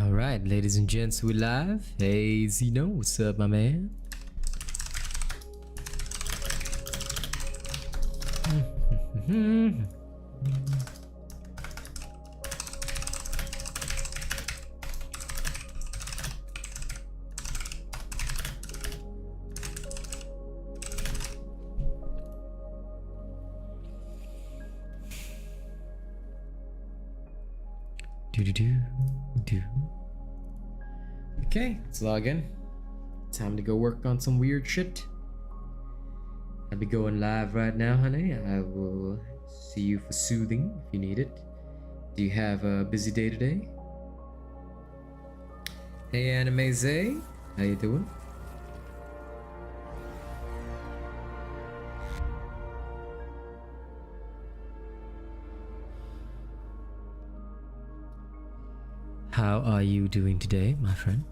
All right, ladies and gents, we live. Hey, Zeno, what's up, my man? Do. Okay, let's log in. Time to go work on some weird shit. I'll be going live right now, honey. I will see you for soothing if you need it. Do you have a busy day today? Hey, Anime Zay, how you doing? How are you doing today, my friend?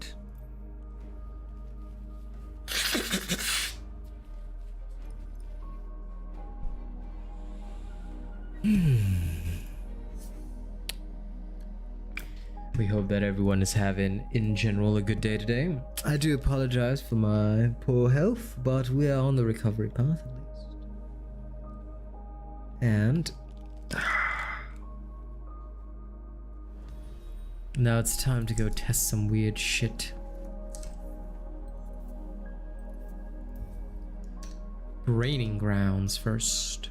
We hope that everyone is having, in general, a good day today. I do apologize for my poor health, but we are on the recovery path at least. And now it's time to go test some weird shit. Raining grounds first.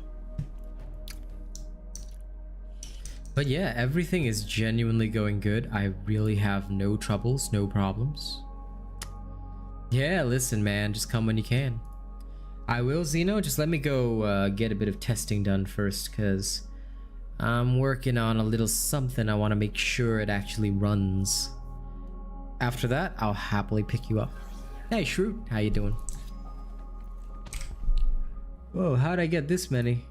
But yeah, everything is genuinely going good. I really have no troubles, no problems. Yeah, listen, man, just come when you can. I will, Zeno. Just let me go get a bit of testing done first, because I'm working on a little something. I want to make sure it actually runs. After that, I'll happily pick you up. Hey, Shroot, how you doing? Whoa, how'd I get this many?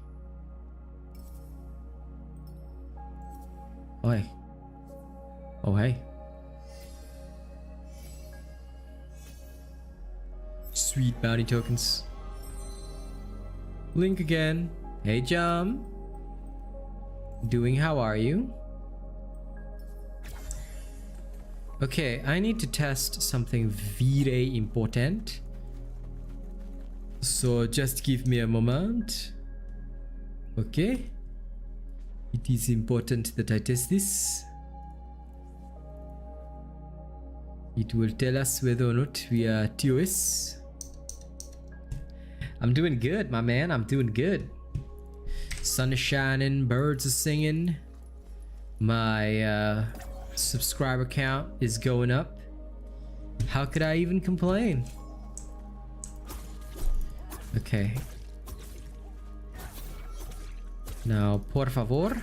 Oi. Oh, hey. Sweet bounty tokens. Link again. Hey, Jum. Doing, how are you? Okay, I need to test something very important. So just give me a moment. Okay. It is important that I test this. It will tell us whether or not we are TOS. I'm doing good, my man. I'm doing good. Sun is shining, birds are singing. My subscriber count is going up. How could I even complain? Okay. Now, por favor.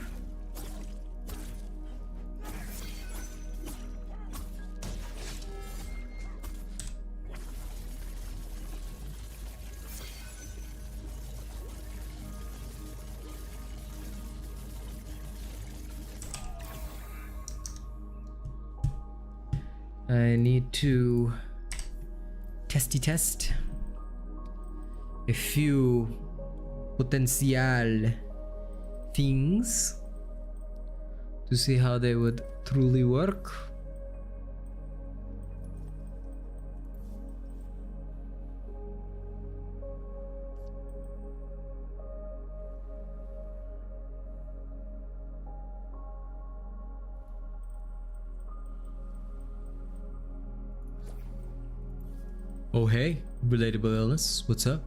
I need to test a few potential things to see how they would truly work. Oh hey, relatable illness, what's up?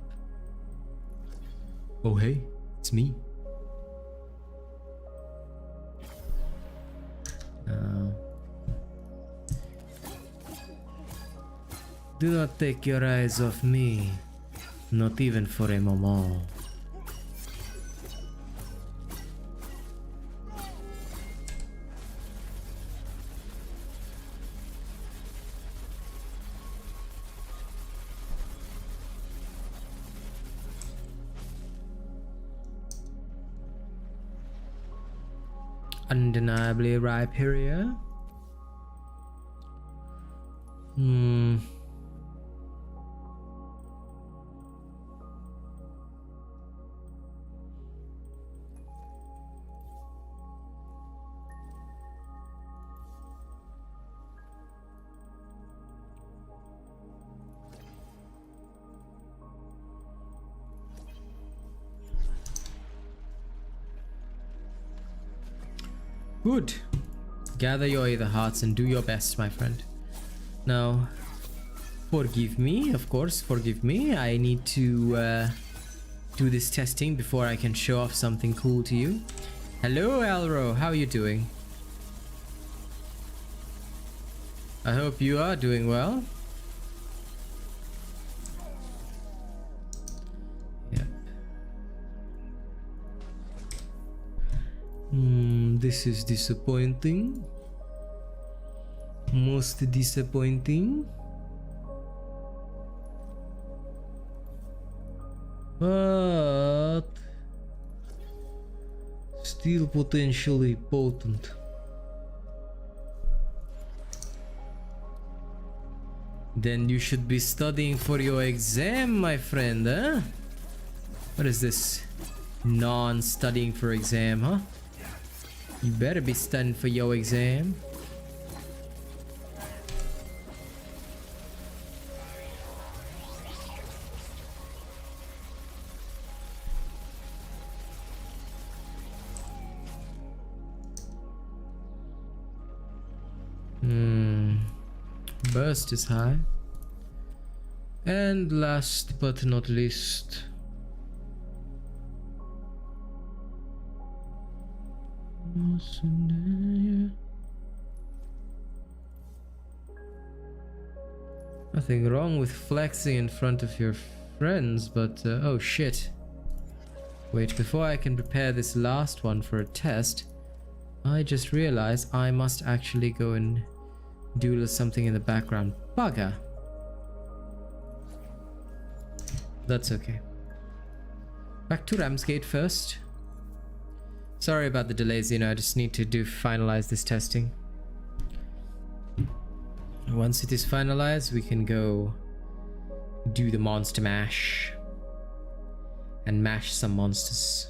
Oh hey, it's me. Do not take your eyes off me, not even for a moment. Undeniably ripe here. Good. Gather your either hearts and do your best, my friend. Now, forgive me, of course, forgive me. I need to do this testing before I can show off something cool to you. Hello, Elro. How are you doing? I hope you are doing well. Yep. This is disappointing. Most disappointing. But still potentially potent. Then you should be studying for your exam, my friend, huh? What is this? Non-studying for exam, huh? You better be studying for your exam. Burst is high. And last but not least, nothing wrong with flexing in front of your friends, but oh shit. Wait, before I can prepare this last one for a test, I just realized I must actually go and do something in the background. Bugger. That's okay. Back to Ramsgate first. Sorry about the delays, you know, I just need to finalize this testing. Once it is finalized, we can go do the monster mash and mash some monsters.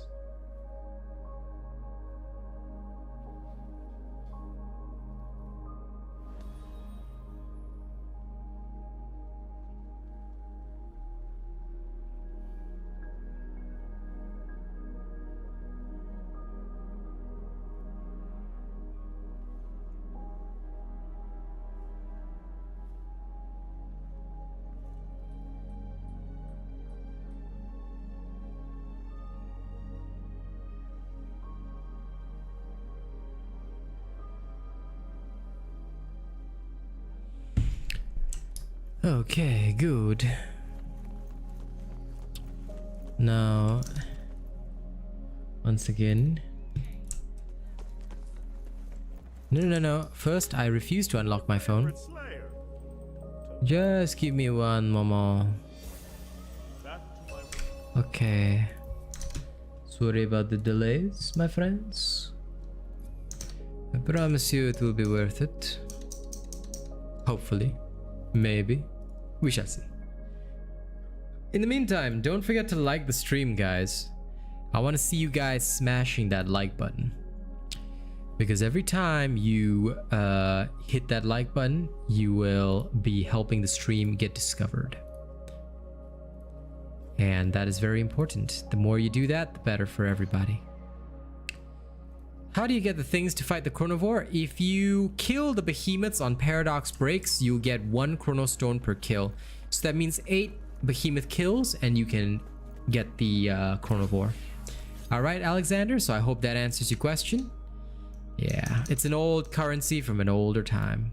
Okay, good. Now, once again. No. First, I refuse to unlock my phone. Just give me one moment. Okay. Sorry about the delays, my friends. I promise you it will be worth it. Hopefully. Maybe. We shall see. In the meantime, don't forget to like the stream, guys. I want to see you guys smashing that like button. Because every time you hit that like button, you will be helping the stream get discovered. And that is very important. The more you do that, the better for everybody. How do you get the things to fight the Chronovore? If you kill the behemoths on Paradox Breaks, you'll get 1 Chronostone per kill. So that means 8 behemoth kills and you can get the Chronovore. Alright, Alexander, so I hope that answers your question. Yeah, it's an old currency from an older time.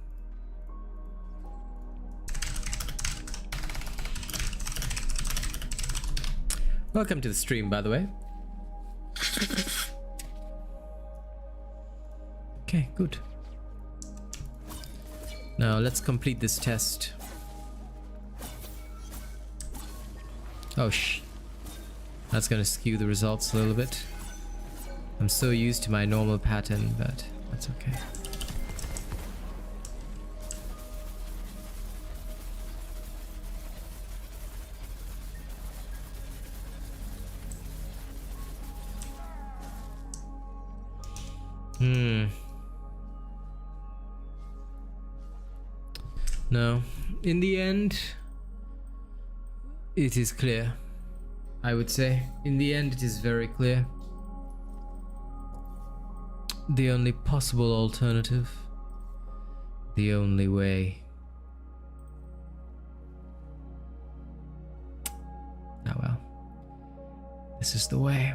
Welcome to the stream, by the way. Okay, good. Now let's complete this test. Oh that's gonna skew the results a little bit. I'm so used to my normal pattern, but that's okay. No, in the end, it is clear. I would say, in the end, it is very clear. the only possible alternative. The only way. Oh well. This is the way.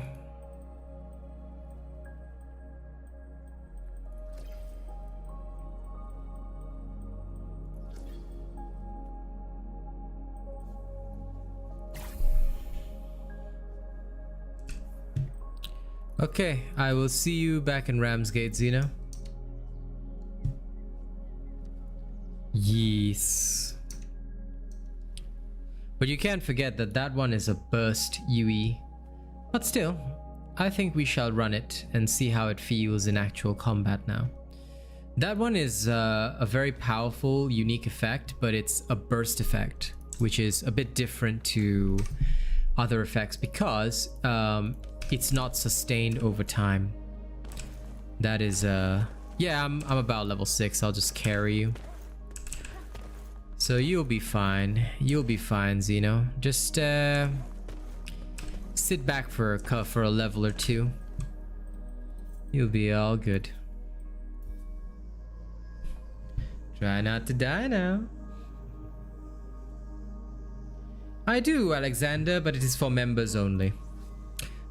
Okay, I will see you back in Ramsgate, Xeno. Yes. But you can't forget that that one is a burst UE. But still, I think we shall run it and see how it feels in actual combat now. That one is a very powerful, unique effect, but it's a burst effect, which is a bit different to other effects because it's not sustained over time. That is yeah, I'm about level 6. I'll just carry you. So you'll be fine. You'll be fine, Xeno. Just sit back for a level or two. You'll be all good. Try not to die now. I do, Alexander, but it is for members only.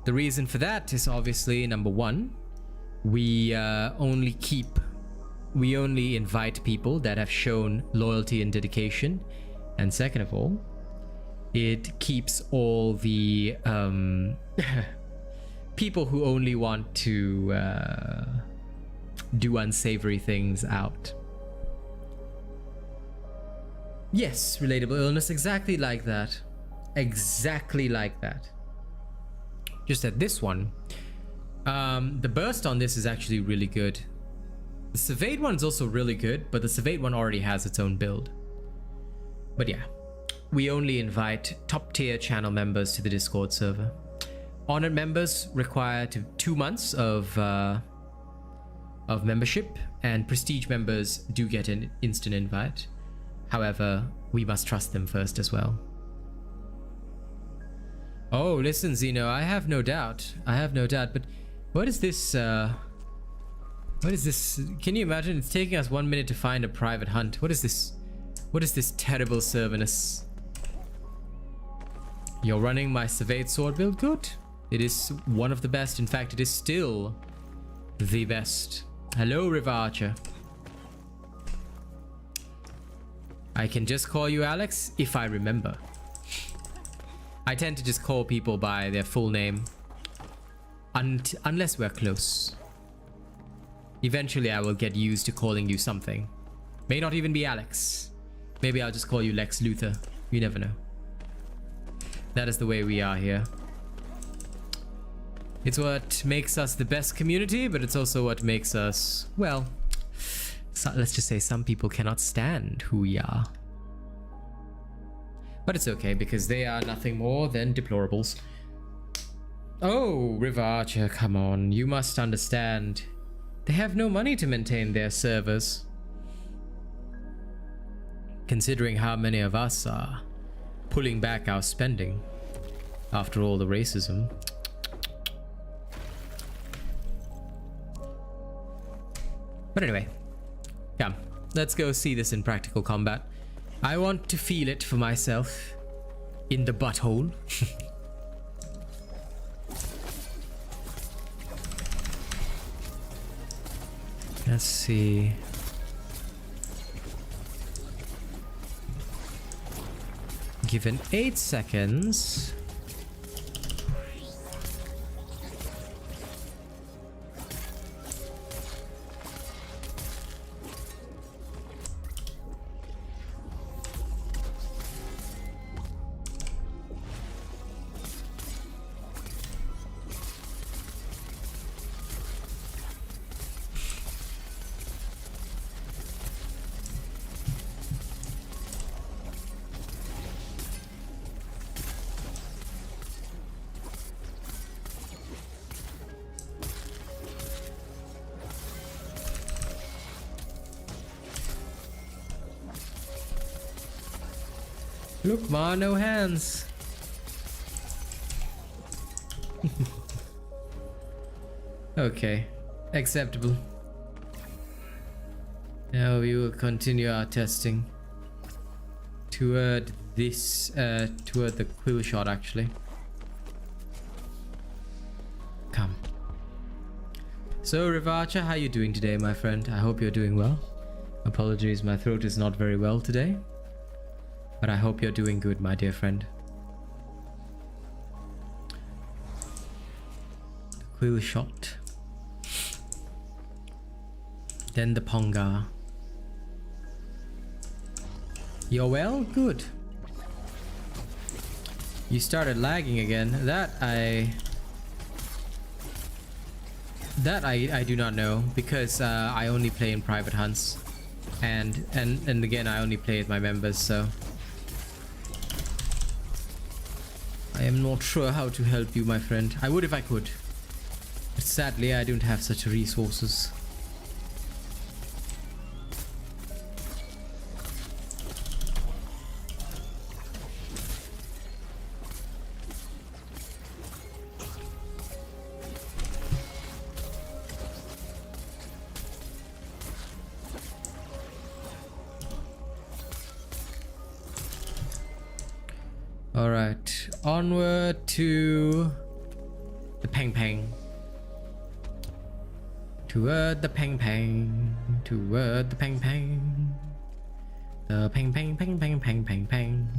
The reason for that is obviously, number one, we only invite people that have shown loyalty and dedication. And second of all, it keeps all the people who only want to do unsavory things out. Yes, relatable illness, exactly like that. Exactly like that. Just that this one, the burst on this is actually really good. The Surveyed one's also really good, but the Surveyed one already has its own build. But yeah, we only invite top tier channel members to the Discord server. Honored members require 2 months of membership, and prestige members do get an instant invite. However, we must trust them first as well. Oh, listen, Xeno, I have no doubt. I have no doubt, but what is this, what is this? Can you imagine? It's taking us 1 minute to find a private hunt. What is this? What is this terrible serviness? You're running my Surveyed sword build? Good. It is one of the best. In fact, it is still the best. Hello, River Archer. I can just call you Alex if I remember. I tend to just call people by their full name. Unless we're close. Eventually I will get used to calling you something. May not even be Alex. Maybe I'll just call you Lex Luthor. You never know. That is the way we are here. It's what makes us the best community, but it's also what makes us, well, so let's just say some people cannot stand who we are. But it's okay because they are nothing more than deplorables. Oh, River Archer, come on. You must understand. They have no money to maintain their servers. Considering how many of us are pulling back our spending after all the racism. But anyway, come, let's go see this in practical combat. I want to feel it for myself in the butthole. Let's see. Given 8 seconds. Look, Ma, no hands. Okay. Acceptable. Now we will continue our testing toward this, toward the quill shot actually. Come. So Rivacha, how you doing today, my friend? I hope you're doing well. Apologies, my throat is not very well today. But I hope you're doing good, my dear friend. The quill shot. Then the Ponga. You're well? Good. You started lagging again. That I do not know, because I only play in private hunts, and again I only play with my members, so I am not sure how to help you, my friend. I would if I could, but sadly I don't have such resources. Alright, onward to the Pang Pang. Toward the Pang Pang. Toward the Pang Pang. The Pang Pang Pang Pang Pang Pang Pang.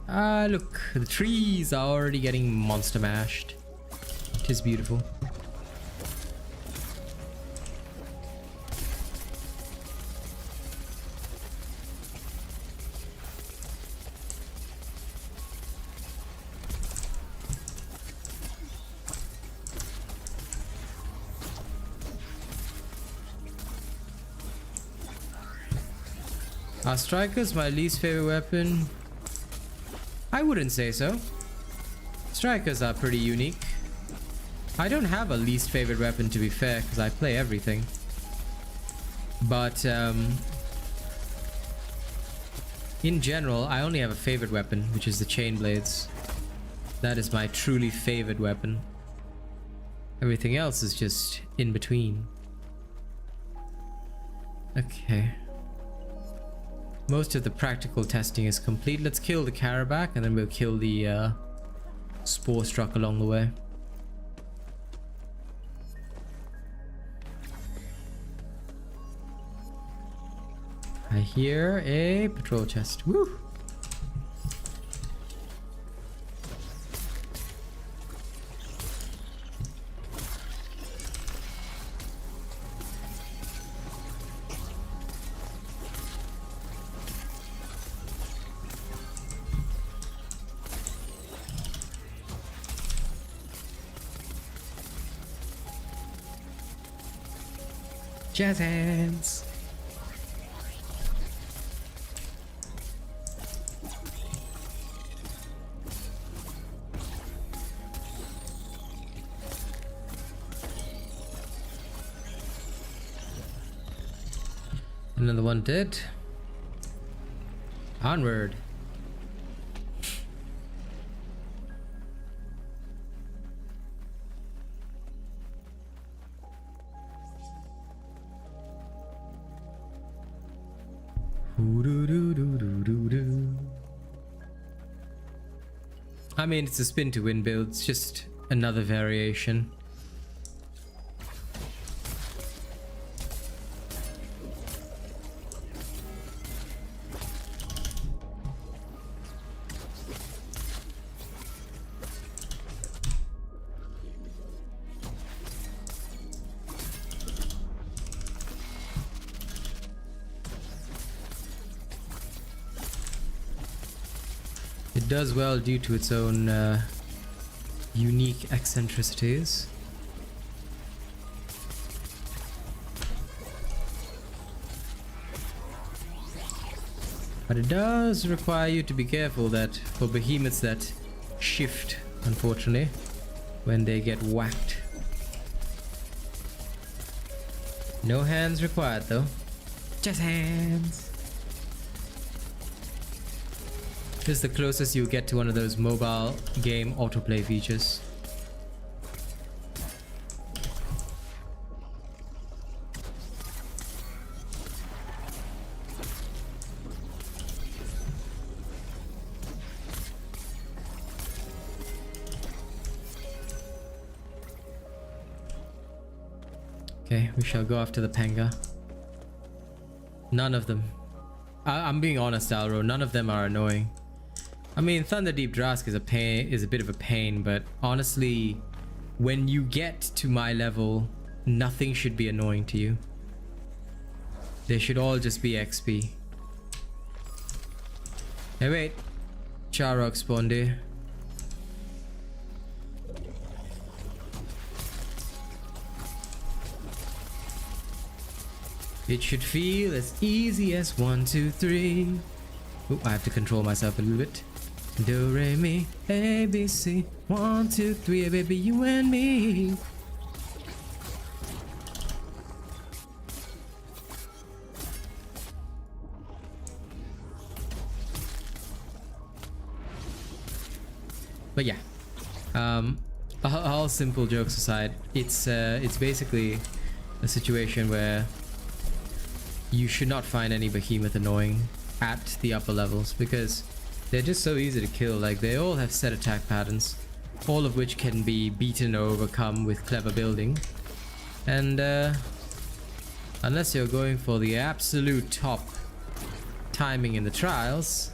Ah, look, the trees are already getting monster mashed. It is beautiful. Are strikers my least favorite weapon? I wouldn't say so. Strikers are pretty unique. I don't have a least favorite weapon, to be fair, because I play everything. But in general, I only have a favorite weapon, which is the chain blades. That is my truly favorite weapon. Everything else is just in between. Okay. Most of the practical testing is complete. Let's kill the Carabac and then we'll kill the Spore Struck along the way. I hear a patrol chest. Woo! Jazz hands. Another one dead. Onward. I mean, it's a spin to win build. It's just another variation. It does well due to its own unique eccentricities. But it does require you to be careful that for behemoths that shift, unfortunately, when they get whacked. No hands required though. Just hands. This is the closest you get to one of those mobile game autoplay features. Okay, we shall go after the Panga. None of them. I'm being honest, Alro. None of them are annoying. I mean, Thunderdeep Drask is a bit of a pain, but honestly, when you get to my level, nothing should be annoying to you. They should all just be XP. Hey, wait. Charrock spawned here. It should feel as easy as 1, 2, 3. Oh, I have to control myself a little bit. Do, re, mi, A, B, C. 1, 2, 3, baby, you and me. But yeah, all simple jokes aside, it's basically a situation where you should not find any behemoth annoying at the upper levels because they're just so easy to kill. Like, they all have set attack patterns, all of which can be beaten or overcome with clever building. And unless you're going for the absolute top timing in the trials,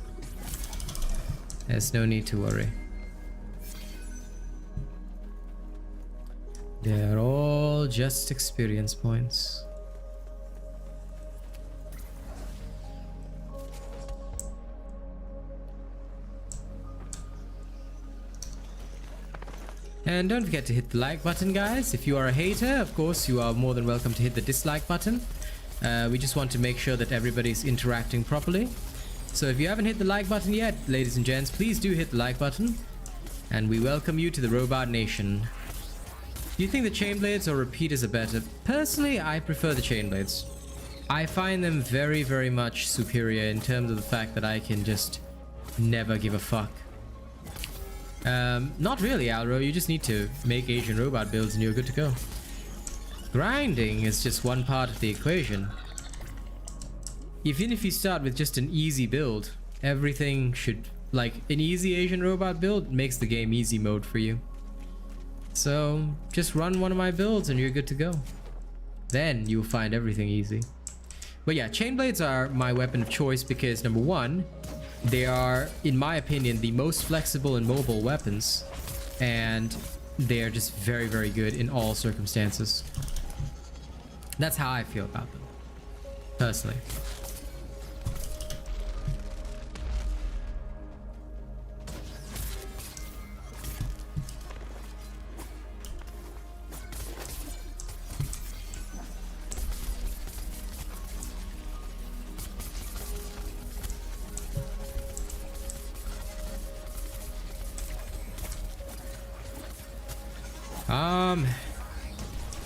there's no need to worry. They're all just experience points. And don't forget to hit the like button, guys. If you are a hater, of course, you are more than welcome to hit the dislike button. We just want to make sure that everybody's interacting properly. So if you haven't hit the like button yet, ladies and gents, please do hit the like button. And we welcome you to the Robot Nation. Do you think the chain blades or repeaters are better? Personally, I prefer the chain blades. I find them very, very much superior in terms of the fact that I can just never give a fuck. Not really, Alro. You just need to make Asian robot builds and you're good to go. Grinding is just one part of the equation. Even if you start with just an easy build, everything should... Like, an easy Asian robot build makes the game easy mode for you. So, just run one of my builds and you're good to go. Then you'll find everything easy. But yeah, chain blades are my weapon of choice because, number one, they are, in my opinion, the most flexible and mobile weapons, and they are just very, very good in all circumstances. That's how I feel about them, personally.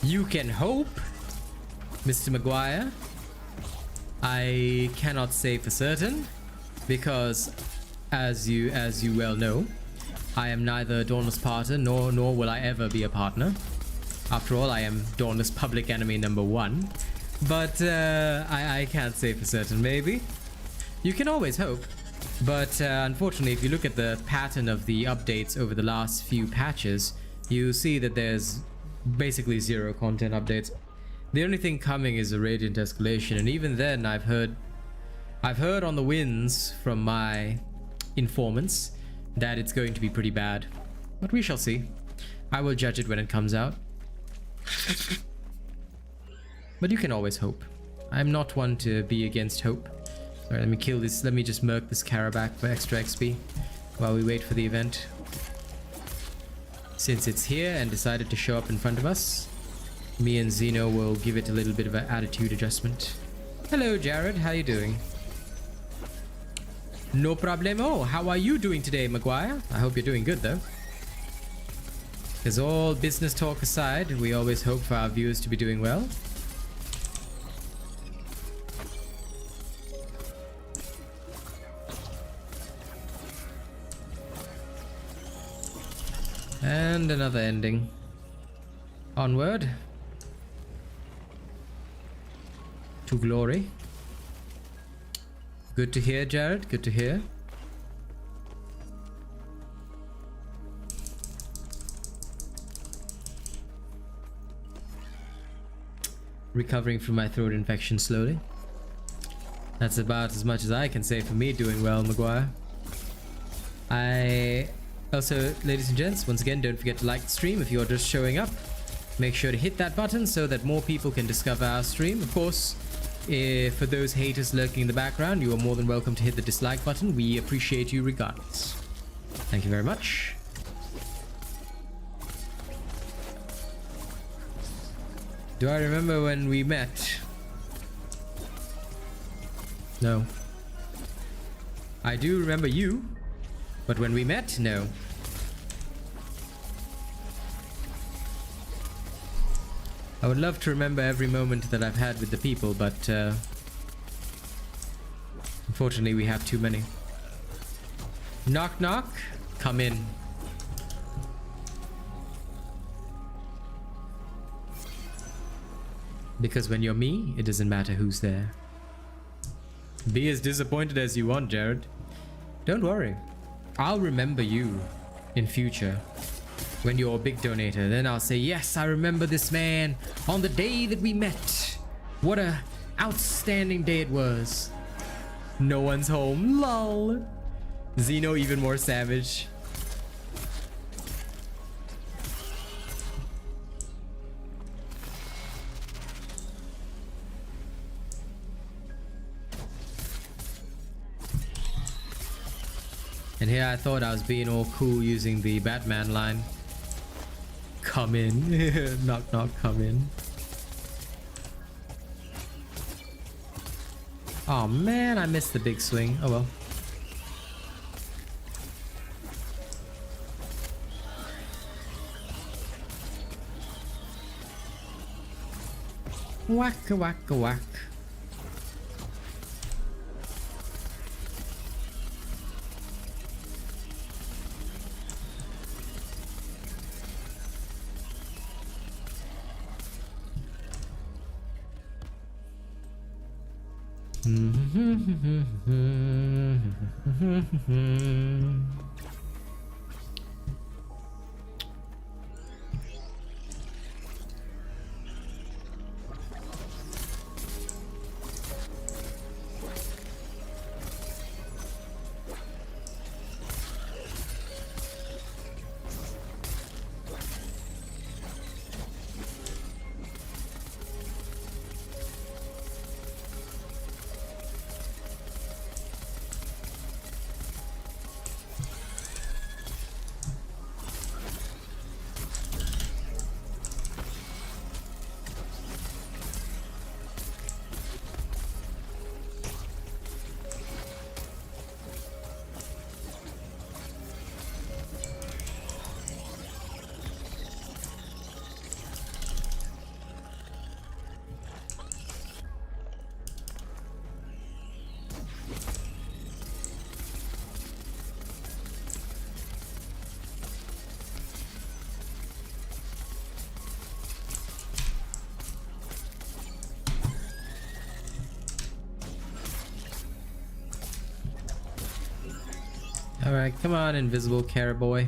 You can hope, Mr. Maguire. I cannot say for certain because, as you well know, I am neither Dauntless partner nor will I ever be a partner. After all, I am Dauntless public enemy number 1. But I can't say for certain. Maybe you can always hope. But unfortunately, if you look at the pattern of the updates over the last few patches, you see that there's basically 0 content updates. The only thing coming is a Radiant escalation, and even then I've heard on the winds from my informants that it's going to be pretty bad. But we shall see. I will judge it when it comes out. But you can always hope. I'm not one to be against hope. Sorry, let me kill this. Let me just murk this Carabac for extra XP while we wait for the event. Since it's here and decided to show up in front of us, me and Xeno will give it a little bit of an attitude adjustment. Hello, Jared. How you doing? No problemo. How are you doing today, Maguire? I hope you're doing good, though. Because all business talk aside, we always hope for our viewers to be doing well. And another ending. Onward. To glory. Good to hear, Jared. Good to hear. recovering from my throat infection slowly. That's about as much as I can say for me doing well, Maguire. I also, ladies and gents, once again, don't forget to like the stream if you're just showing up. Make sure to hit that button so that more people can discover our stream. Of course, for those haters lurking in the background, you are more than welcome to hit the dislike button. We appreciate you regardless. Thank you very much. Do I remember when we met? No. I do remember you, but when we met, no. I would love to remember every moment that I've had with the people, but unfortunately we have too many. Knock knock, come in. Because when you're me, it doesn't matter who's there. Be as disappointed as you want, Jared. Don't worry. I'll remember you in future. When you're a big donator, then I'll say, yes, I remember this man on the day that we met. What a outstanding day it was. No one's home, lol. Xeno even more savage. And here I thought I was being all cool using the Batman line. Come in. Knock knock, come in. Oh man, I missed the big swing. Oh well. Whack a whack a whack. Alright, come on, invisible carrot boy.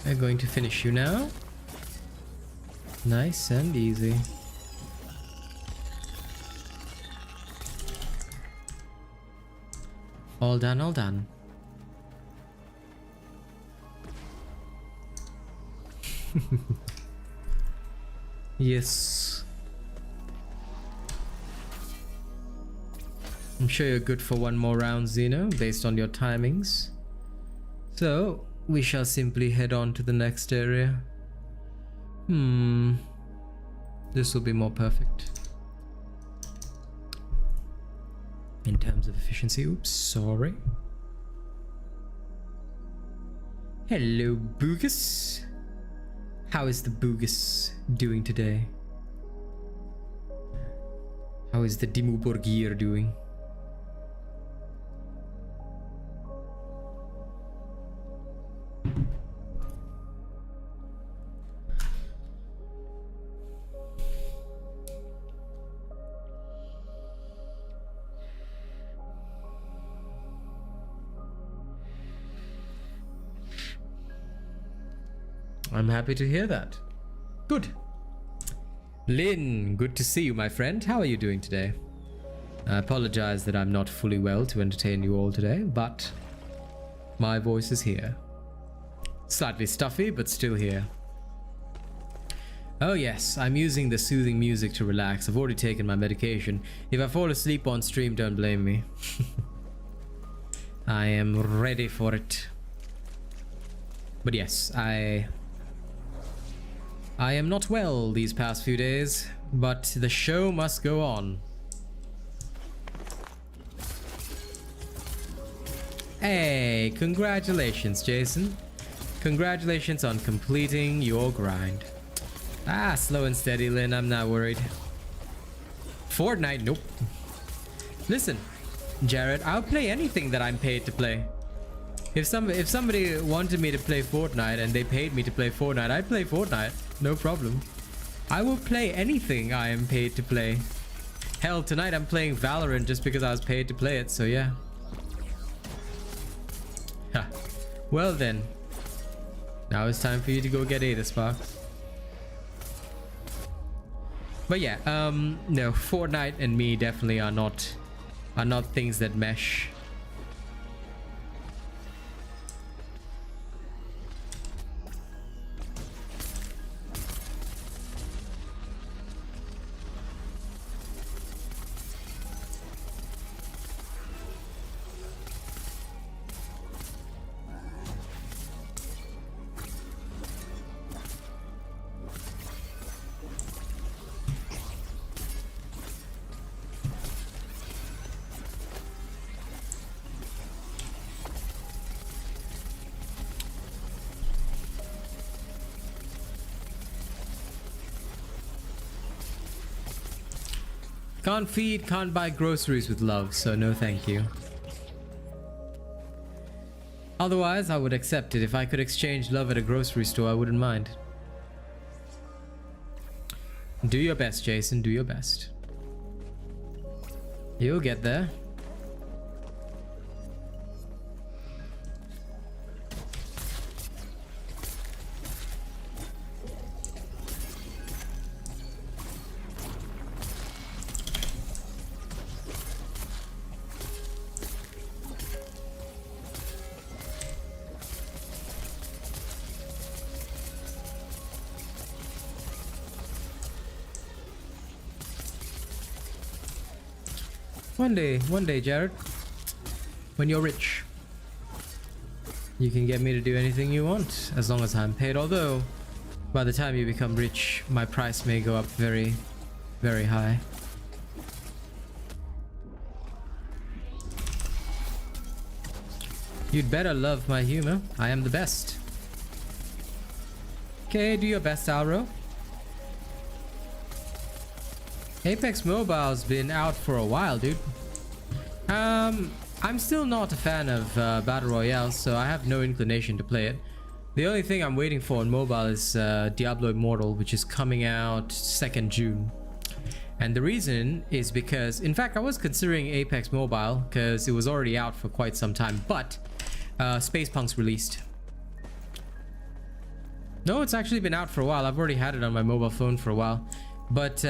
I'm going to finish you now. Nice and easy. All done, all done. Yes. I'm sure you're good for one more round, Xeno, based on your timings. So, we shall simply head on to the next area. This will be more perfect. In terms of efficiency, oops, sorry. Hello, Boogus. How is the Boogus doing today? How is the Dimmu Borgir doing? I'm happy to hear that. Good. Lynn, good to see you, my friend. How are you doing today? I apologize that I'm not fully well to entertain you all today, but my voice is here. Slightly stuffy, but still here. Oh yes, I'm using the soothing music to relax. I've already taken my medication. If I fall asleep on stream, don't blame me. I am ready for it. But yes, I am not well these past few days, but the show must go on. Hey, congratulations, Jason. Congratulations on completing your grind. Ah, slow and steady, Lynn. I'm not worried. Fortnite? Nope. Listen, Jared, I'll play anything that I'm paid to play. If somebody wanted me to play Fortnite and they paid me to play Fortnite, I'd play Fortnite. No problem. I will play anything I am paid to play. Hell, tonight I'm playing Valorant just because I was paid to play it, so yeah. Huh. Well then. Now it's time for you to go get Ada Sparks. But yeah, no, Fortnite and me definitely are not things that mesh. Can't feed, can't buy groceries with love, so no thank you. Otherwise, I would accept it. If I could exchange love at a grocery store, I wouldn't mind. Do your best, Jason, do your best. You'll get there. One day, Jared, when you're rich, you can get me to do anything you want, as long as I'm paid. Although, by the time you become rich, my price may go up very, very high. You'd better love my humor. I am the best. Okay, do your best, Alro. Apex Mobile's been out for a while, dude. I'm still not a fan of Battle Royale, so I have no inclination to play it. The only thing I'm waiting for on mobile is Diablo Immortal, which is coming out 2nd June. And the reason is because, in fact, I was considering Apex Mobile because it was already out for quite some time, but Spacepunk's released. No, it's actually been out for a while. I've already had it on my mobile phone for a while. But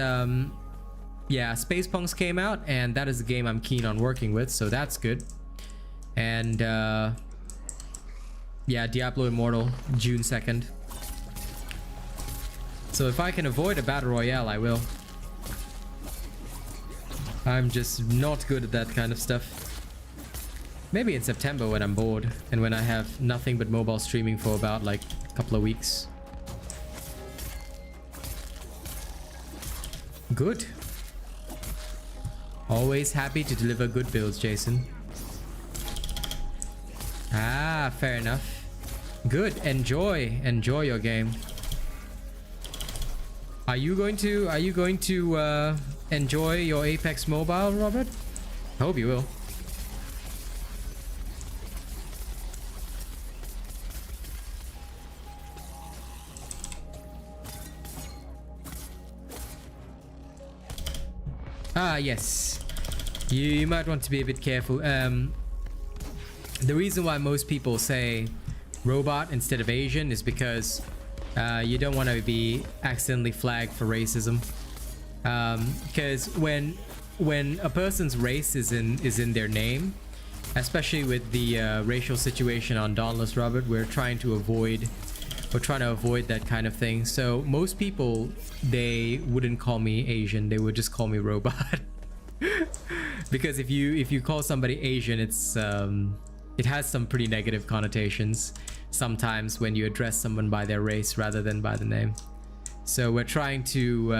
yeah, Spacepunks came out, and that is the game I'm keen on working with, so that's good. And yeah, Diablo Immortal, June 2nd. So if I can avoid a battle royale, I will. I'm just not good at that kind of stuff. Maybe in September when I'm bored and when I have nothing but mobile streaming for about like a couple of weeks. Good. Always happy to deliver good builds, Jason. Ah, fair enough. Good. Enjoy your game. Are you going to enjoy your Apex Mobile, Robert? I hope you will. Ah, yes. You might want to be a bit careful. The reason why most people say robot instead of Asian is because You don't want to be accidentally flagged for racism, because when a person's race is in their name, especially with the racial situation on Dauntless, Robert, we're trying to avoid that kind of thing. So most people, they wouldn't call me Asian, they would just call me robot. Because if you call somebody Asian, it's it has some pretty negative connotations sometimes when you address someone by their race rather than by the name. So we're trying to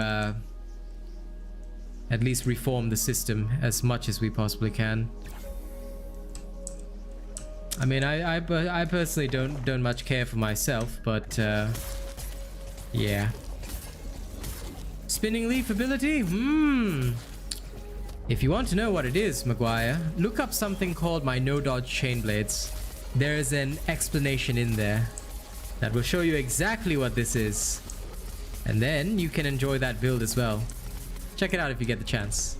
at least reform the system as much as we possibly can. I mean, I personally don't much care for myself, but yeah. Spinning leaf ability? If you want to know what it is, Maguire, look up something called my no dodge chain blades. There is an explanation in there that will show you exactly what this is, and then you can enjoy that build as well. Check it out if you get the chance.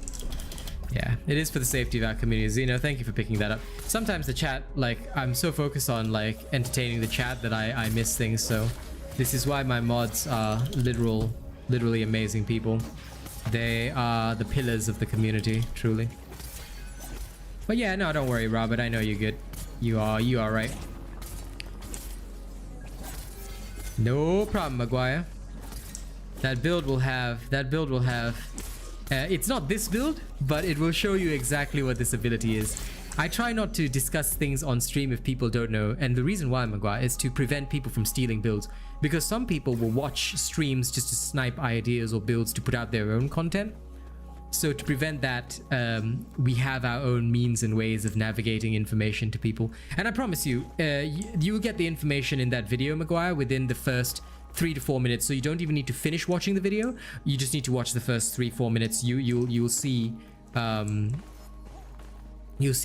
Yeah, it is for the safety of our community. Zeno, thank you for picking that up. Sometimes the chat, like, I'm so focused on like entertaining the chat that I miss things. So this is why my mods are literally amazing people. They are the pillars of the community, truly. But yeah, no, don't worry, Robert. I know you're good. You are right. No problem, Maguire. That build will have it's not this build, but it will show you exactly what this ability is. I try not to discuss things on stream if people don't know, and the reason why, Maguire, is to prevent people from stealing builds, because some people will watch streams just to snipe ideas or builds to put out their own content. So to prevent that, we have our own means and ways of navigating information to people. And I promise you, you will get the information in that video, Maguire, within the first 3 to 4 minutes. So you don't even need to finish watching the video. You just need to watch the first 3-4 minutes. You'll see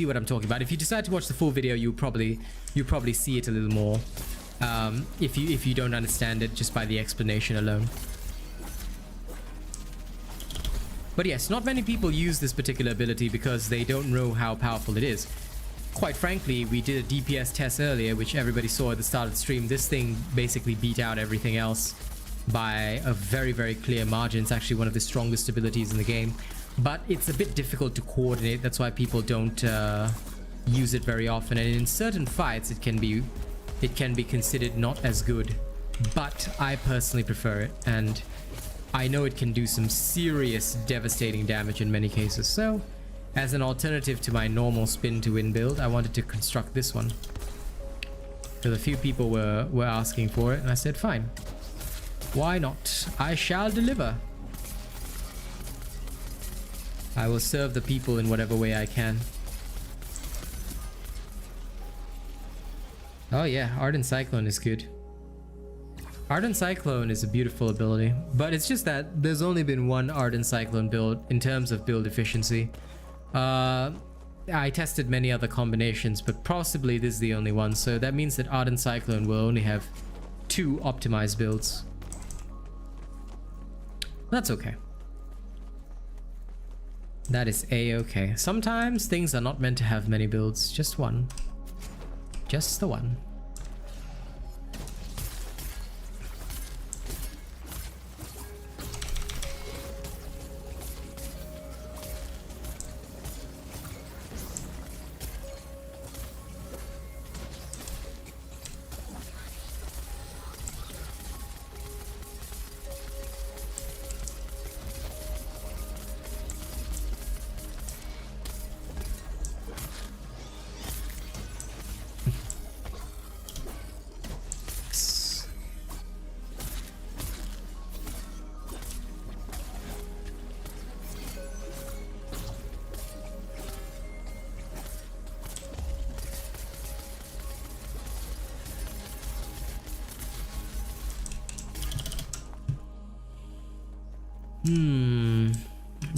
what I'm talking about. If you decide to watch the full video, you'll probably see it a little more. If you don't understand it just by the explanation alone. But yes, not many people use this particular ability because they don't know how powerful it is. Quite frankly, we did a DPS test earlier, which everybody saw at the start of the stream. This thing basically beat out everything else by a very, very clear margin. It's actually one of the strongest abilities in the game, but it's a bit difficult to coordinate. That's why people don't use it very often. And in certain fights, it can be considered not as good, but I personally prefer it, and I know it can do some serious devastating damage in many cases. So as an alternative to my normal spin to win build, I wanted to construct this one because a few people were asking for it, and I said fine, why not? I shall deliver. I will serve the people in whatever way I can. Oh yeah, Ardent Cyclone is good. Ardent Cyclone is a beautiful ability, but it's just that there's only been one Ardent Cyclone build in terms of build efficiency. I tested many other combinations, but possibly this is the only one, so that means that Ardent Cyclone will only have 2 optimized builds. That's okay. That is a-okay. Sometimes things are not meant to have many builds, just one. Just the one.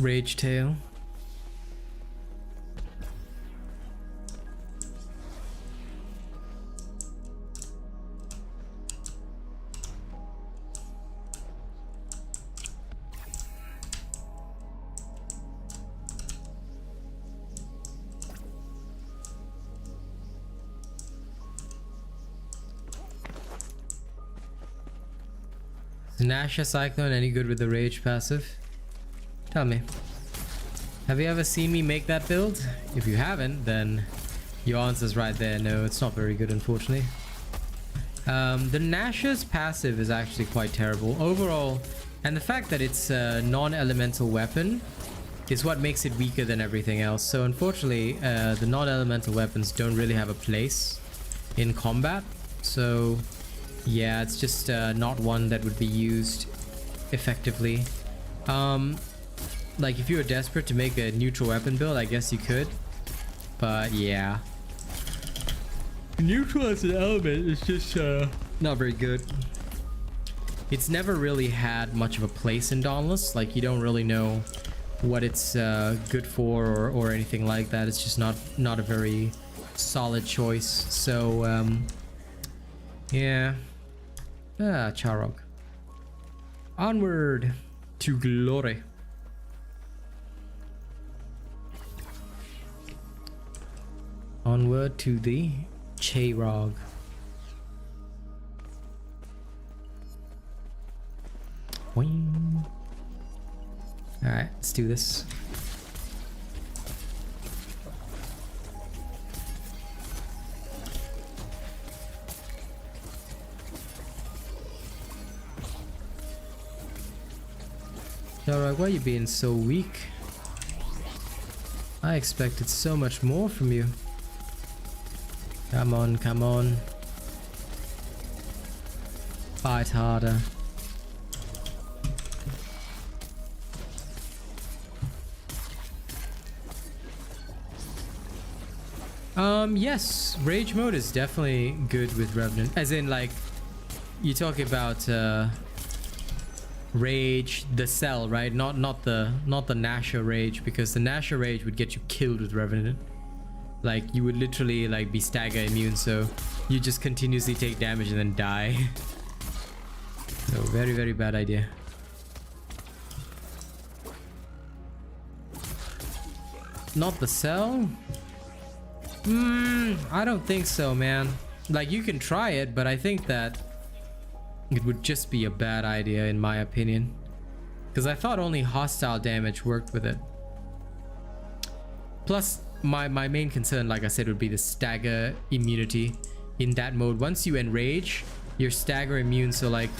Rage Tail. Is Nasha Cyclone any good with the Rage passive? Tell me. Have you ever seen me make that build? If you haven't, then your answer's right there. No, it's not very good, unfortunately. The Nasha's passive is actually quite terrible overall, and the fact that it's a non-elemental weapon is what makes it weaker than everything else. So unfortunately, the non-elemental weapons don't really have a place in combat. So yeah, it's just not one that would be used effectively. Like if you were desperate to make a neutral weapon build, I guess you could, but yeah, neutral as an element is just not very good. It's never really had much of a place in Dauntless. Like you don't really know what it's good for or anything like that. It's just not a very solid choice. So yeah. Charog. Onward to glory. Onward to the Charog. Alright, let's do this. Charog, why are you being so weak? I expected so much more from you. Come on, come on. Fight harder. Yes, rage mode is definitely good with Revenant. As in, like, you talk about rage, the cell, right? Not the Nasha rage, because the Nasha rage would get you killed with Revenant. Like you would literally like be stagger immune, so you just continuously take damage and then die. So very, very bad idea. Not the cell? I don't think so, man. Like you can try it, but I think that it would just be a bad idea in my opinion. Because I thought only hostile damage worked with it. Plus, my main concern, like I said, would be the stagger immunity in that mode. Once you enrage, you're stagger immune, so like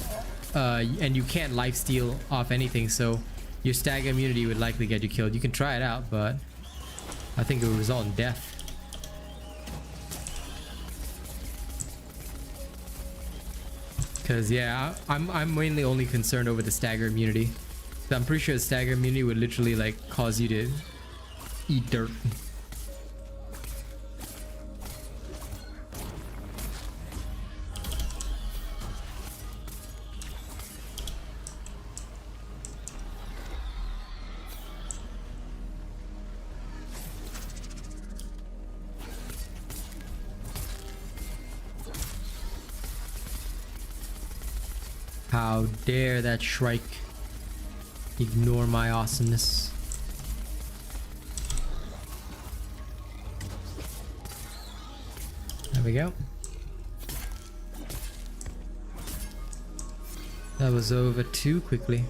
and you can't lifesteal off anything, so your stagger immunity would likely get you killed. You can try it out, but I think it will result in death. Because yeah, I'm mainly only concerned over the stagger immunity. So I'm pretty sure the stagger immunity would literally like cause you to eat dirt. How dare that Shrike ignore my awesomeness. There we go. That was over too quickly.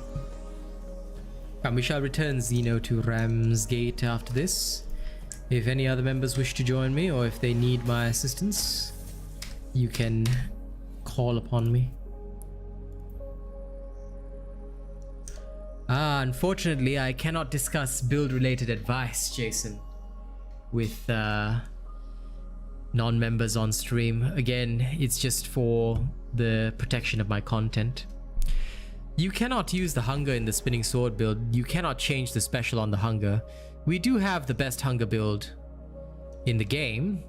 And we shall return Xeno to Ramsgate after this. If any other members wish to join me, or if they need my assistance, you can call upon me. Unfortunately, I cannot discuss build-related advice, Jason, with non-members on stream. Again, it's just for the protection of my content. You cannot use the hunger in the spinning sword build. You cannot change the special on the hunger. We do have the best hunger build in the game.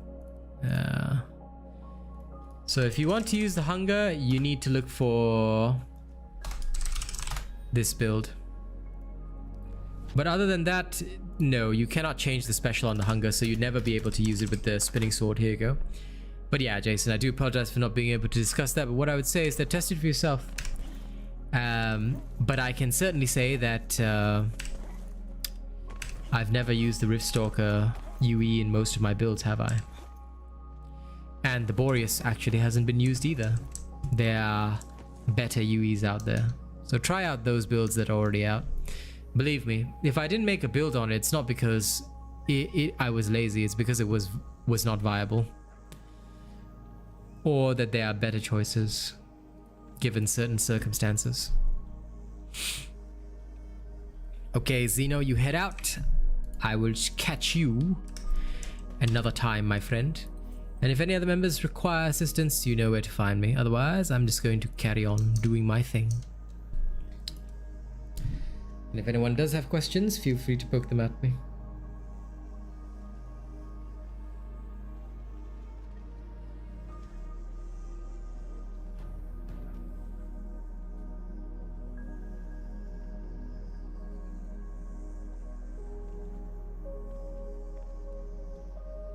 So if you want to use the hunger, you need to look for this build. But other than that, no, you cannot change the special on the hunger, so you'd never be able to use it with the spinning sword. Here you go. But yeah, Jason, I do apologize for not being able to discuss that, but what I would say is that test it for yourself. But I can certainly say that I've never used the Riftstalker UE in most of my builds, have I? And the Boreas actually hasn't been used either. There are better UEs out there. So try out those builds that are already out. Believe me, if I didn't make a build on it, it's not because I was lazy, it's because it was not viable. Or that there are better choices given certain circumstances. Okay, Zeno, you head out. I will catch you another time, my friend. And if any other members require assistance, you know where to find me. Otherwise, I'm just going to carry on doing my thing. And if anyone does have questions, feel free to poke them at me.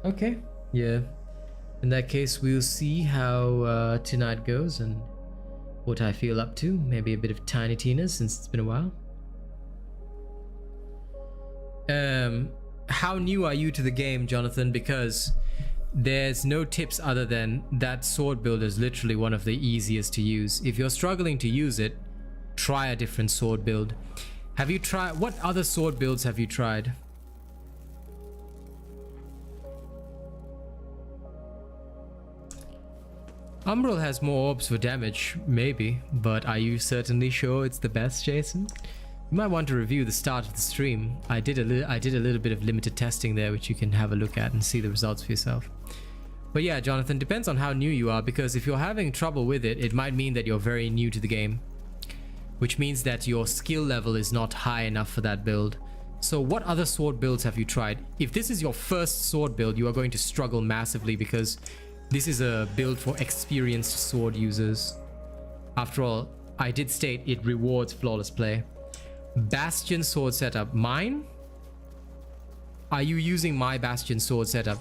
Okay, yeah. In that case, we'll see how tonight goes and what I feel up to. Maybe a bit of Tiny Tina's since it's been a while. How new are you to the game, Jonathan? Because there's no tips other than that sword build is literally one of the easiest to use. If you're struggling to use it, try a different sword build. Have you tried, what other sword builds have you tried? Umbral has more orbs for damage, maybe, but are you certainly sure it's the best, Jason? You might want to review the start of the stream. I did a little bit of limited testing there, which you can have a look at and see the results for yourself. But yeah, Jonathan, depends on how new you are, because if you're having trouble with it, it might mean that you're very new to the game, which means that your skill level is not high enough for that build. So what other sword builds have you tried? If this is your first sword build, you are going to struggle massively because this is a build for experienced sword users. After all, I did state it rewards flawless play. Bastion sword setup. Mine? Are you using my Bastion sword setup?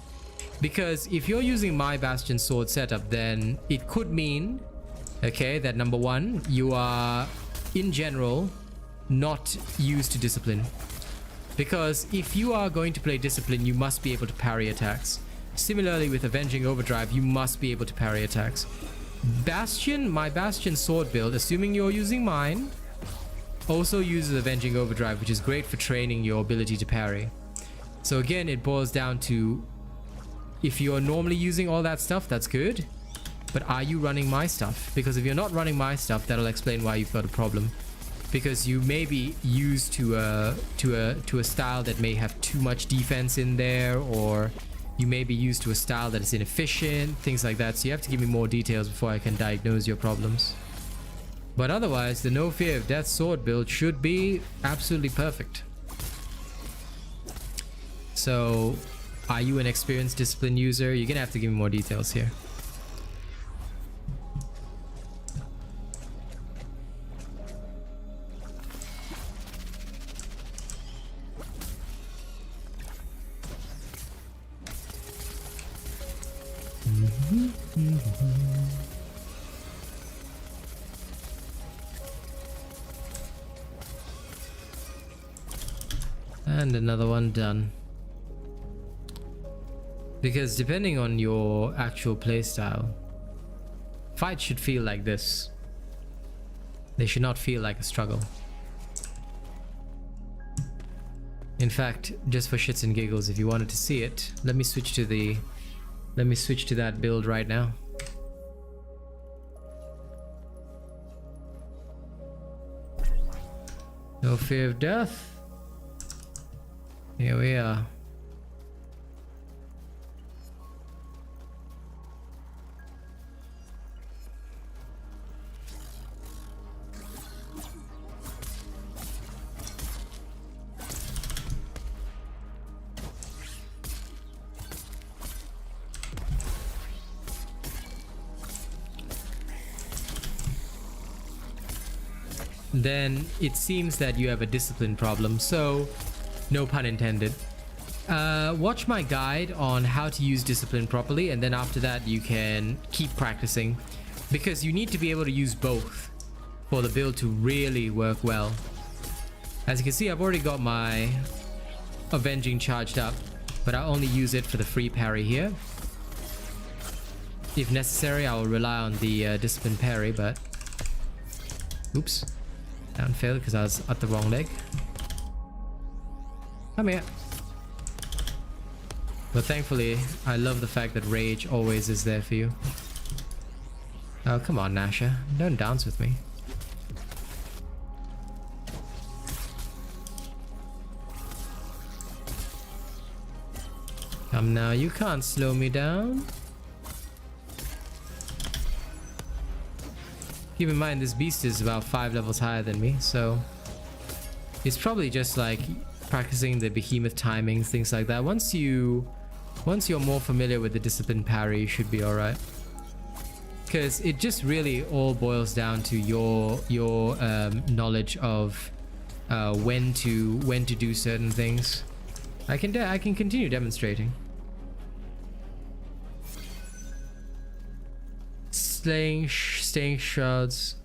Because if you're using my Bastion sword setup, then it could mean, okay, that number one, you are in general not used to discipline. Because if you are going to play discipline, you must be able to parry attacks. Similarly with Avenging Overdrive, you must be able to parry attacks. Bastion, my Bastion sword build, assuming you're using mine, also uses Avenging Overdrive, which is great for training your ability to parry. So again, it boils down to, if you're normally using all that stuff, that's good. But are you running my stuff? Because if you're not running my stuff, that'll explain why you've got a problem. Because you may be used to a style that may have too much defense in there, or you may be used to a style that is inefficient, things like that. So you have to give me more details before I can diagnose your problems. But otherwise, the No Fear of Death sword build should be absolutely perfect. So, are you an experienced discipline user? You're gonna have to give me more details here. And another one done. Because depending on your actual playstyle, fights should feel like this. They should not feel like a struggle. In fact, just for shits and giggles, if you wanted to see it, let me switch to that build right now. No Fear of Death. Here we are. Then it seems that you have a discipline problem, so no pun intended. Watch my guide on how to use discipline properly, and then after that you can keep practicing, because you need to be able to use both for the build to really work well. As you can see, I've already got my Avenging charged up, but I'll only use it for the free parry here. If necessary, I will rely on the discipline parry, but oops. Down failed because I was at the wrong leg. Come here. But thankfully, I love the fact that rage always is there for you. Oh, come on, Nasha. Don't dance with me. Come now, you can't slow me down. Keep in mind, this beast is about 5 levels higher than me, so it's probably just like practicing the behemoth timings, things like that. Once you're more familiar with the discipline parry, you should be alright. Because it just really all boils down to your knowledge of when to do certain things. I can continue demonstrating. Staying shards.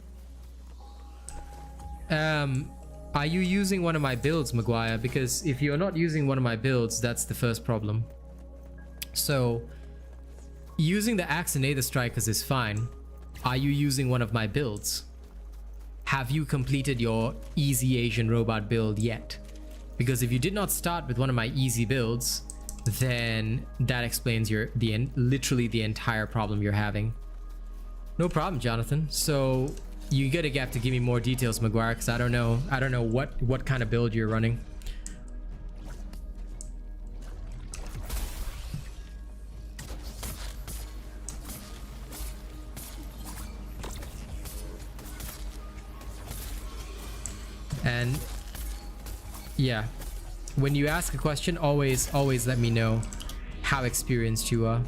Are you using one of my builds, Maguire? Because if you're not using one of my builds, that's the first problem. So using the axe and Aether Strikers is fine. Are you using one of my builds? Have you completed your easy Asian robot build yet? Because if you did not start with one of my easy builds, then that explains literally the entire problem you're having. No problem, Jonathan. So you gotta have to give me more details, Maguire, because I don't know what kind of build you're running. And yeah, when you ask a question, always let me know how experienced you are.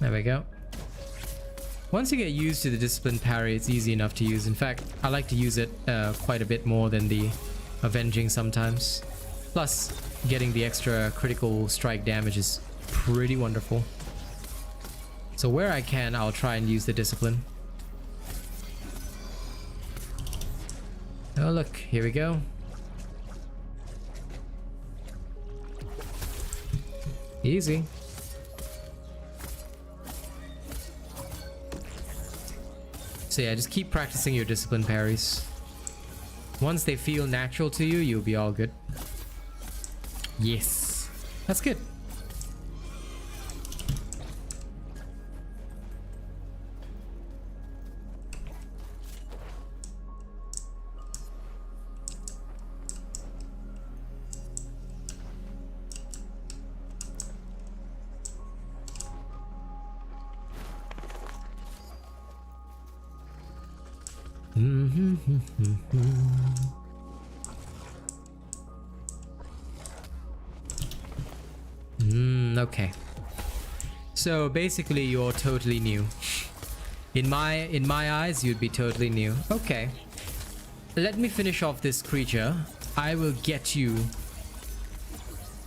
There we go. Once you get used to the discipline parry, it's easy enough to use. In fact, I like to use it quite a bit more than the avenging sometimes. Plus, getting the extra critical strike damage is pretty wonderful. So where I can, I'll try and use the discipline. Oh look, here we go. Easy. So yeah, just keep practicing your discipline parries. Once they feel natural to you, you'll be all good. Yes, that's good. Okay. So basically you're totally new. In my eyes, you'd be totally new. Okay. Let me finish off this creature. I will get you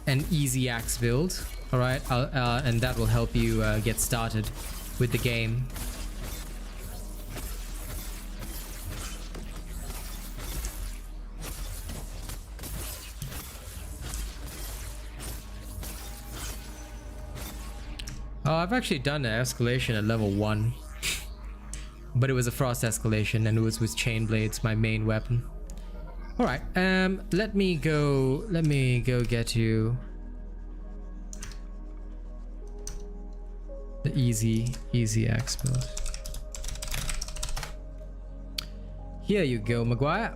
an easy axe build. Alright, and that will help you get started with the game. Oh, I've actually done an escalation at level 1. But it was a frost escalation and it was with chain blades, my main weapon. Alright, let me go get you the easy axe build. Here you go, Maguire.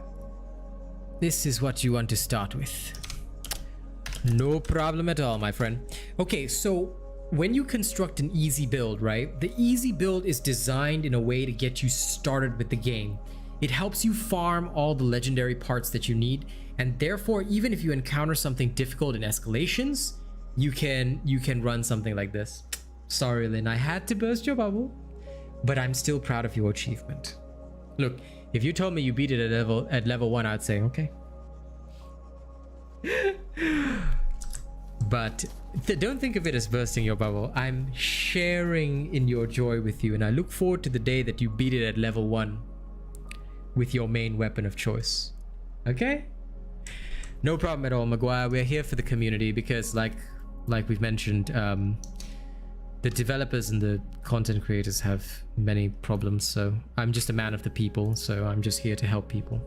This is what you want to start with. No problem at all, my friend. Okay, so when you construct an easy build, right? The easy build is designed in a way to get you started with the game. It helps you farm all the legendary parts that you need, and therefore, even if you encounter something difficult in escalations, you can run something like this. Sorry, Lynn, I had to burst your bubble, but I'm still proud of your achievement. Look, if you told me you beat it at level 1, I'd say okay. But don't think of it as bursting your bubble. I'm sharing in your joy with you, and I look forward to the day that you beat it at level 1 with your main weapon of choice. Okay? No problem at all, Maguire. We're here for the community because like we've mentioned, the The developers and the content creators have many problems, so I'm just a man of the people, so I'm just here to help people.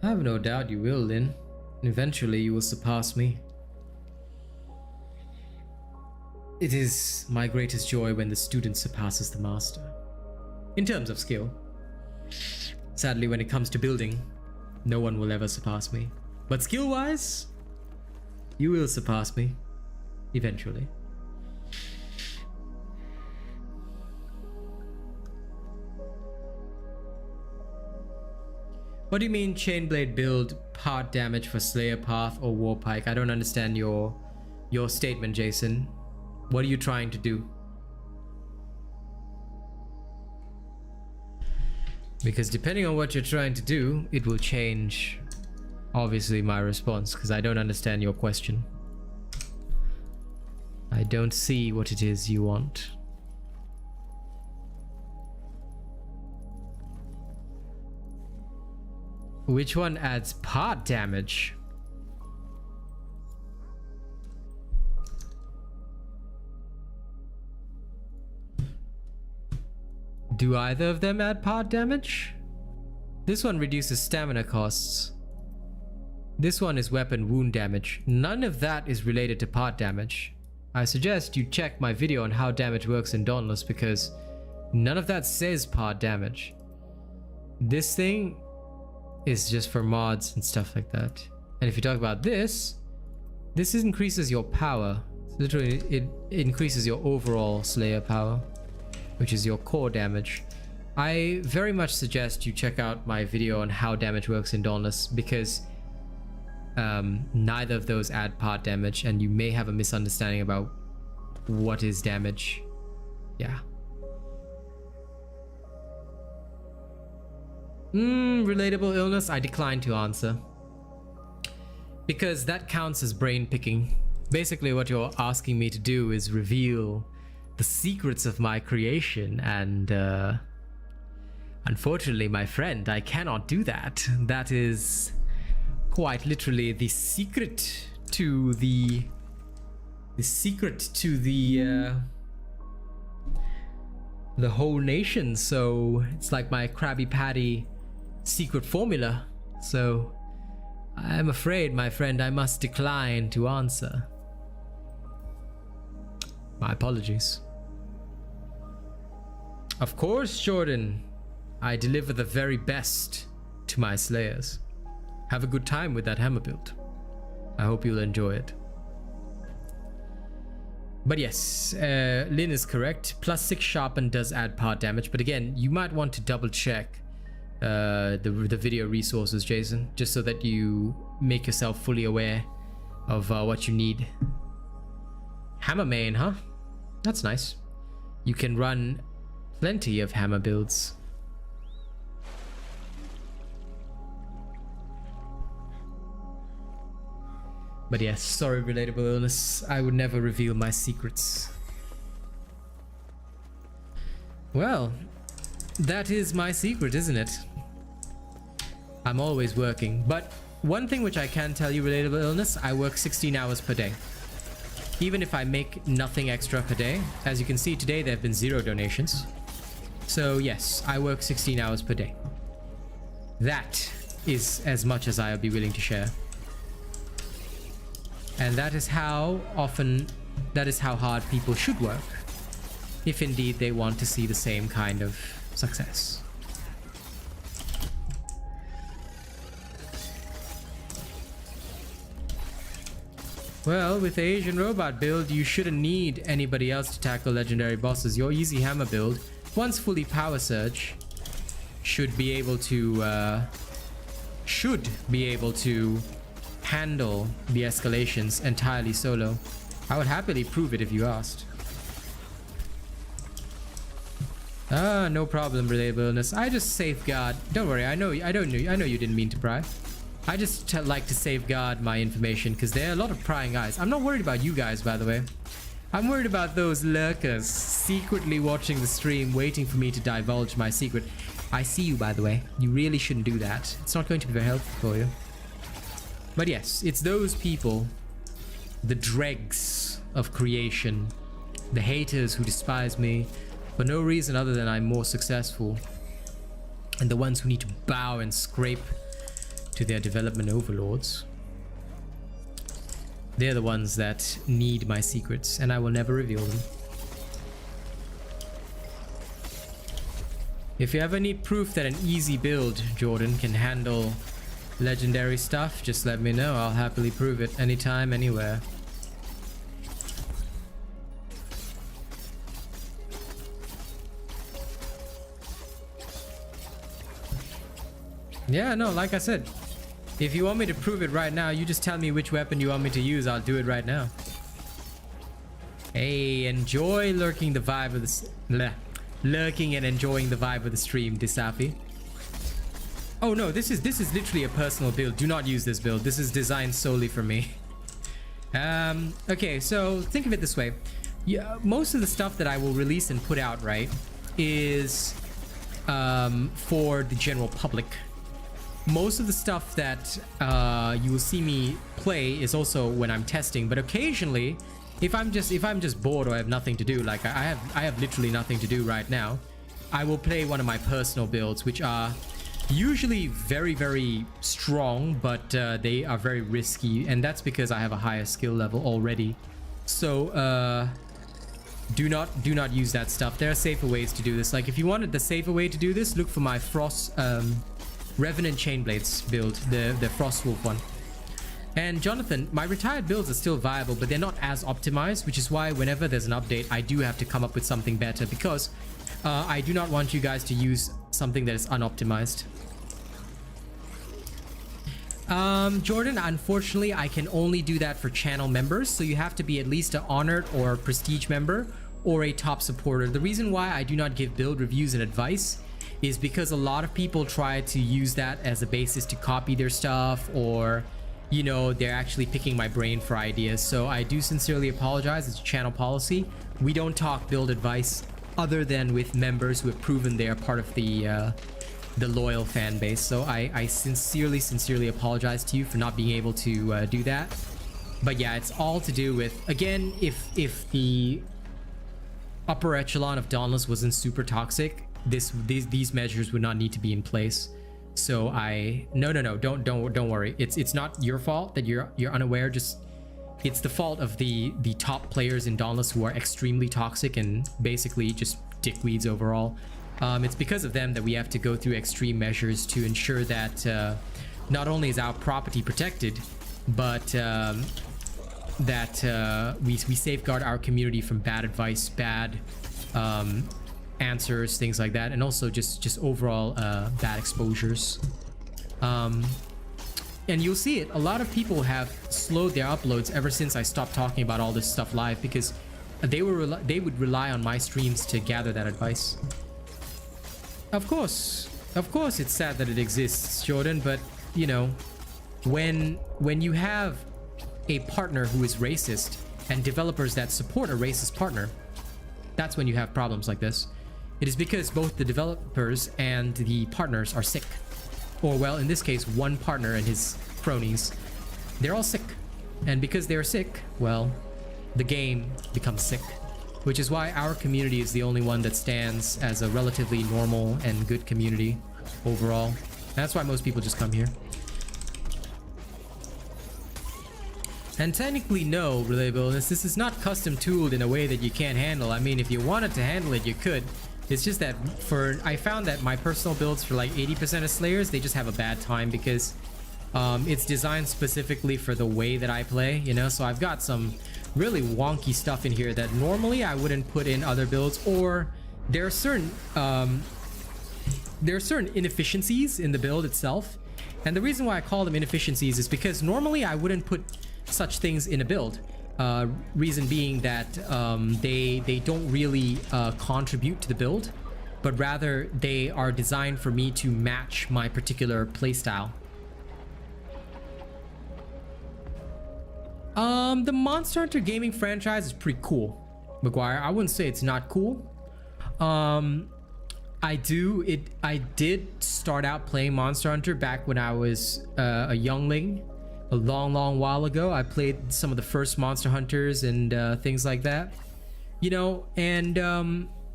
I have no doubt you will, Lin. Eventually you will surpass me. It is my greatest joy when the student surpasses the master. In terms of skill. Sadly, when it comes to building, no one will ever surpass me. But skill-wise, you will surpass me. Eventually. What do you mean Chainblade build part damage for Slayer Path or Warpike? I don't understand your statement, Jason. What are you trying to do? Because depending on what you're trying to do, it will change, obviously, my response, because I don't understand your question. I don't see what it is you want. Which one adds part damage? Do either of them add part damage? This one reduces stamina costs. This one is weapon wound damage. None of that is related to part damage. I suggest you check my video on how damage works in Dauntless, because none of that says part damage. This thing is just for mods and stuff like that. And if you talk about this increases your power. Literally, it increases your overall Slayer power, which is your core damage. I very much suggest you check out my video on how damage works in Dauntless, because neither of those add part damage, and you may have a misunderstanding about what is damage. Yeah. Relatable illness? I decline to answer, because that counts as brain picking. Basically what you're asking me to do is reveal the secrets of my creation, and unfortunately, my friend, I cannot do that. That is quite literally the secret to the whole nation. So it's like my Krabby Patty secret formula. So I'm afraid, my friend, I must decline to answer. My apologies. Of course, Jordan. I deliver the very best to my slayers. Have a good time with that hammer build. I hope you'll enjoy it. But yes, Lin is correct. +6 sharpen does add part damage, but again, you might want to double check the video resources, Jason, just so that you make yourself fully aware of what you need. Hammer main, huh? That's nice. You can run plenty of hammer builds. But yes, sorry, relatable illness. I would never reveal my secrets. Well, that is my secret, isn't it? I'm always working. But one thing which I can tell you, relatable illness, I work 16 hours per day. Even if I make nothing extra per day. As you can see today, there have been 0 donations. So yes, I work 16 hours per day. That is as much as I'll be willing to share. And that is how hard people should work, if indeed they want to see the same kind of success. Well, with the Asian robot build, you shouldn't need anybody else to tackle legendary bosses. Your easy hammer build, once fully power surge, should be able to handle the escalations entirely solo. I would happily prove it if you asked. No problem, relatability. I just safeguard. Don't worry, I know you didn't mean to pry. I just like to safeguard my information because there are a lot of prying eyes. I'm not worried about you guys, by the way. I'm worried about those lurkers secretly watching the stream, waiting for me to divulge my secret. I see you, by the way. You really shouldn't do that. It's not going to be very helpful for you. But yes, it's those people the dregs of creation, the haters who despise me for no reason other than I'm more successful, and the ones who need to bow and scrape to their development overlords. They're the ones that need my secrets, and I will never reveal them. If you ever need proof that an easy build, Jordan, can handle legendary stuff, just let me know. I'll happily prove it anytime, anywhere. Yeah, no, like I said, if you want me to prove it right now, you just tell me which weapon you want me to use. I'll do it right now. Hey, enjoy lurking the vibe of the lurking and enjoying the vibe of the stream, Disafi. Oh no, this is literally a personal build. Do not use this build. This is designed solely for me. Okay, so think of it this way. Yeah, most of the stuff that I will release and put out, right, is for the general public. Most of the stuff that you will see me play is also when I'm testing, but occasionally, if I'm just bored or I have nothing to do, like I have literally nothing to do right now, I will play one of my personal builds, which are usually very, very strong, but they are very risky, and that's because I have a higher skill level already. So do not use that stuff. There are safer ways to do this. Like if you wanted the safer way to do this, look for my Frost Revenant Chainblades build, the Frostwolf one. And Jonathan, my retired builds are still viable, but they're not as optimized, which is why whenever there's an update, I do have to come up with something better, because I do not want you guys to use something that is unoptimized. Jordan, unfortunately, I can only do that for channel members, so you have to be at least an honored or prestige member or a top supporter. The reason why I do not give build reviews and advice is because a lot of people try to use that as a basis to copy their stuff, or, you know, they're actually picking my brain for ideas. So I do sincerely apologize. It's channel policy. We don't talk build advice other than with members who have proven they are part of the loyal fan base. So I sincerely apologize to you for not being able to do that. But yeah, it's all to do with, again, if the upper echelon of Dauntless wasn't super toxic, these measures would not need to be in place. So no, don't worry. It's not your fault that you're unaware. Just it's the fault of the top players in Dauntless who are extremely toxic and basically just dickweeds overall. It's because of them that we have to go through extreme measures to ensure that not only is our property protected, but that we safeguard our community from bad advice, bad answers, things like that, and also just overall bad exposures. And you'll see it, a lot of people have slowed their uploads ever since I stopped talking about all this stuff live, because they would rely on my streams to gather that advice. Of course it's sad that it exists, Jordan, but you know, when you have a partner who is racist and developers that support a racist partner, that's when you have problems like this. It is because both the developers and the partners are sick. Or, well, in this case, one partner and his cronies. They're all sick. And because they're sick, well, the game becomes sick. Which is why our community is the only one that stands as a relatively normal and good community overall. That's why most people just come here. And technically, no, relatability, this is not custom tooled in a way that you can't handle. I mean, if you wanted to handle it, you could. It's just that I found that my personal builds for like 80% of Slayers, they just have a bad time because it's designed specifically for the way that I play, you know? So I've got some really wonky stuff in here that normally I wouldn't put in other builds, or there are certain inefficiencies in the build itself. And the reason why I call them inefficiencies is because normally I wouldn't put such things in a build. Reason being that they don't really contribute to the build, but rather they are designed for me to match my particular playstyle. The Monster Hunter gaming franchise is pretty cool, McGuire. I wouldn't say it's not cool. I did start out playing Monster Hunter back when I was a youngling. a long while ago. I played some of the first Monster Hunters and things like that, you know. And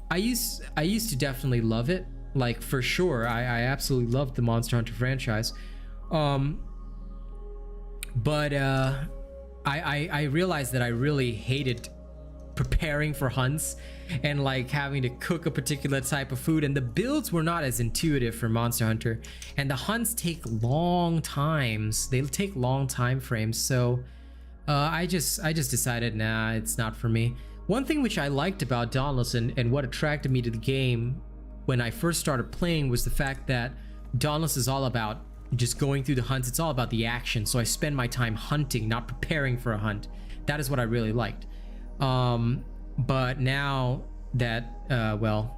I used to definitely love it, like for sure. I absolutely loved the Monster Hunter franchise, but I realized that I really hated preparing for hunts and like having to cook a particular type of food, and the builds were not as intuitive for Monster Hunter, and the hunts take long times. They take long time frames. So I just decided, nah, it's not for me. One thing which I liked about Dauntless and what attracted me to the game when I first started playing was the fact that Dauntless is all about just going through the hunts. It's all about the action. So I spend my time hunting, not preparing for a hunt. That is what I really liked. But now that, well,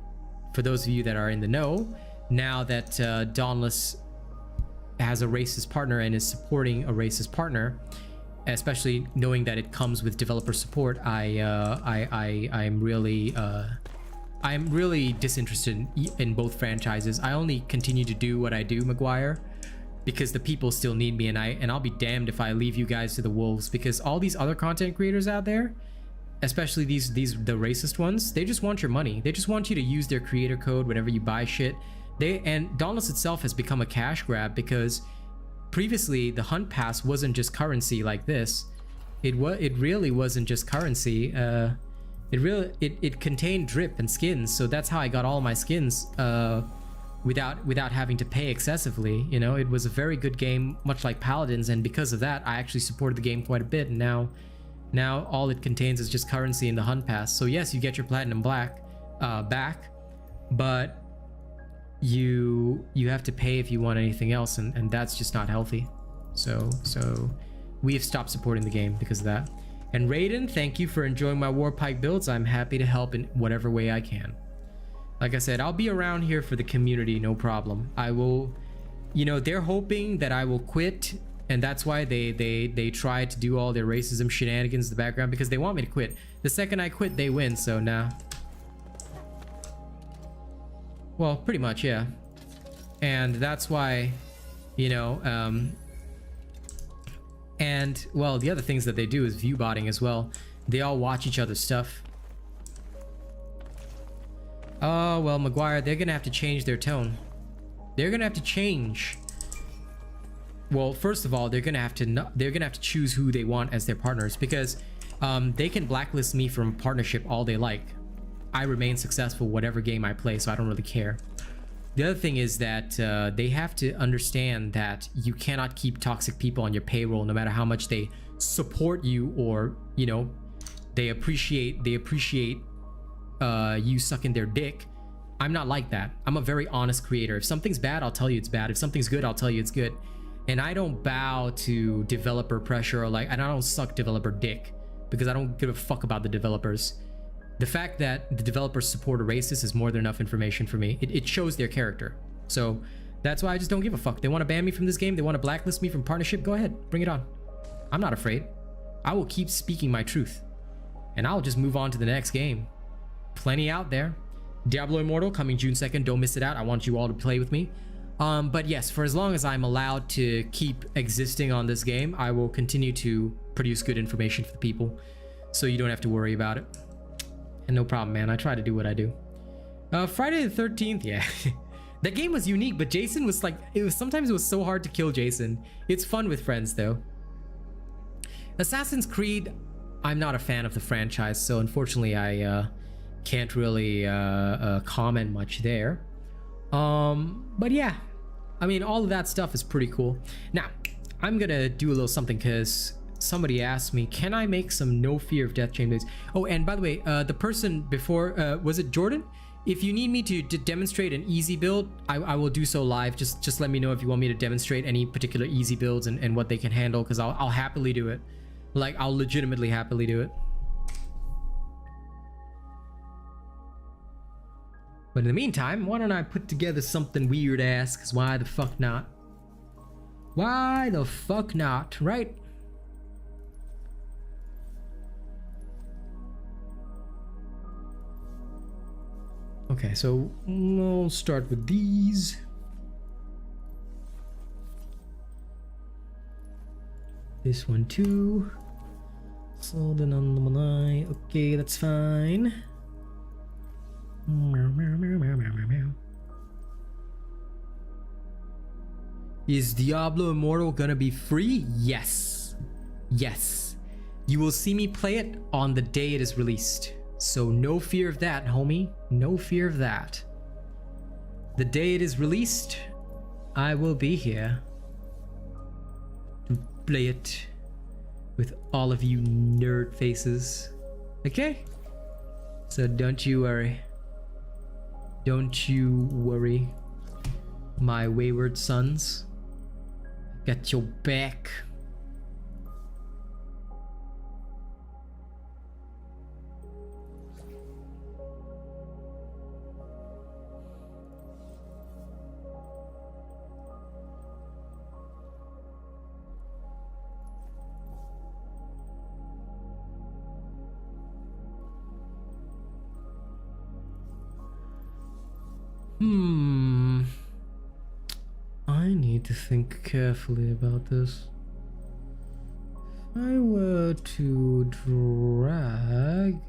for those of you that are in the know, now that Dauntless has a racist partner and is supporting a racist partner, especially knowing that it comes with developer support, I'm really disinterested in both franchises. I only continue to do what I do, Maguire, because the people still need me, and I'll be damned if I leave you guys to the wolves, because all these other content creators out there, especially the racist ones, they just want your money. They just want you to use their creator code whenever you buy shit. And Dauntless itself has become a cash grab, because previously the hunt pass wasn't just currency like this. It really wasn't just currency. It contained drip and skins, so that's how I got all my skins without having to pay excessively. You know, it was a very good game, much like Paladins, and because of that, I actually supported the game quite a bit. And now all it contains is just currency in the hunt pass. So yes, you get your platinum black back, but you have to pay if you want anything else, and that's just not healthy. So we have stopped supporting the game because of that. And Raiden, thank you for enjoying my Warpike builds. I'm happy to help in whatever way I can. Like I said, I'll be around here for the community, no problem. I will, you know, they're hoping that I will quit, and that's why they try to do all their racism shenanigans in the background, because they want me to quit. The second I quit, they win, so nah. Well, pretty much, yeah. And that's why, you know, and well, the other things that they do is view botting as well. They all watch each other's stuff. Oh, well, Maguire, they're gonna have to change their tone. They're gonna have to change. Well, first of all, they're gonna have to choose who they want as their partners, because they can blacklist me from partnership all they like. I remain successful whatever game I play, so I don't really care. The other thing is that they have to understand that you cannot keep toxic people on your payroll, no matter how much they support you, or, you know, they appreciate you sucking their dick. I'm not like that. I'm a very honest creator. If something's bad, I'll tell you it's bad. If something's good, I'll tell you it's good. And I don't bow to developer pressure, or and I don't suck developer dick, because I don't give a fuck about the developers. The fact that the developers support a racist is more than enough information for me. It shows their character. So that's why I just don't give a fuck. They want to ban me from this game, they want to blacklist me from partnership, go ahead, bring it on. I'm not afraid. I will keep speaking my truth, and I'll just move on to the next game. Plenty out there. Diablo Immortal coming June 2nd. Don't miss it out. I want you all to play with me. But yes, for as long as I'm allowed to keep existing on this game, I will continue to produce good information for the people, so you don't have to worry about it. And no problem, man. I try to do what I do. Friday the 13th, yeah. That game was unique, but Jason was like, sometimes it was so hard to kill Jason. It's fun with friends though. Assassin's Creed, I'm not a fan of the franchise, so unfortunately I can't really comment much there. But yeah, I mean, all of that stuff is pretty cool. Now, I'm gonna do a little something, because somebody asked me, can I make some no fear of death chain builds? Oh, and by the way, the person before, was it Jordan? If you need me to demonstrate an easy build, I will do so live. Just let me know if you want me to demonstrate any particular easy builds and what they can handle, because I'll happily do it. Like, I'll legitimately happily do it. But in the meantime, why don't I put together something weird ass, because why the fuck not? Why the fuck not, right? Okay, so we'll start with these. This one too. So then on the eye. Okay, that's fine. Is Diablo Immortal gonna be free? Yes. Yes. You will see me play it on the day it is released. So no fear of that, homie. No fear of that. The day it is released, I will be here to play it with all of you nerd faces. Okay? So don't you worry. Don't you worry, my wayward sons. Got your back. I need to think carefully about this. If I were to drag...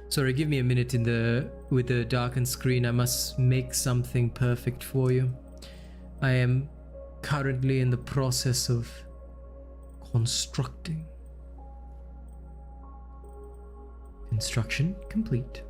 Sorry, give me a minute with the darkened screen. I must make something perfect for you. I am currently in the process of constructing. Construction complete.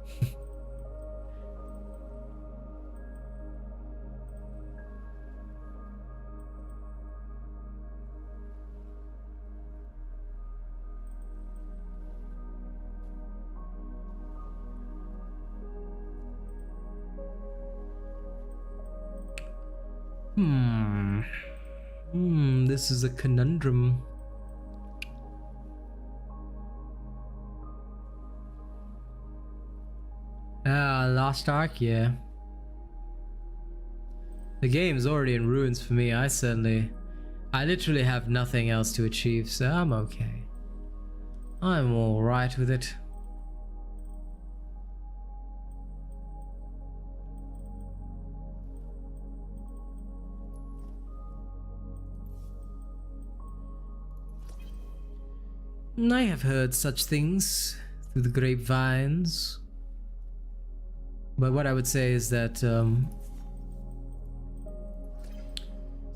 This is a conundrum. Lost Ark, yeah. The game's already in ruins for me. I literally have nothing else to achieve, so I'm okay. I'm alright with it. I have heard such things through the grapevines. But what I would say is that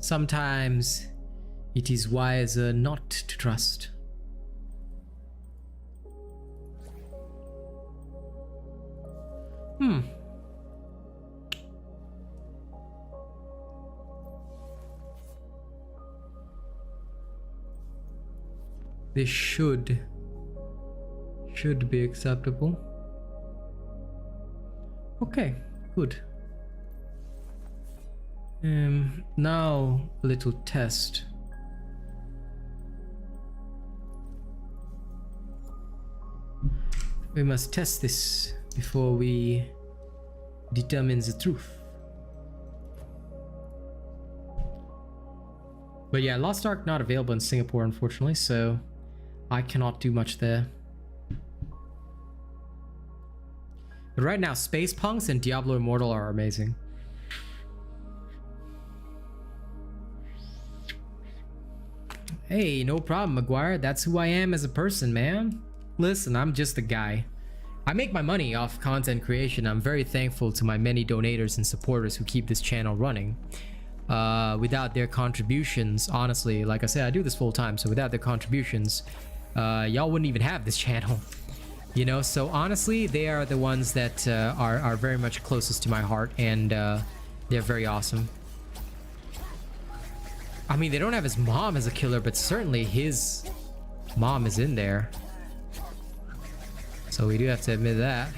sometimes it is wiser not to trust. This should be acceptable. Okay, good. Now a little test. We must test this before we determine the truth. But yeah, Lost Ark not available in Singapore, unfortunately, so I cannot do much there. But right now, Space Punks and Diablo Immortal are amazing. Hey, no problem, Maguire. That's who I am as a person, man. Listen, I'm just a guy. I make my money off content creation. I'm very thankful to my many donators and supporters who keep this channel running. Without their contributions, honestly, like I said, I do this full time, so without their contributions, y'all wouldn't even have this channel. You know, so honestly, they are the ones that are very much closest to my heart, and they're very awesome. I mean, they don't have his mom as a killer, but certainly his mom is in there. So we do have to admit that.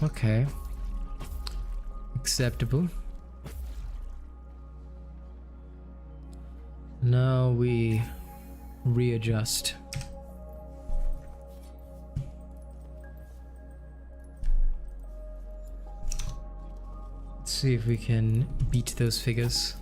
Okay. Acceptable. Now we readjust. see if we can beat those figures.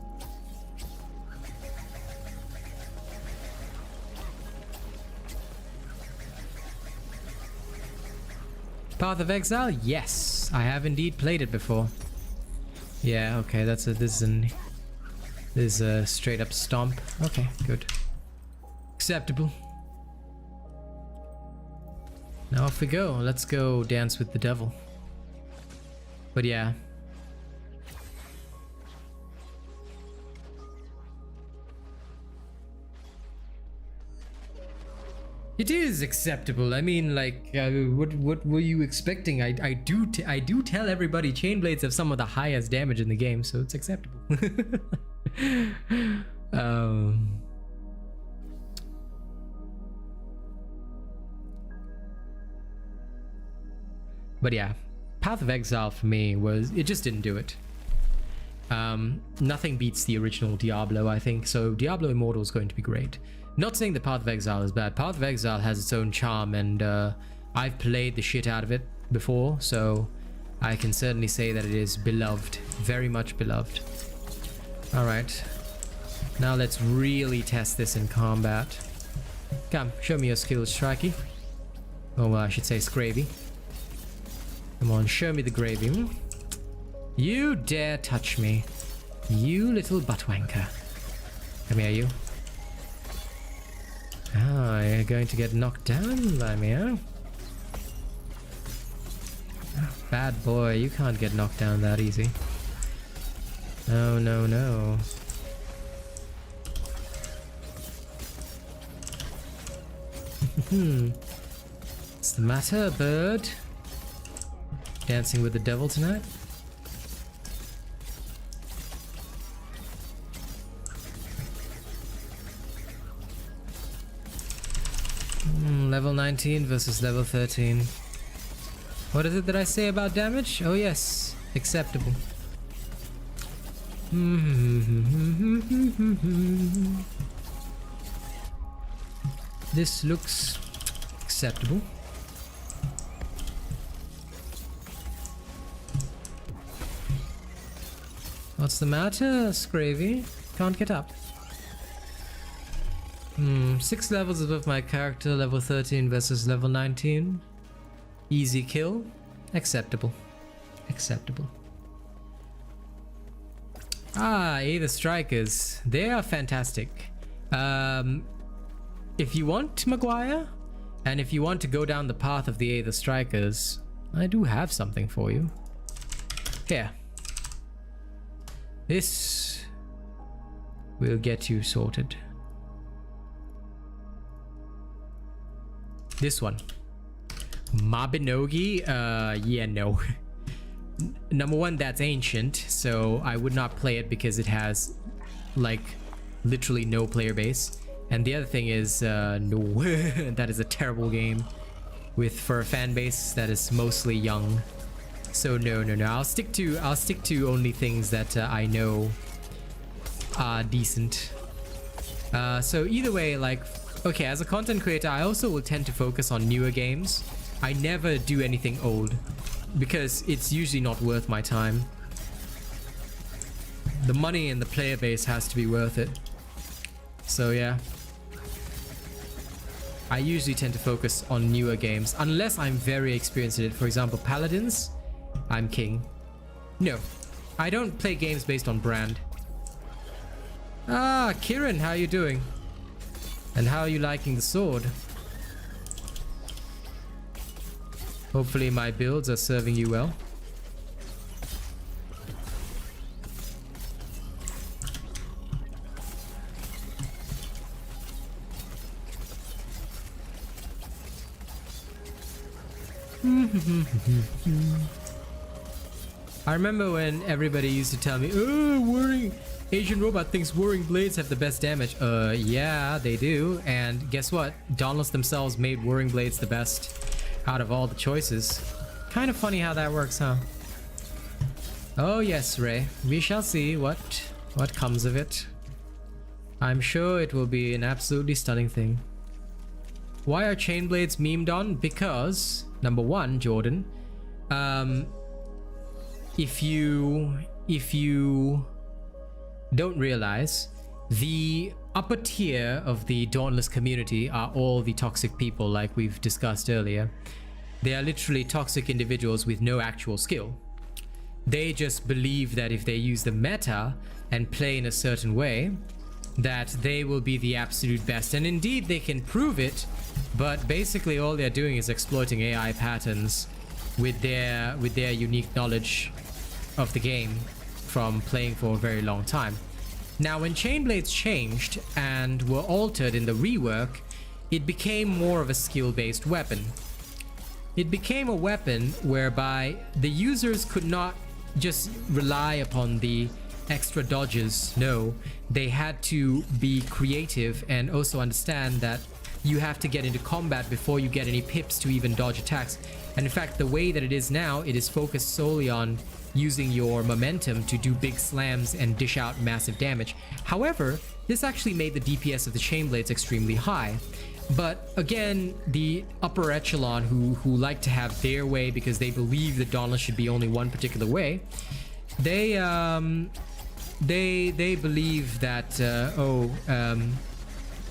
Path of Exile? Yes, I have indeed played it before. Yeah, okay, this is a straight up stomp. Okay, good. Acceptable. Now off we go. Let's go dance with the devil. But yeah. It is acceptable. I mean, like, what were you expecting? I do tell everybody Chainblades have some of the highest damage in the game, so it's acceptable. But yeah, Path of Exile for me it just didn't do it. Nothing beats the original Diablo, I think, so Diablo Immortal is going to be great. Not saying the Path of Exile is bad. Path of Exile has its own charm, and I've played the shit out of it before, so I can certainly say that it is beloved, very much beloved. Alright, now let's really test this in combat. Come, show me your skills, Strikey. Oh, I should say Scravy. Come on, show me the gravy. You dare touch me, you little buttwanker. Come here, you. Oh, you're going to get knocked down by me, huh? Oh, bad boy, you can't get knocked down that easy. No, no, no. What's the matter, bird? Dancing with the devil tonight? Level 19 versus level 13. What is it that I say about damage? Oh yes, acceptable. This looks acceptable. What's the matter, Scravy? Can't get up. 6 levels above my character, level 13 versus level 19. Easy kill. Acceptable. Acceptable. Ah, Aether Strikers. They are fantastic. If you want, Maguire, and if you want to go down the path of the Aether Strikers, I do have something for you. Here. This will get you sorted. This one. Mabinogi? Yeah, no. Number one, that's ancient, so I would not play it because it has, like, literally no player base. And the other thing is, no, that is a terrible game for a fan base that is mostly young. So no. I'll stick to only things that I know are decent. So either way, like, okay, as a content creator, I also will tend to focus on newer games. I never do anything old because it's usually not worth my time. The money and the player base has to be worth it. So yeah. I usually tend to focus on newer games unless I'm very experienced in it. For example, Paladins, I'm king. No, I don't play games based on brand. Ah, Kiran, how are you doing? And how are you liking the sword? Hopefully my builds are serving you well. I remember when everybody used to tell me, oh, Asian Robot thinks Whirring Blades have the best damage. Yeah, they do. And guess what? Dauntless themselves made Whirring Blades the best out of all the choices. Kind of funny how that works, huh? Oh yes, Ray. We shall see what comes of it. I'm sure it will be an absolutely stunning thing. Why are chain blades memed on? Because, number one, Jordan, if you if you don't realize, the upper tier of the Dauntless community are all the toxic people, like we've discussed earlier. They are literally toxic individuals with no actual skill. They just believe that if they use the meta and play in a certain way, that they will be the absolute best. And indeed, they can prove it, but basically all they're doing is exploiting AI patterns with their unique knowledge of the game from playing for a very long time. Now, when Chainblades changed and were altered in the rework, it became more of a skill-based weapon. It became a weapon whereby the users could not just rely upon the extra dodges. No, they had to be creative and also understand that you have to get into combat before you get any pips to even dodge attacks. And in fact, the way that it is now, it is focused solely on using your momentum to do big slams and dish out massive damage. However, this actually made the DPS of the Chainblades extremely high. But again, the upper echelon who like to have their way because they believe that Dauntless should be only one particular way, they believe that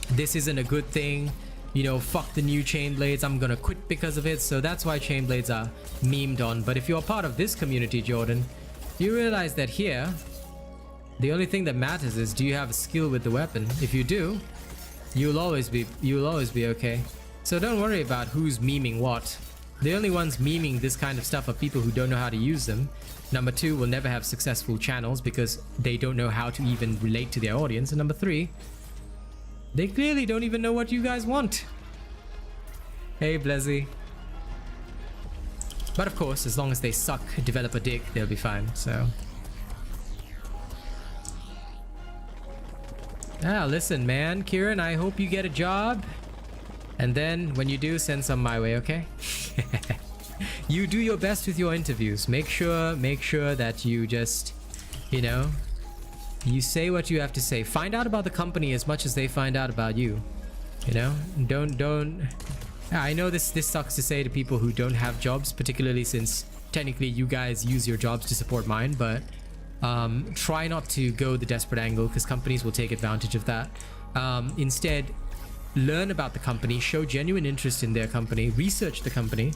this isn't a good thing. You know, fuck the new Chainblades, I'm gonna quit because of it. So that's why Chainblades are memed on. But if you're part of this community, Jordan, you realize that here, the only thing that matters is, do you have a skill with the weapon? If you do, you'll always be okay. So don't worry about who's memeing what. The only ones memeing this kind of stuff are people who don't know how to use them. Number 2, will never have successful channels because they don't know how to even relate to their audience. And number 3, they clearly don't even know what you guys want. Hey, Blezzy. But of course, as long as they suck developer dick, they'll be fine, so. Ah, listen, man. Kieran, I hope you get a job. And then, when you do, send some my way, okay? You do your best with your interviews. Make sure that you just, you know, you say what you have to say. Find out about the company as much as they find out about you. You know, don't. I know this sucks to say to people who don't have jobs, particularly since technically you guys use your jobs to support mine, but try not to go the desperate angle because companies will take advantage of that. Instead, learn about the company, show genuine interest in their company, research the company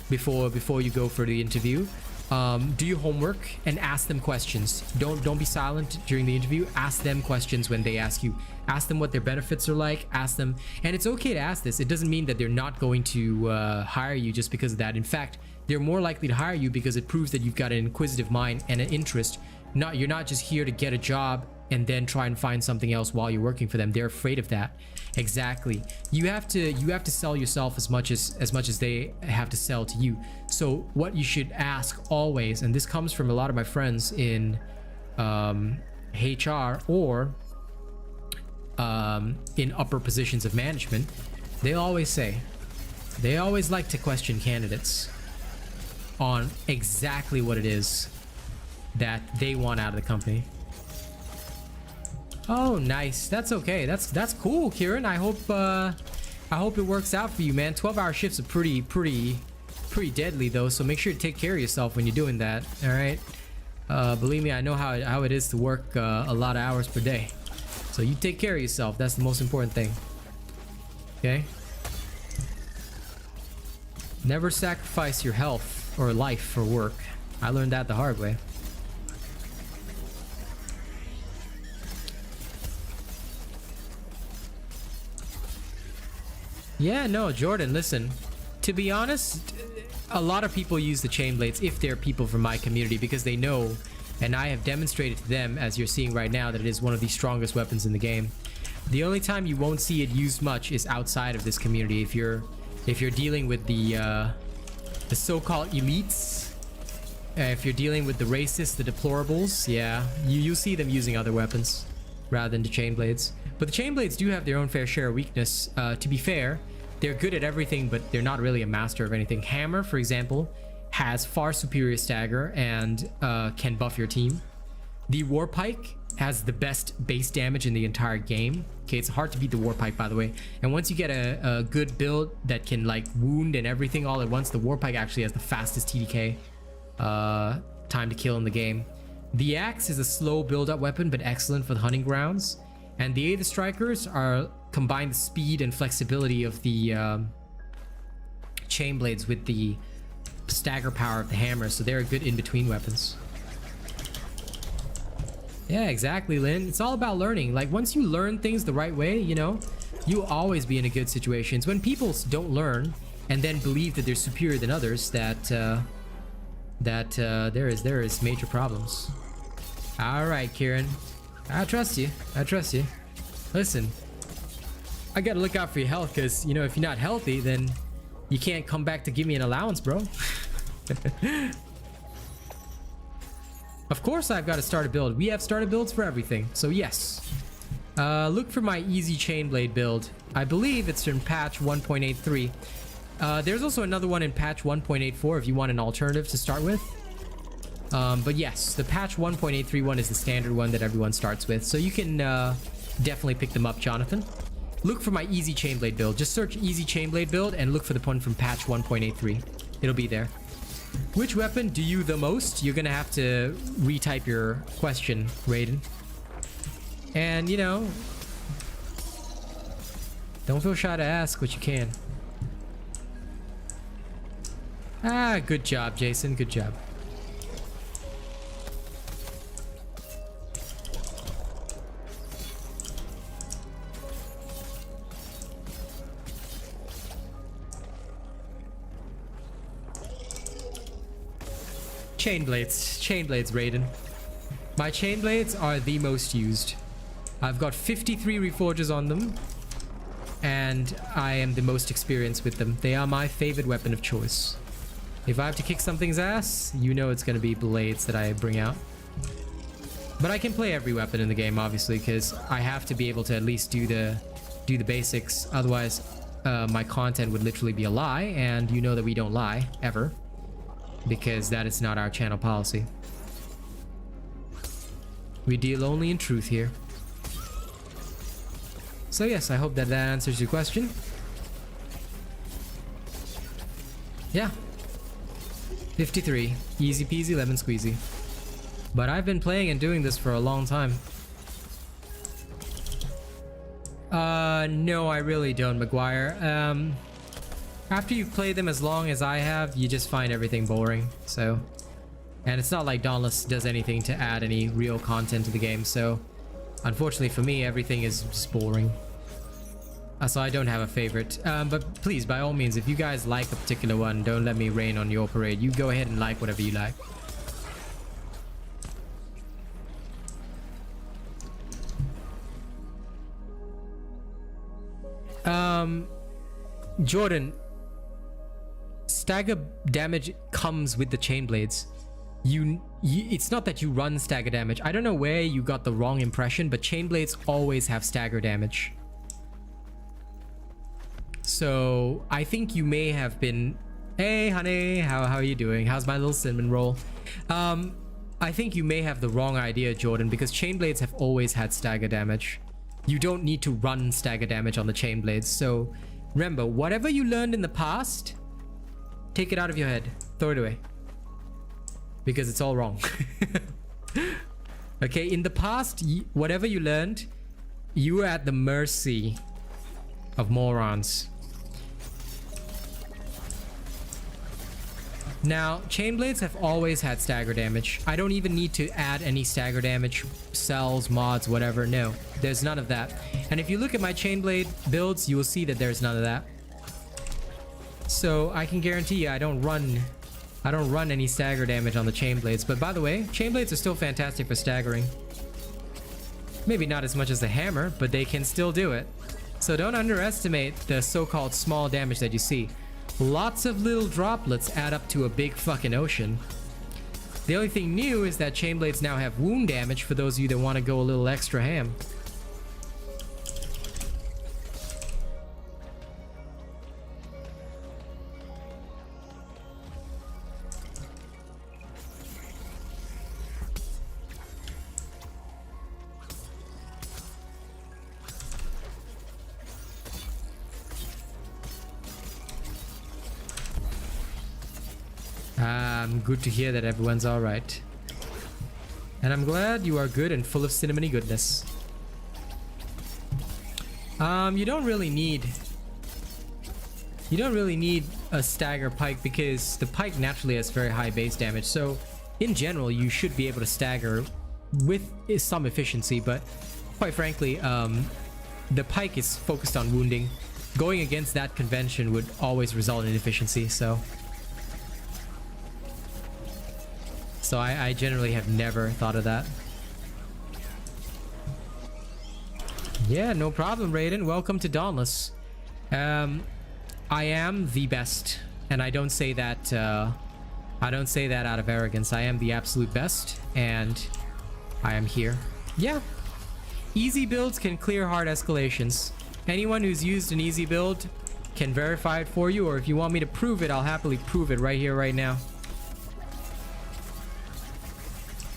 before you go for the interview. Do your homework and ask them questions. Don't be silent during the interview. Ask them questions when they ask you. Ask them what their benefits are like. Ask them, and it's okay to ask this. It doesn't mean that they're not going to hire you just because of that. In fact, they're more likely to hire you because it proves that you've got an inquisitive mind and an interest. You're not just here to get a job and then try and find something else while you're working for them. They're afraid of that. Exactly. You have to sell yourself as much as they have to sell to you. So what you should ask always, and this comes from a lot of my friends in HR or in upper positions of management, they always like to question candidates on exactly what it is that they want out of the company. Oh, nice. That's okay. That's cool, Kieran. I hope it works out for you, man. 12-hour shifts are pretty deadly though, so make sure to take care of yourself when you're doing that. All right. Believe me, I know how it is to work a lot of hours per day. So you take care of yourself. That's the most important thing. Okay. Never sacrifice your health or life for work. I learned that the hard way. Yeah, no, Jordan, listen. To be honest, a lot of people use the Chainblades if they're people from my community because they know, and I have demonstrated to them, as you're seeing right now, that it is one of the strongest weapons in the game. The only time you won't see it used much is outside of this community. If you're dealing with the so-called elites, if you're dealing with the racists, the deplorables, yeah, you'll see them using other weapons rather than the Chainblades. But the Chainblades do have their own fair share of weakness. To be fair, they're good at everything, but they're not really a master of anything. Hammer, for example, has far superior stagger and can buff your team. The Warpike has the best base damage in the entire game. Okay, it's hard to beat the Warpike, by the way. And once you get a good build that can like wound and everything all at once, the Warpike actually has the fastest TDK time to kill in the game. The axe is a slow build-up weapon, but excellent for the hunting grounds. And the Aether Strikers are combine the speed and flexibility of the chain blades with the stagger power of the hammer, so they're good in-between weapons. Yeah, exactly, Lynn. It's all about learning. Like, once you learn things the right way, you know, you'll always be in a good situation. It's when people don't learn and then believe that they're superior than others that there is major problems. All right, Kieran. I trust you. I trust you. Listen, I gotta look out for your health, because, you know, if you're not healthy, then you can't come back to give me an allowance, bro. Of course I've got to start a build. We have started builds for everything, so yes. Look for my easy chain blade build. I believe it's in patch 1.83. There's also another one in patch 1.84 if you want an alternative to start with. But yes, the patch 1.83 one is the standard one that everyone starts with, so you can definitely pick them up, Jonathan. Look for my easy chain blade build. Just search easy chain blade build and look for the one from patch 1.83. It'll be there. Which weapon do you the most? You're gonna have to retype your question, Raiden. And, you know, don't feel shy to ask what you can. Ah, good job, Jason. Good job. Chain blades, Raiden. My chain blades are the most used. I've got 53 reforges on them, and I am the most experienced with them. They are my favorite weapon of choice. If I have to kick something's ass, you know it's gonna be blades that I bring out. But I can play every weapon in the game, obviously, because I have to be able to at least do the basics. Otherwise, my content would literally be a lie, and you know that we don't lie ever, because that is not our channel policy. We deal only in truth here. So yes, I hope that answers your question. Yeah. 53. Easy peasy lemon squeezy. But I've been playing and doing this for a long time. No, I really don't, McGuire. After you play them as long as I have, you just find everything boring, so... And it's not like Dauntless does anything to add any real content to the game, so... Unfortunately for me, everything is just boring. So I don't have a favorite. But please, by all means, if you guys like a particular one, don't let me rain on your parade. You go ahead and like whatever you like. Jordan, stagger damage comes with the chain blades. It's not that you run stagger damage. I don't know where you got the wrong impression, but chain blades always have stagger damage. So I think you may have been... Hey honey, how are you doing? How's my little cinnamon roll? I think you may have the wrong idea, Jordan, because chain blades have always had stagger damage. You don't need to run stagger damage on the chain blades. So remember, whatever you learned in the past, take it out of your head. Throw it away. Because it's all wrong. Okay, in the past, whatever you learned, you were at the mercy of morons. Now, chain blades have always had stagger damage. I don't even need to add any stagger damage, cells, mods, whatever. No, there's none of that. And if you look at my chain blade builds, you will see that there's none of that. So I can guarantee you I don't run any stagger damage on the chain blades. But by the way, chain blades are still fantastic for staggering. Maybe not as much as the hammer, but they can still do it. So don't underestimate the so-called small damage that you see. Lots of little droplets add up to a big fucking ocean. The only thing new is that chain blades now have wound damage for those of you that want to go a little extra ham. Good to hear that everyone's alright. And I'm glad you are good and full of cinnamony goodness. You don't really need a stagger pike because the pike naturally has very high base damage. So in general, you should be able to stagger with some efficiency, but quite frankly, the pike is focused on wounding. Going against that convention would always result in efficiency, so I generally have never thought of that. Yeah, no problem, Raiden. Welcome to Dauntless. I am the best, and I don't say that out of arrogance. I am the absolute best, and I am here. Yeah. Easy builds can clear hard escalations. Anyone who's used an easy build can verify it for you, or if you want me to prove it, I'll happily prove it right here, right now.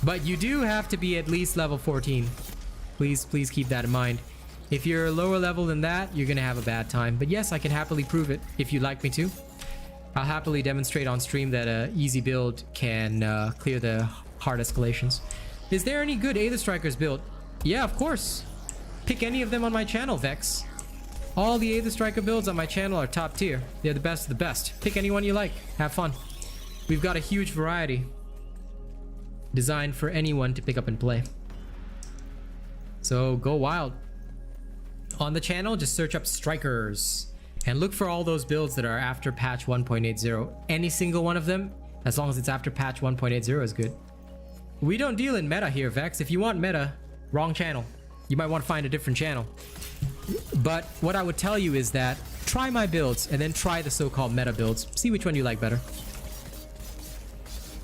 But you do have to be at least level 14. Please keep that in mind. If you're lower level than that, you're gonna have a bad time. But yes, I can happily prove it if you'd like me to. I'll happily demonstrate on stream that a easy build can clear the hard escalations. Is there any good Aether Strikers build? Yeah, of course. Pick any of them on my channel, Vex. All the Aether Striker builds on my channel are top tier. They're the best of the best. Pick any one you like. Have fun. We've got a huge variety designed for anyone to pick up and play. So go wild. On the channel, just search up Strikers and look for all those builds that are after patch 1.80. Any single one of them, as long as it's after patch 1.80, is good. We don't deal in meta here, Vex. If you want meta, wrong channel. You might want to find a different channel. But what I would tell you is that try my builds and then try the so-called meta builds. See which one you like better.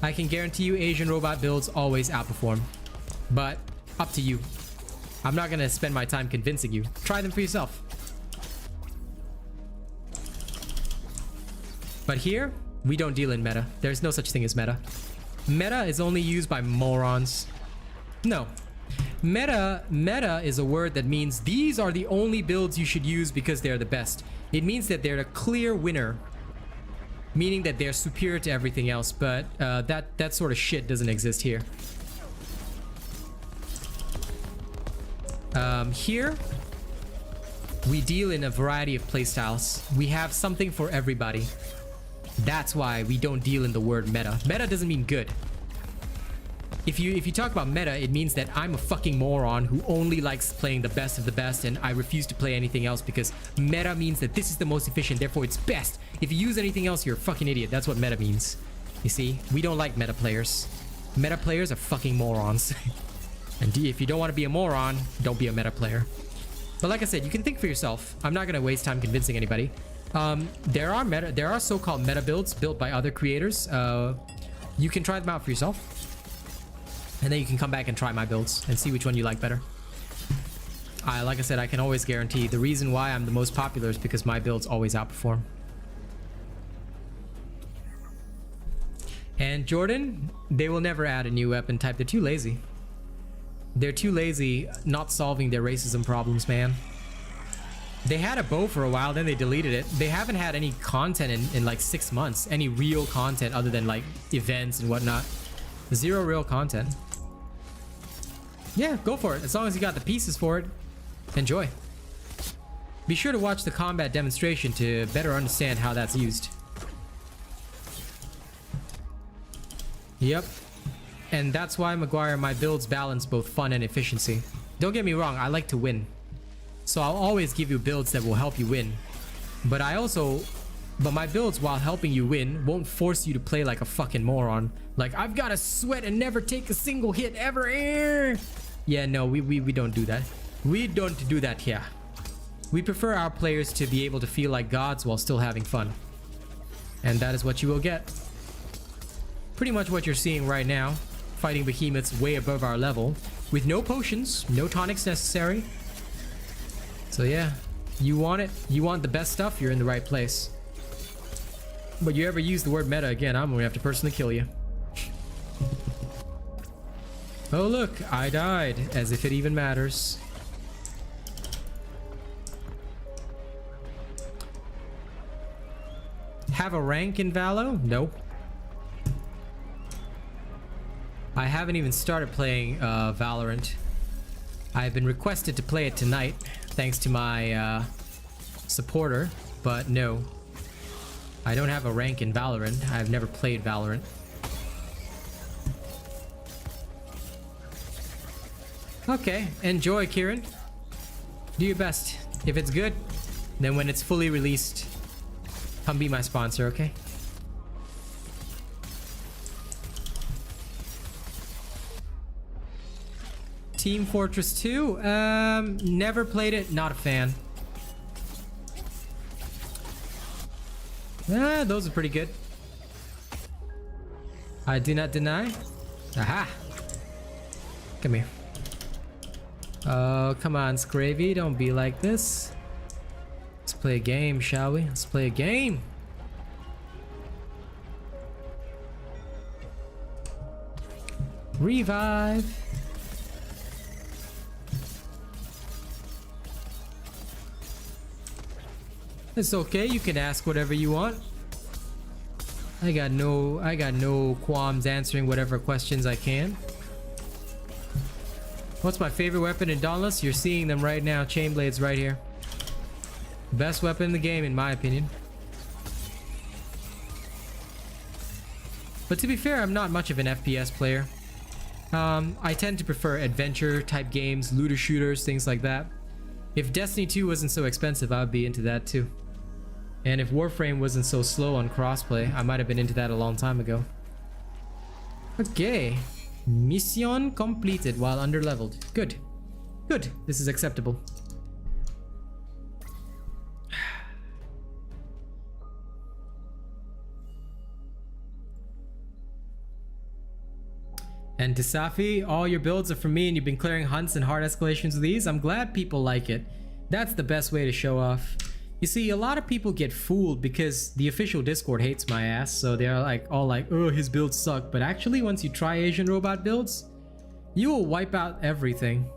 I can guarantee you Asian robot builds always outperform. But up to you. I'm not going to spend my time convincing you. Try them for yourself. But here, we don't deal in meta. There's no such thing as meta. Meta is only used by morons. No. Meta is a word that means these are the only builds you should use because they're the best. It means that they're a clear winner. Meaning that they're superior to everything else, but that sort of shit doesn't exist here. Here, we deal in a variety of playstyles. We have something for everybody. That's why we don't deal in the word meta. Meta doesn't mean good. If you talk about meta, it means that I'm a fucking moron who only likes playing the best of the best and I refuse to play anything else because meta means that this is the most efficient, therefore it's best. If you use anything else, you're a fucking idiot. That's what meta means. You see, we don't like meta players. Meta players are fucking morons. And if you don't want to be a moron, don't be a meta player. But like I said, you can think for yourself. I'm not going to waste time convincing anybody. There are so-called meta builds built by other creators. You can try them out for yourself. And then you can come back and try my builds and see which one you like better. Like I said, I can always guarantee the reason why I'm the most popular is because my builds always outperform. And Jordan, they will never add a new weapon type. They're too lazy. They're too lazy not solving their racism problems, man. They had a bow for a while, then they deleted it. They haven't had any content in like 6 months. Any real content other than like events and whatnot. Zero real content. Yeah, go for it. As long as you got the pieces for it, enjoy. Be sure to watch the combat demonstration to better understand how that's used. Yep. And that's why, Maguire, my builds balance both fun and efficiency. Don't get me wrong, I like to win. So I'll always give you builds that will help you win. But my builds, while helping you win, won't force you to play like a fucking moron. Like, I've got to sweat and never take a single hit ever. Yeah, no, we don't do that. We don't do that here. We prefer our players to be able to feel like gods while still having fun. And that is what you will get. Pretty much what you're seeing right now. Fighting behemoths way above our level. With no potions, no tonics necessary. So yeah, you want it. You want the best stuff, you're in the right place. But you ever use the word meta again, I'm gonna have to personally kill you. Oh look, I died, as if it even matters. Have a rank in Valo? Nope. I haven't even started playing Valorant. I've been requested to play it tonight, thanks to my supporter, but no. I don't have a rank in Valorant. I've never played Valorant. Okay, enjoy, Kieran. Do your best. If it's good, then when it's fully released, come be my sponsor, okay? Team Fortress 2? Never played it, not a fan. Those are pretty good. I do not deny. Aha! Come here. Oh, come on, Scravy, don't be like this. Let's play a game, shall we? Let's play a game! Revive! It's okay, you can ask whatever you want. I got no qualms answering whatever questions I can. What's my favorite weapon in Dauntless? You're seeing them right now. Chainblade's right here. Best weapon in the game, in my opinion. But to be fair, I'm not much of an FPS player. I tend to prefer adventure type games, looter shooters, things like that. If Destiny 2 wasn't so expensive, I would be into that too. And if Warframe wasn't so slow on crossplay, I might have been into that a long time ago. Okay. Mission completed while underleveled. Good. Good. This is acceptable. And Tisafi, all your builds are from me and you've been clearing hunts and hard escalations with these. I'm glad people like it. That's the best way to show off. You see, a lot of people get fooled because the official Discord hates my ass, so they're like all like, oh, his builds suck. But actually, once you try Asian Robot builds, you will wipe out everything.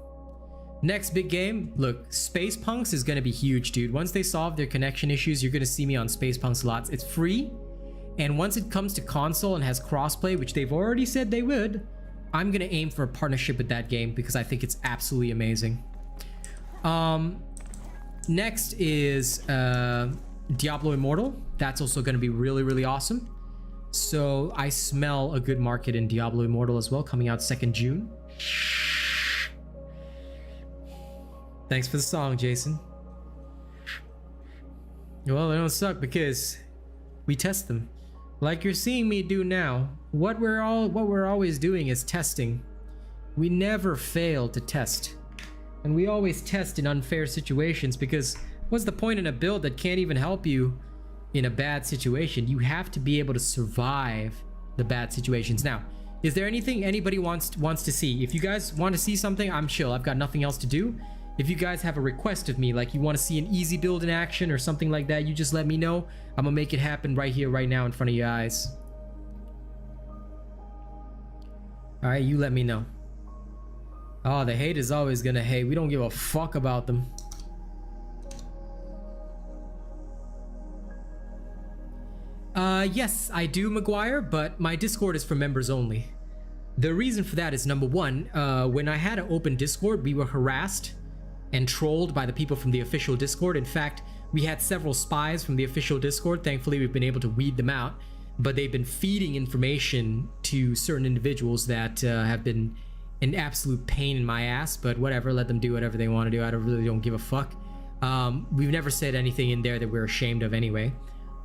Next big game, look, Space Punks is gonna be huge, dude. Once they solve their connection issues, you're gonna see me on Space Punks lots. It's free, and once it comes to console and has crossplay, which they've already said they would, I'm gonna aim for a partnership with that game because I think it's absolutely amazing. Next is Diablo Immortal. That's also going to be really, really awesome. So I smell a good market in Diablo Immortal as well, coming out 2nd June. Thanks for the song, Jason. Well, they don't suck because we test them. Like you're seeing me do now. What we're always doing is testing. We never fail to test. And we always test in unfair situations because what's the point in a build that can't even help you in a bad situation? You have to be able to survive the bad situations. Now, is there anything anybody wants to see? If you guys want to see something, I'm chill. I've got nothing else to do. If you guys have a request of me, like you want to see an easy build in action or something like that, you just let me know. I'm gonna make it happen right here, right now in front of your eyes. All right, you let me know. Oh, the hate is always gonna hate. We don't give a fuck about them. Yes, I do, Maguire, but my Discord is for members only. The reason for that is number one, when I had an open Discord, we were harassed and trolled by the people from the official Discord. In fact, we had several spies from the official Discord. Thankfully, we've been able to weed them out, but they've been feeding information to certain individuals that have been an absolute pain in my ass, but whatever, let them do whatever they want to do. I really don't give a fuck. We've never said anything in there that we're ashamed of anyway.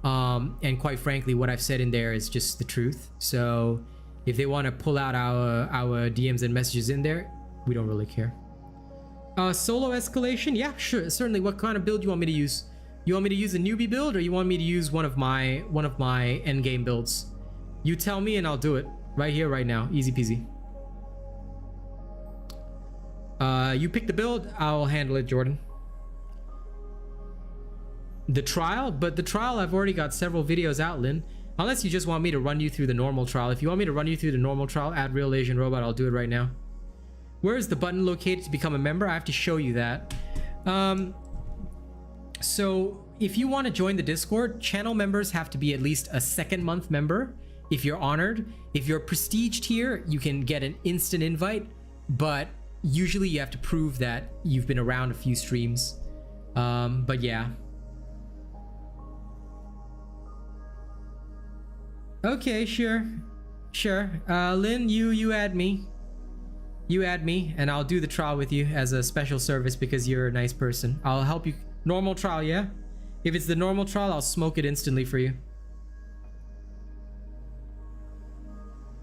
And quite frankly, what I've said in there is just the truth. So if they want to pull out our DMs and messages in there, we don't really care. Solo escalation? Yeah, sure, certainly. What kind of build do you want me to use? You want me to use a newbie build or you want me to use one of my endgame builds? You tell me and I'll do it right here, right now. Easy peasy. You pick the build, I'll handle it, Jordan. The trial? But the trial, I've already got several videos out, Lynn. Unless you just want me to run you through the normal trial. If you want me to run you through the normal trial at RealAsianRobot, I'll do it right now. Where is the button located to become a member? I have to show you that. So if you want to join the Discord, channel members have to be at least a 2nd month member if you're honored. If you're prestige tier, you can get an instant invite, but usually you have to prove that you've been around a few streams. But yeah. Okay, sure. Lynn, you add me. You add me, and I'll do the trial with you as a special service because you're a nice person. I'll help you. Normal trial, yeah? If it's the normal trial, I'll smoke it instantly for you.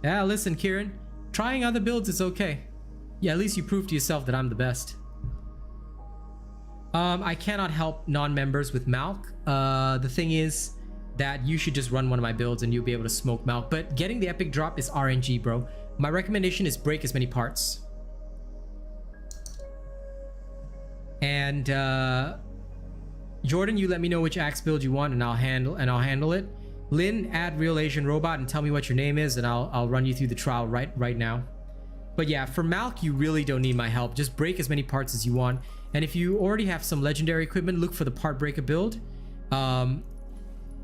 Yeah, listen, Kieran. Trying other builds is okay. Yeah, at least you prove to yourself that I'm the best. I cannot help non-members with Malk. The thing is that you should just run one of my builds and you'll be able to smoke Malk. But getting the epic drop is RNG, bro. My recommendation is break as many parts. And Jordan, you let me know which axe build you want and I'll handle it. Lynn, add RealAsianRobot and tell me what your name is and I'll run you through the trial right now. But yeah, for Malk, you really don't need my help. Just break as many parts as you want. And if you already have some legendary equipment, look for the part breaker build.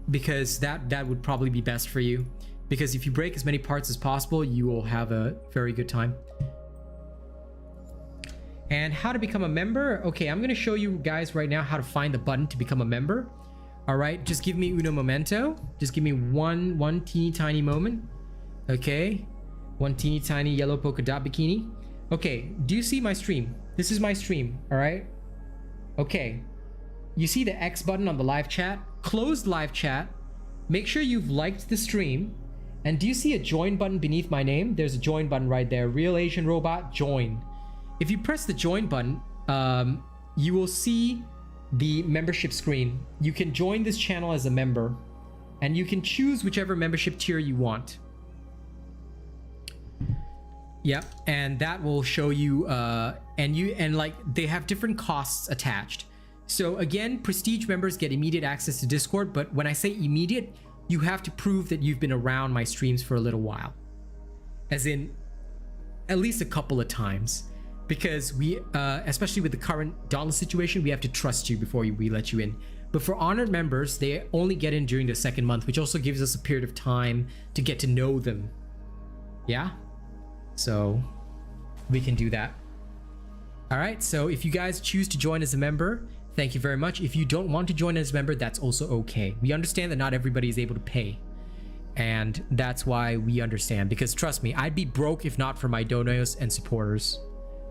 Because that would probably be best for you. Because if you break as many parts as possible, you will have a very good time. And how to become a member? Okay, I'm going to show you guys right now how to find the button to become a member. All right, just give me uno momento. Just give me one teeny tiny moment. Okay, one teeny tiny yellow polka dot bikini. Okay, do you see my stream? This is my stream, all right? Okay, you see the X button on the live chat? Close live chat. Make sure you've liked the stream. And do you see a join button beneath my name? There's a join button right there. RealAsianRobot, join. If you press the join button, you will see the membership screen. You can join this channel as a member and you can choose whichever membership tier you want. Yep, and that will show you and like they have different costs attached. So again, prestige members get immediate access to Discord, but when I say immediate, you have to prove that you've been around my streams for a little while. As in at least a couple of times. Because we, especially with the current Dauntless situation, we have to trust you before we let you in. But for honored members, they only get in during the second month, which also gives us a period of time to get to know them. Yeah? So we can do that. All right, so if you guys choose to join as a member, thank you very much. If you don't want to join as a member, that's also okay. We understand that not everybody is able to pay. And that's why we understand. Because trust me, I'd be broke if not for my donors and supporters.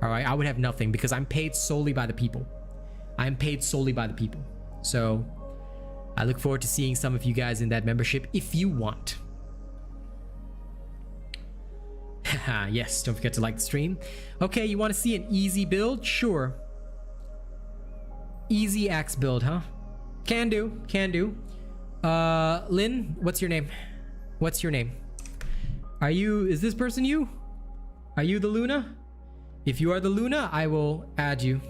All right, I would have nothing because I'm paid solely by the people. I'm paid solely by the people. So I look forward to seeing some of you guys in that membership if you want. Haha, yes, don't forget to like the stream. Okay, you want to see an easy build? Sure. Easy axe build, huh? Can do, can do. Lynn, what's your name? What's your name? Is this person you? Are you the Luna? If you are the Luna, I will add you.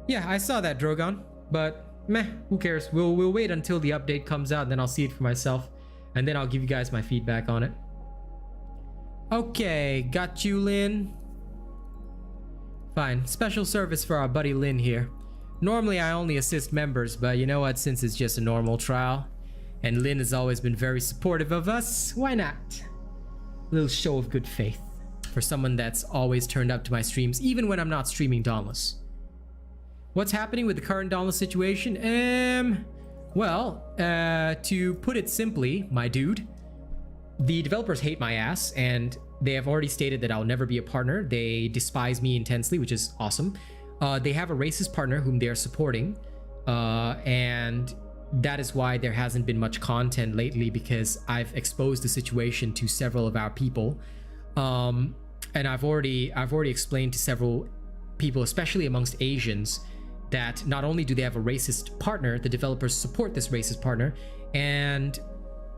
Yeah, I saw that, Drogon, but meh, who cares? We'll wait until the update comes out, and then I'll see it for myself, and then I'll give you guys my feedback on it. Okay, got you, Lynn. Fine, special service for our buddy Lynn here. Normally, I only assist members, but you know what? Since it's just a normal trial, and Lynn has always been very supportive of us, why not? A little show of good faith. For someone that's always turned up to my streams, even when I'm not streaming Dauntless. What's happening with the current Dauntless situation? Well, to put it simply, my dude, the developers hate my ass, and they have already stated that I'll never be a partner. They despise me intensely, which is awesome. They have a racist partner whom they are supporting, and that is why there hasn't been much content lately, because I've exposed the situation to several of our people. And I've already explained to several people, especially amongst Asians, that not only do they have a racist partner, the developers support this racist partner, and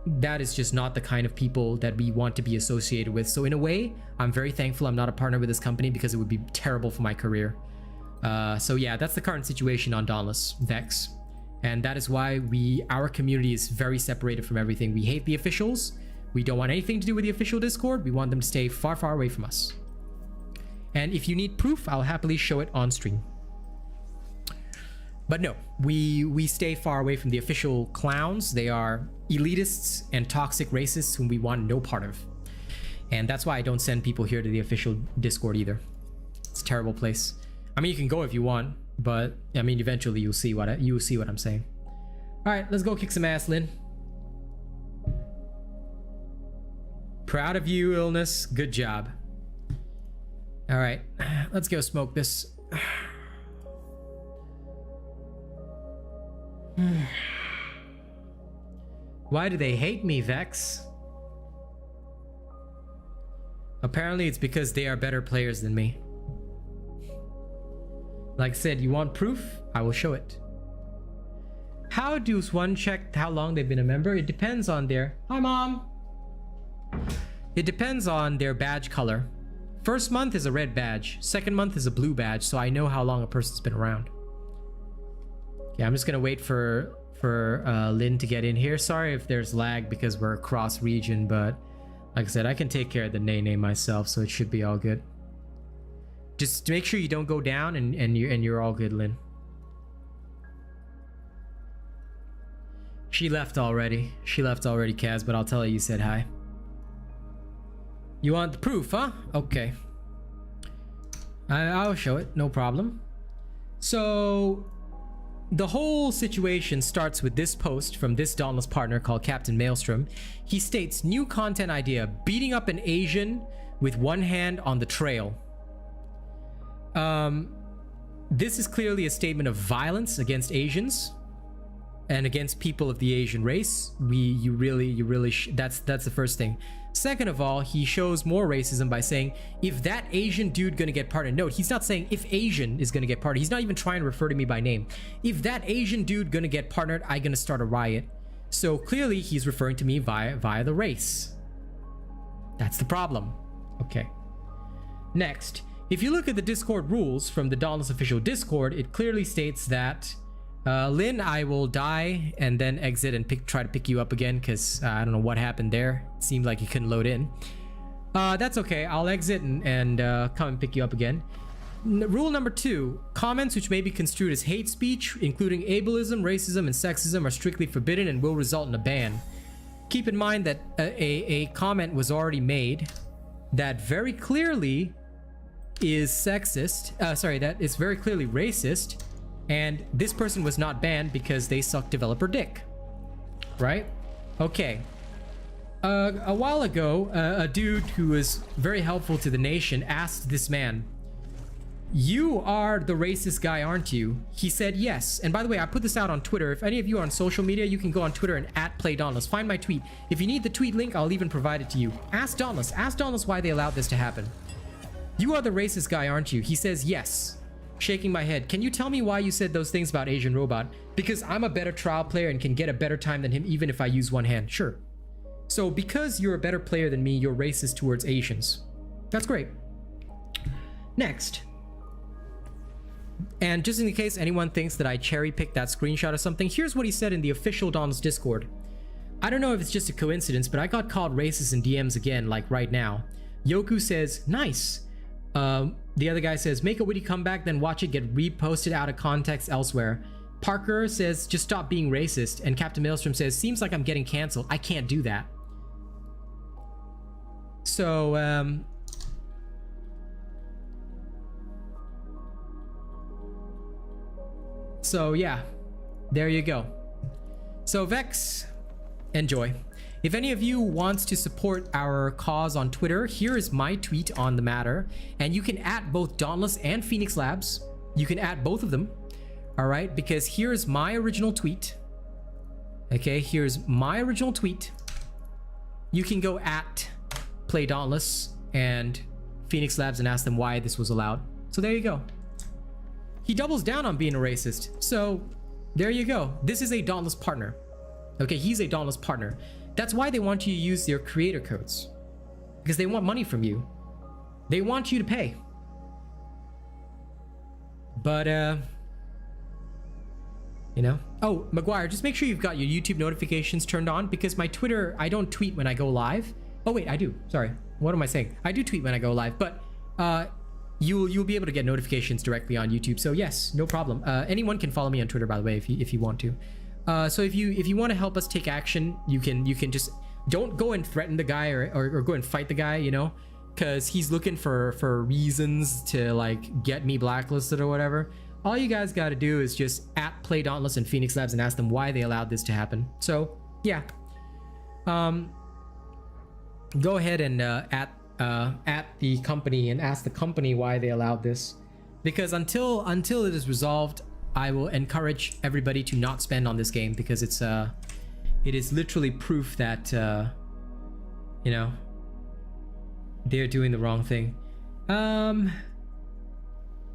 that is just not the kind of people that we want to be associated with. So in a way, I'm very thankful I'm not a partner with this company because it would be terrible for my career. So yeah, that's the current situation on Dauntless Vex. And that is why our community is very separated from everything. We hate the officials. We don't want anything to do with the official Discord. We want them to stay far, far away from us. And if you need proof, I'll happily show it on stream. But no, we stay far away from the official clowns. They are elitists and toxic racists whom we want no part of. And that's why I don't send people here to the official Discord either. It's a terrible place. I mean, you can go if you want, but I mean, eventually you'll see what I'm saying. All right, let's go kick some ass, Lynn. Proud of you, illness. Good job. All right, let's go smoke this. Why do they hate me, Vex? Apparently it's because they are better players than me. Like I said, you want proof? I will show it. How does one check how long they've been a member? It depends on their... Hi, Mom! It depends on their badge color. First month is a red badge. Second month is a blue badge, so I know how long a person's been around. Okay, I'm just gonna wait for Lynn to get in here. Sorry if there's lag because we're across region, but like I said, I can take care of the name myself, so it should be all good. Just make sure you don't go down, and you're all good, Lynn. She left already. She left already, Kaz, but I'll tell her you said hi. You want the proof, huh? Okay. I'll show it, no problem. So the whole situation starts with this post from this Dauntless partner called Captain Maelstrom. He states, new content idea, beating up an Asian with one hand on the trail. This is clearly a statement of violence against Asians and against people of the Asian race. That's the first thing. Second of all, he shows more racism by saying, if that Asian dude gonna get partnered. Note, he's not saying if Asian is gonna get partnered. He's not even trying to refer to me by name. If that Asian dude gonna get partnered, I gonna start a riot. So clearly he's referring to me via the race. That's the problem. Okay. Next, if you look at the Discord rules from the Dauntless official Discord, it clearly states that Lynn, I will die and then exit and try to pick you up again because I don't know what happened there. It seemed like you couldn't load in. That's okay. I'll exit and come and pick you up again. Rule number 2, comments which may be construed as hate speech, including ableism, racism, and sexism, are strictly forbidden and will result in a ban. Keep in mind that a comment was already made that very clearly is sexist. That is very clearly racist. And this person was not banned because they suck developer dick, right? Okay. A while ago, a dude who was very helpful to the nation asked this man, "You are the racist guy, aren't you?" He said yes. And by the way, I put this out on Twitter. If any of you are on social media, you can go on Twitter and @PlayDauntless. Find my tweet. If you need the tweet link, I'll even provide it to you. Ask Dauntless. Ask Dauntless why they allowed this to happen. "You are the racist guy, aren't you?" He says yes. Shaking my head. "Can you tell me why you said those things about Asian Robot?" "Because I'm a better trial player and can get a better time than him even if I use one hand." "Sure. So because you're a better player than me, you're racist towards Asians." That's great. Next. And just in case anyone thinks that I cherry picked that screenshot or something, here's what he said in the official Dawn's Discord. "I don't know if it's just a coincidence, but I got called racist in DMs again, like right now." Yoku says, "Nice." The other guy says, "Make a witty comeback, then watch it get reposted out of context elsewhere." Parker says, "Just stop being racist." And Captain Maelstrom says, "Seems like I'm getting canceled. I can't do that." So, yeah, there you go. So Vex, enjoy. If any of you wants to support our cause on Twitter, here is my tweet on the matter. And you can both Dauntless and Phoenix Labs. You can both of them. All right, because here's my original tweet. Okay, here's my original tweet. You can go @PlayDauntless and Phoenix Labs and ask them why this was allowed. So there you go. He doubles down on being a racist. So there you go. This is a Dauntless partner. Okay, he's a Dauntless partner. That's why they want you to use their creator codes. Because they want money from you. They want you to pay. But, you know. Oh, Maguire, just make sure you've got your YouTube notifications turned on, because my Twitter, I don't tweet when I go live. Oh, wait, I do. Sorry. What am I saying? I do tweet when I go live, but you'll be able to get notifications directly on YouTube. So yes, no problem. Anyone can follow me on Twitter, by the way, if you want to. So if you want to help us take action, you can just don't go and threaten the guy or go and fight the guy, you know, because he's looking for reasons to like get me blacklisted or whatever. All you guys got to do is just at Play Dauntless and Phoenix Labs and ask them why they allowed this to happen. So yeah, go ahead and at the company and ask the company why they allowed this, because until it is resolved, I will encourage everybody to not spend on this game, because it is literally proof that you know, they're doing the wrong thing.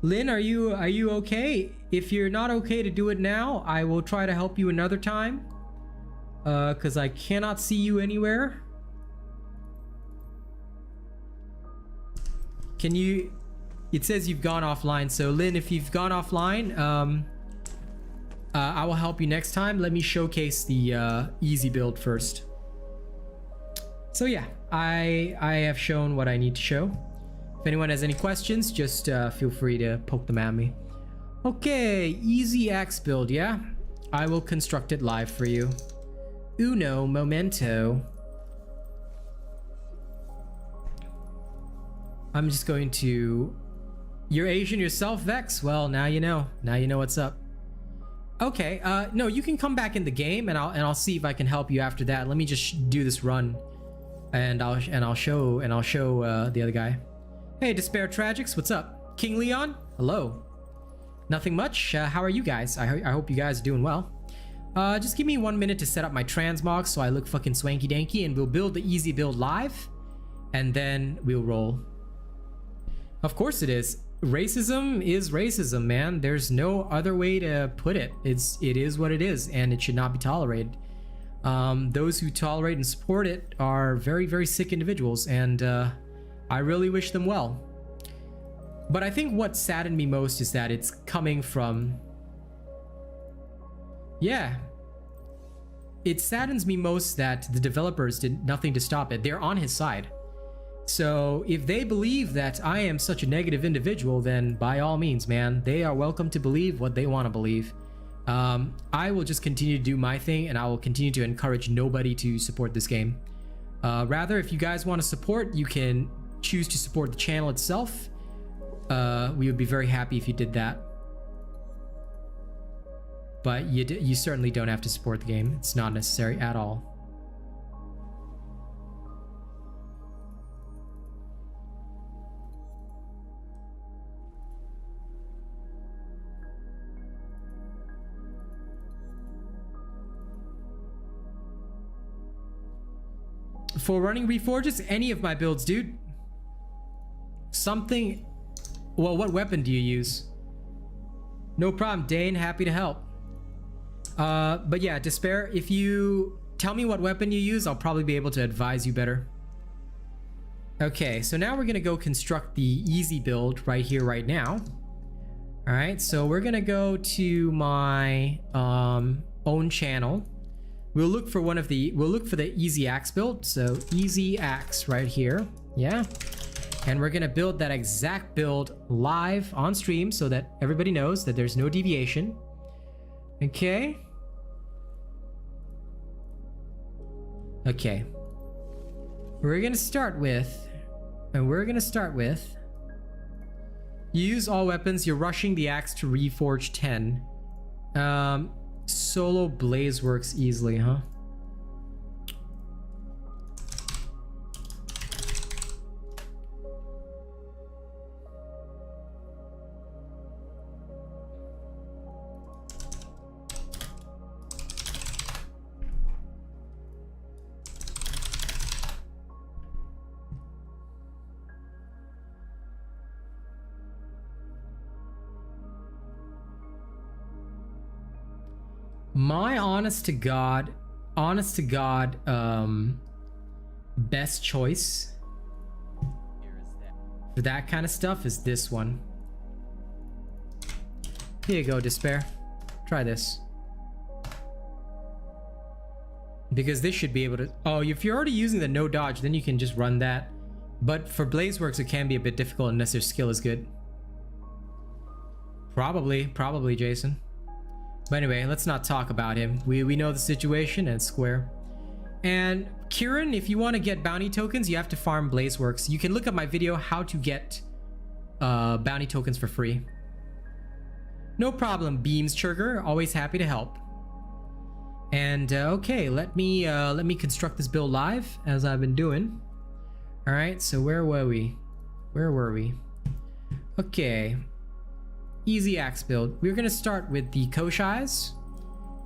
Lynn, are you okay? If you're not okay to do it now, I will try to help you another time, because I cannot see you anywhere. Can you... It says you've gone offline. So Lynn, if you've gone offline, I will help you next time. Let me showcase the easy build first. So yeah, I have shown what I need to show. If anyone has any questions, just feel free to poke them at me. Okay, easy axe build, yeah? I will construct it live for you. Uno momento. I'm just going to... You're Asian yourself, Vex? Well, now you know. Now you know what's up. Okay, no, you can come back in the game and I'll see if I can help you after that. Let me just do this run, and I'll show the other guy. Hey, Despair Tragics, what's up? King Leon, hello. Nothing much. How are you guys? I hope you guys are doing well. Just give me 1 minute to set up my transmog so I look fucking swanky danky, and we'll build the easy build live, and then we'll roll. Of course it is. Racism is racism, man. There's no other way to put it. It is what it is, and it should not be tolerated. Those who tolerate and support it are very, very sick individuals, and I really wish them well. But I think what saddened me most is that it's coming from... Yeah. It saddens me most that the developers did nothing to stop it. They're on his side. So if they believe that I am such a negative individual, then by all means, man, they are welcome to believe what they want to believe. I will just continue to do my thing, and I will continue to encourage nobody to support this game. Rather, if you guys want to support, you can choose to support the channel itself. We would be very happy if you did that. But you certainly don't have to support the game. It's not necessary at all. For running reforges, any of my builds, dude. Something... Well, what weapon do you use? No problem, Dane. Happy to help. But yeah, Despair, if you tell me what weapon you use, I'll probably be able to advise you better. Okay, so now we're gonna go construct the easy build right here, right now. All right, so we're gonna go to my own channel. We'll look for the easy axe build. So easy axe right here. Yeah. And we're gonna build that exact build live on stream so that everybody knows that there's no deviation. Okay. Okay. We're gonna start with, you use all weapons, you're rushing the axe to reforge 10. Solo blaze works easily, huh? My honest to God, best choice for that kind of stuff is this one. Here you go, Despair. Try this. Because this should be able to... Oh, if you're already using the no dodge, then you can just run that. But for Blazeworks, it can be a bit difficult unless your skill is good. Probably Jason. But anyway, let's not talk about him. We know the situation and it's square. And Kieran, if you want to get bounty tokens, you have to farm Blazeworks. You can look up my video how to get bounty tokens for free. No problem, Beams Churger. Always happy to help. And okay, let me construct this build live as I've been doing. All right, so where were we? Okay, easy axe build. We're gonna start with the Koshais,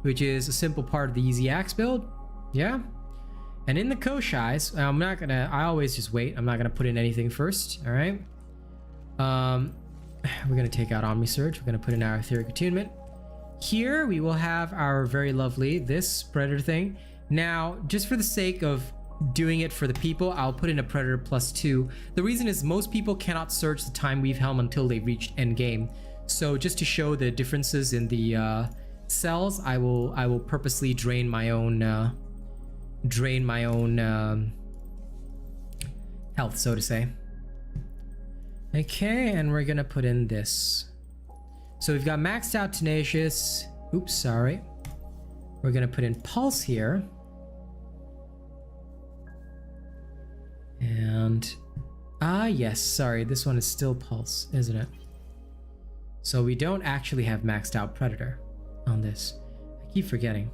which is a simple part of the easy axe build. Yeah. And in the Koshais, I always just wait. I'm not gonna put in anything first. All right. We're gonna take out Omni Surge. We're gonna put in our Etheric Attunement. Here we will have our very lovely this Predator thing. Now, just for the sake of doing it for the people, I'll put in a Predator +2. The reason is most people cannot search the Time Weave Helm until they've reached end game. So just to show the differences in the cells, I will purposely drain my own health, so to say. Okay, and we're gonna put in this. So we've got maxed out Tenacious. Oops, sorry. We're gonna put in Pulse here. And yes, sorry, this one is still Pulse, isn't it? So we don't actually have maxed out Predator on this. I keep forgetting.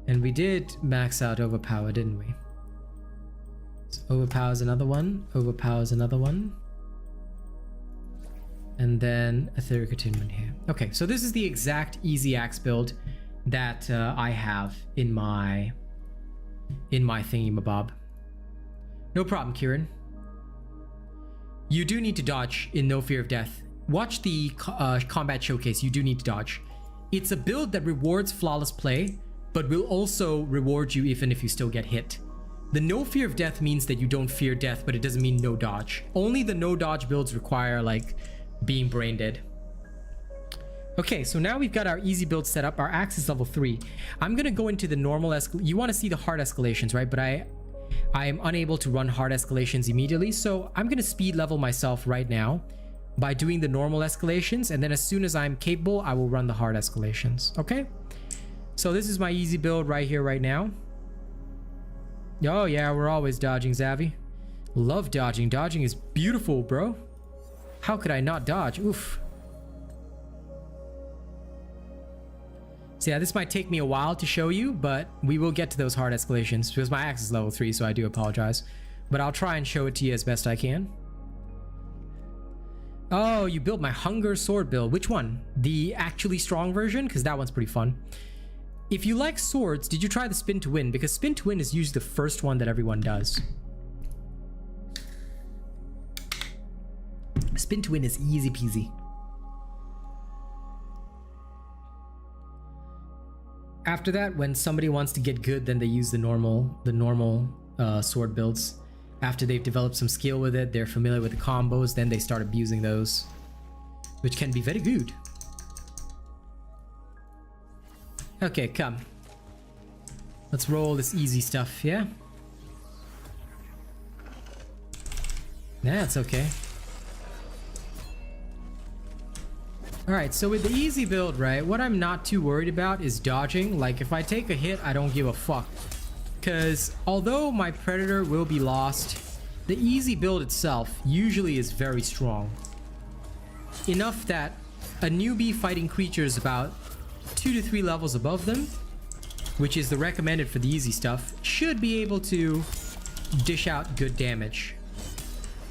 And we did max out Overpower, didn't we? So Overpower's another one. Overpower's another one. And then Etheric Attunement here. Okay, so this is the exact easy axe build that I have in my thingy-mabob. No problem, Kieran. You do need to dodge in No Fear of Death. Watch the combat showcase. You do need to dodge. It's a build that rewards flawless play, but will also reward you even if you still get hit. The No Fear of Death means that you don't fear death, but it doesn't mean no dodge. Only the no dodge builds require like being brain dead. Okay, so now we've got our easy build set up. Our axe is level 3. I'm gonna go into the normal you want to see the hard escalations, right? But I am unable to run hard escalations immediately, so I'm gonna speed level myself right now by doing the normal escalations, and then as soon as I'm capable, I will run the hard escalations. Okay, so this is my easy build right here, right now. Oh yeah, we're always dodging, Zavi. Love dodging. Dodging is beautiful, bro. How could I not dodge? Oof. So yeah, this might take me a while to show you, but we will get to those hard escalations because my axe is level 3, so I do apologize. But I'll try and show it to you as best I can. Oh, you built my Hunger Sword build. Which one? The actually strong version? Because that one's pretty fun. If you like swords, did you try the Spin to Win? Because Spin to Win is usually the first one that everyone does. Spin to Win is easy peasy. After that, when somebody wants to get good, then they use the normal sword builds. After they've developed some skill with it, they're familiar with the combos, then they start abusing those, which can be very good. Okay, come. Let's roll this easy stuff, yeah? Nah, it's okay. Alright, so with the easy build, right, what I'm not too worried about is dodging. Like, if I take a hit, I don't give a fuck. Because although my Predator will be lost, the easy build itself usually is very strong. Enough that a newbie fighting creatures about 2 to 3 levels above them, which is the recommended for the easy stuff, should be able to dish out good damage.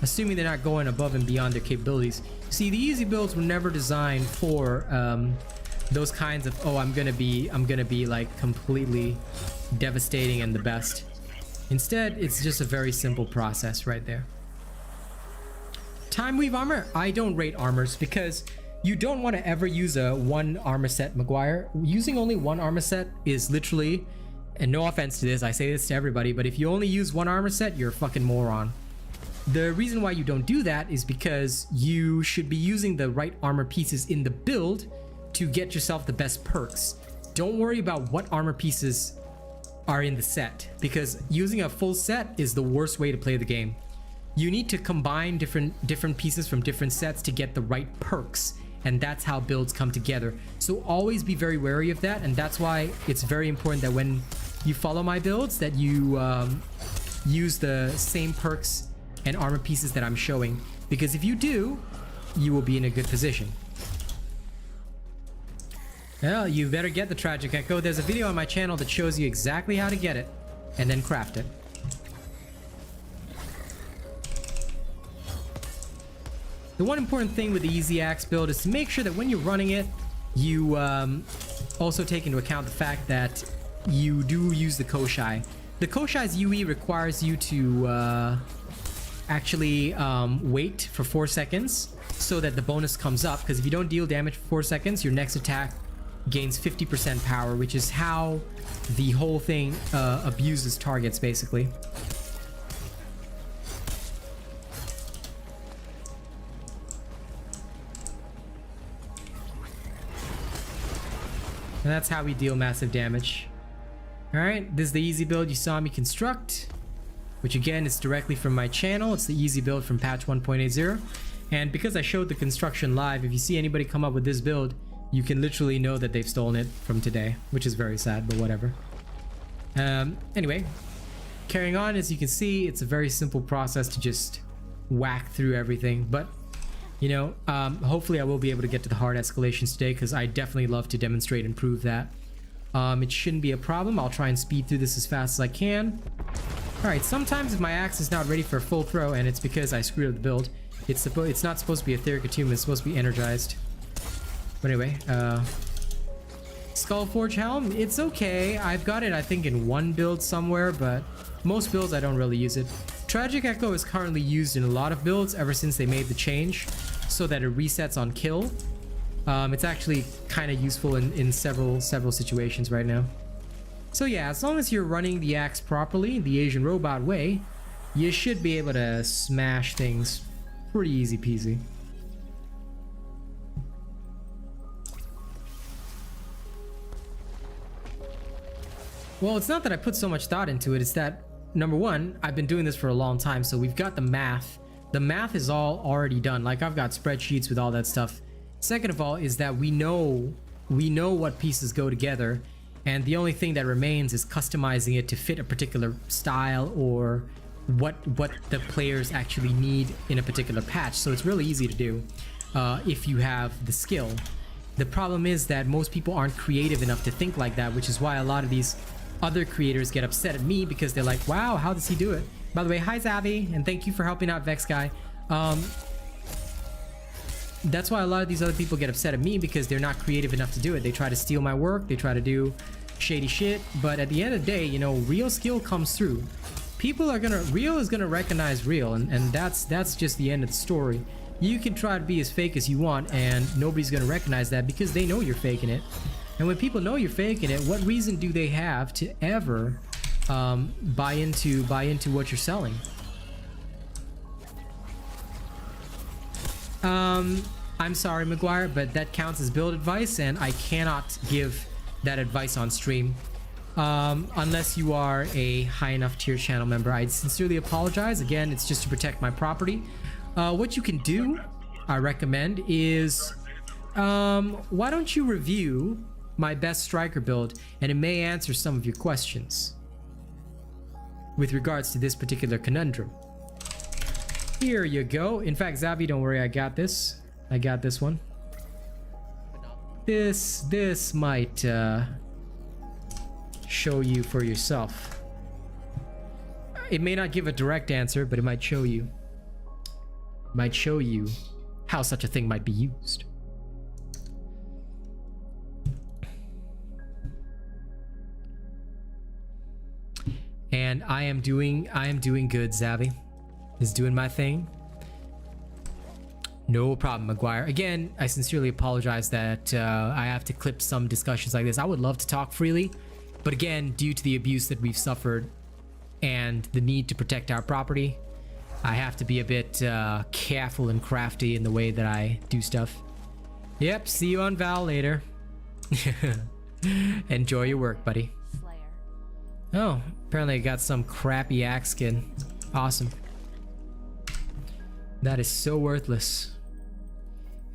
Assuming they're not going above and beyond their capabilities. See, the easy builds were never designed for those kinds of, oh, I'm gonna be like completely devastating and the best. Instead, it's just a very simple process right there. Time Weave armor, I don't rate armors because you don't want to ever use a 1 armor set, Maguire. Using only 1 armor set is literally, and no offense to this, I say this to everybody, but if you only use 1 armor set, you're a fucking moron. The reason why you don't do that is because you should be using the right armor pieces in the build to get yourself the best perks. Don't worry about what armor pieces are in the set, because using a full set is the worst way to play the game. You need to combine different pieces from different sets to get the right perks, and that's how builds come together. So always be very wary of that, and that's why it's very important that when you follow my builds that you use the same perks and armor pieces that I'm showing, because if you do, you will be in a good position. Well, you better get the Tragic Echo. There's a video on my channel that shows you exactly how to get it and then craft it. The one important thing with the Easy Axe build is to make sure that when you're running it, you also take into account the fact that you do use the Koshai. The Koshai's UE requires you to actually wait for 4 seconds so that the bonus comes up, because if you don't deal damage for 4 seconds, your next attack gains 50% power, which is how the whole thing abuses targets, basically. And that's how we deal massive damage. Alright, this is the easy build you saw me construct, which again is directly from my channel. It's the easy build from patch 1.80. And because I showed the construction live, if you see anybody come up with this build, you can literally know that they've stolen it from today, which is very sad, but whatever. Anyway, carrying on, as you can see, it's a very simple process to just whack through everything. But you know, hopefully I will be able to get to the hard escalations today, because I definitely love to demonstrate and prove that. It shouldn't be a problem. I'll try and speed through this as fast as I can. Alright, sometimes if my axe is not ready for a full throw, and it's because I screwed up the build, it's not supposed to be etheric attunement, it's supposed to be energized. But anyway, Skullforge Helm, it's okay. I've got it, I think, in one build somewhere, but most builds I don't really use it. Tragic Echo is currently used in a lot of builds ever since they made the change so that it resets on kill. It's actually kind of useful in several situations right now. So yeah, as long as you're running the axe properly, the Asian robot way, you should be able to smash things pretty easy peasy. Well, it's not that I put so much thought into it, it's that, number one, I've been doing this for a long time, so we've got the math. The math is all already done. Like, I've got spreadsheets with all that stuff. Second of all is that we know what pieces go together, and the only thing that remains is customizing it to fit a particular style or what the players actually need in a particular patch. So it's really easy to do if you have the skill. The problem is that most people aren't creative enough to think like that, which is why a lot of these other creators get upset at me, because they're like, wow, how does he do it? By the way, hi Zavi, and thank you for helping out Vex Guy. That's why a lot of these other people get upset at me, because they're not creative enough to do it. They try to steal my work, they try to do shady shit, but at the end of the day, you know, real skill comes through. Real is gonna recognize real, and that's just the end of the story. You can try to be as fake as you want, and nobody's gonna recognize that because they know you're faking it. And when people know you're faking it, what reason do they have to ever buy into what you're selling? I'm sorry, McGuire, but that counts as build advice, and I cannot give that advice on stream unless you are a high enough tier channel member. I sincerely apologize. Again, it's just to protect my property. What you can do, I recommend, is why don't you review my best striker build, and it may answer some of your questions with regards to this particular conundrum. Here you go. In fact, Zavi, don't worry, I got this. I got this one. This might show you for yourself. It may not give a direct answer, but it might show you. Might show you how such a thing might be used. And I am doing good, Zavi. Is doing my thing. No problem, McGuire. Again, I sincerely apologize that I have to clip some discussions like this. I would love to talk freely, but again, due to the abuse that we've suffered and the need to protect our property, I have to be a bit careful and crafty in the way that I do stuff. Yep, see you on Val later. Enjoy your work, buddy. Oh, apparently I got some crappy axe skin. Awesome. That is so worthless.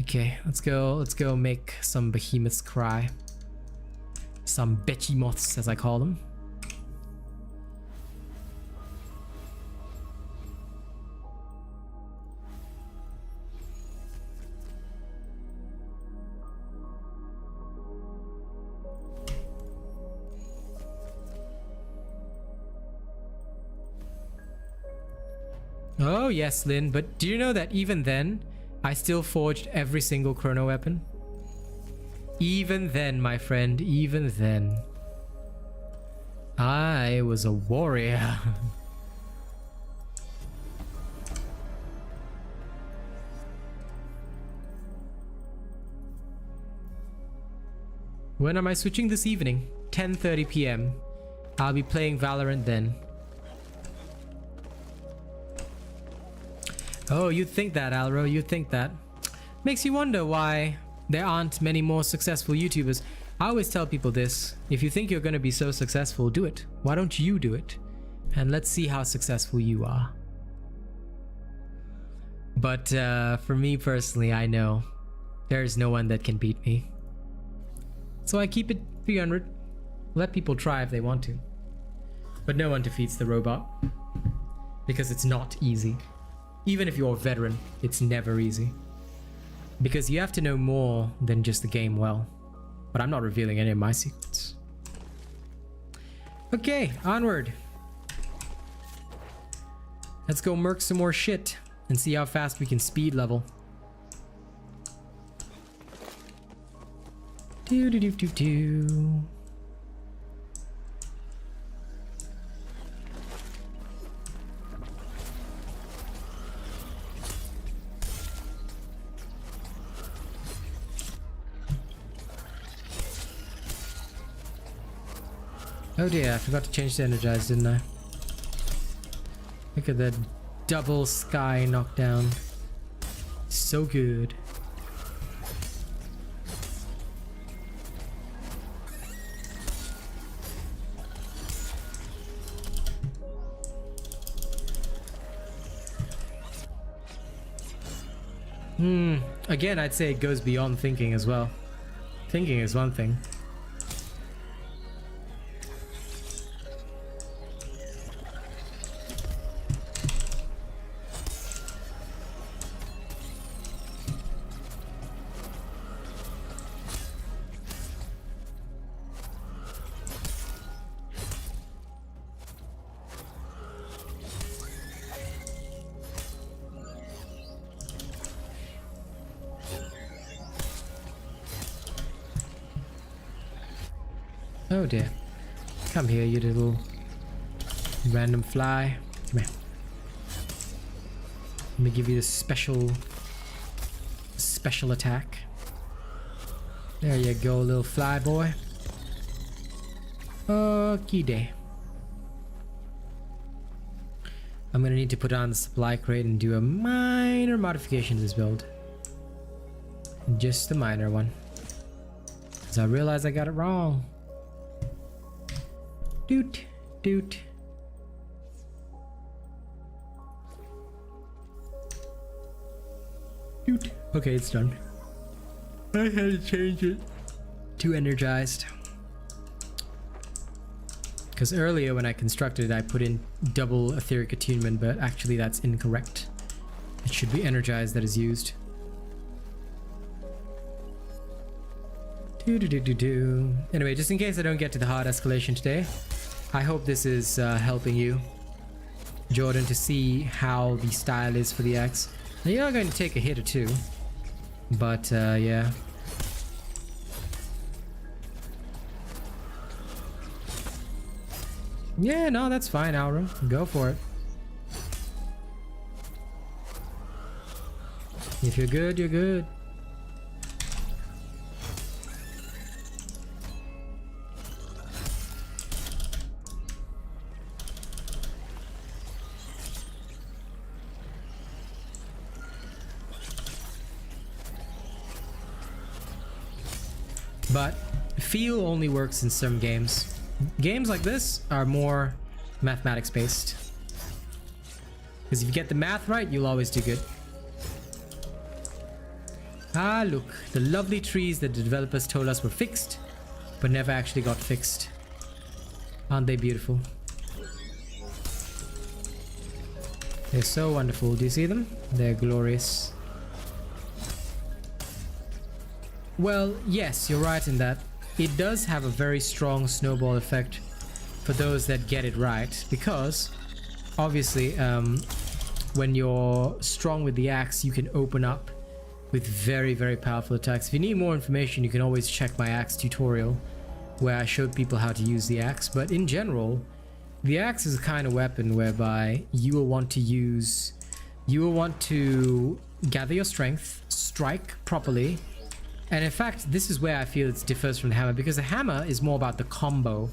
Okay, let's go make some behemoths cry. Some behemoths, as I call them. Oh yes, Lynn, but do you know that even then, I still forged every single chrono weapon? Even then, my friend, even then. I was a warrior. When am I switching this evening? 10:30 p.m. I'll be playing Valorant then. Oh, you'd think that, Alro, you'd think that. Makes you wonder why there aren't many more successful YouTubers. I always tell people this: if you think you're going to be so successful, do it. Why don't you do it? And let's see how successful you are. But for me personally, I know there's no one that can beat me. So I keep it 300. Let people try if they want to. But no one defeats the robot. Because it's not easy. Even if you're a veteran, it's never easy. Because you have to know more than just the game well. But I'm not revealing any of my secrets. Okay, onward. Let's go murk some more shit and see how fast we can speed level. Do do do do do. Oh dear, I forgot to change the energize, didn't I? Look at that double sky knockdown. So good. Again, I'd say it goes beyond thinking as well. Thinking is one thing. Oh dear. Come here, you little random fly. Come here. Let me give you the special attack. There you go, little fly boy. Okie day. I'm gonna need to put on the supply crate and do a minor modification to this build. Just a minor one. Because I realized I got it wrong. Doot, doot. Doot. Okay, it's done. I had to change it to energized. Because earlier when I constructed it, I put in double etheric attunement, but actually that's incorrect. It should be energized that is used. Anyway, just in case I don't get to the hard escalation today, I hope this is helping you, Jordan, to see how the style is for the axe. Now, you are going to take a hit or two, but yeah. Yeah, no, that's fine, Aura. Go for it. If you're good, you're good. But feel only works in some games. Games like this are more mathematics based. Because if you get the math right, you'll always do good. Ah, look, the lovely trees that the developers told us were fixed, but never actually got fixed. Aren't they beautiful? They're so wonderful. Do you see them? They're glorious. Well, yes, you're right in that. It does have a very strong snowball effect for those that get it right, because obviously when you're strong with the axe, you can open up with very, very powerful attacks. If you need more information, you can always check my axe tutorial where I showed people how to use the axe. But in general, the axe is a kind of weapon whereby you will want to gather your strength, strike properly. And in fact, this is where I feel it differs from the hammer, because the hammer is more about the combo,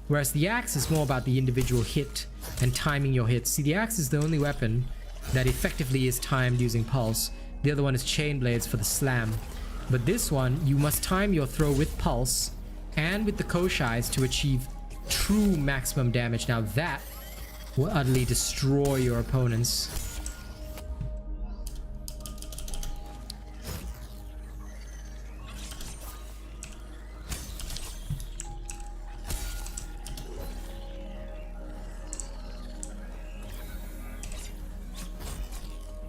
whereas the axe is more about the individual hit and timing your hits. See, the axe is the only weapon that effectively is timed using pulse. The other one is chain blades for the slam. But this one, you must time your throw with pulse and with the koshais to achieve true maximum damage. Now that will utterly destroy your opponents.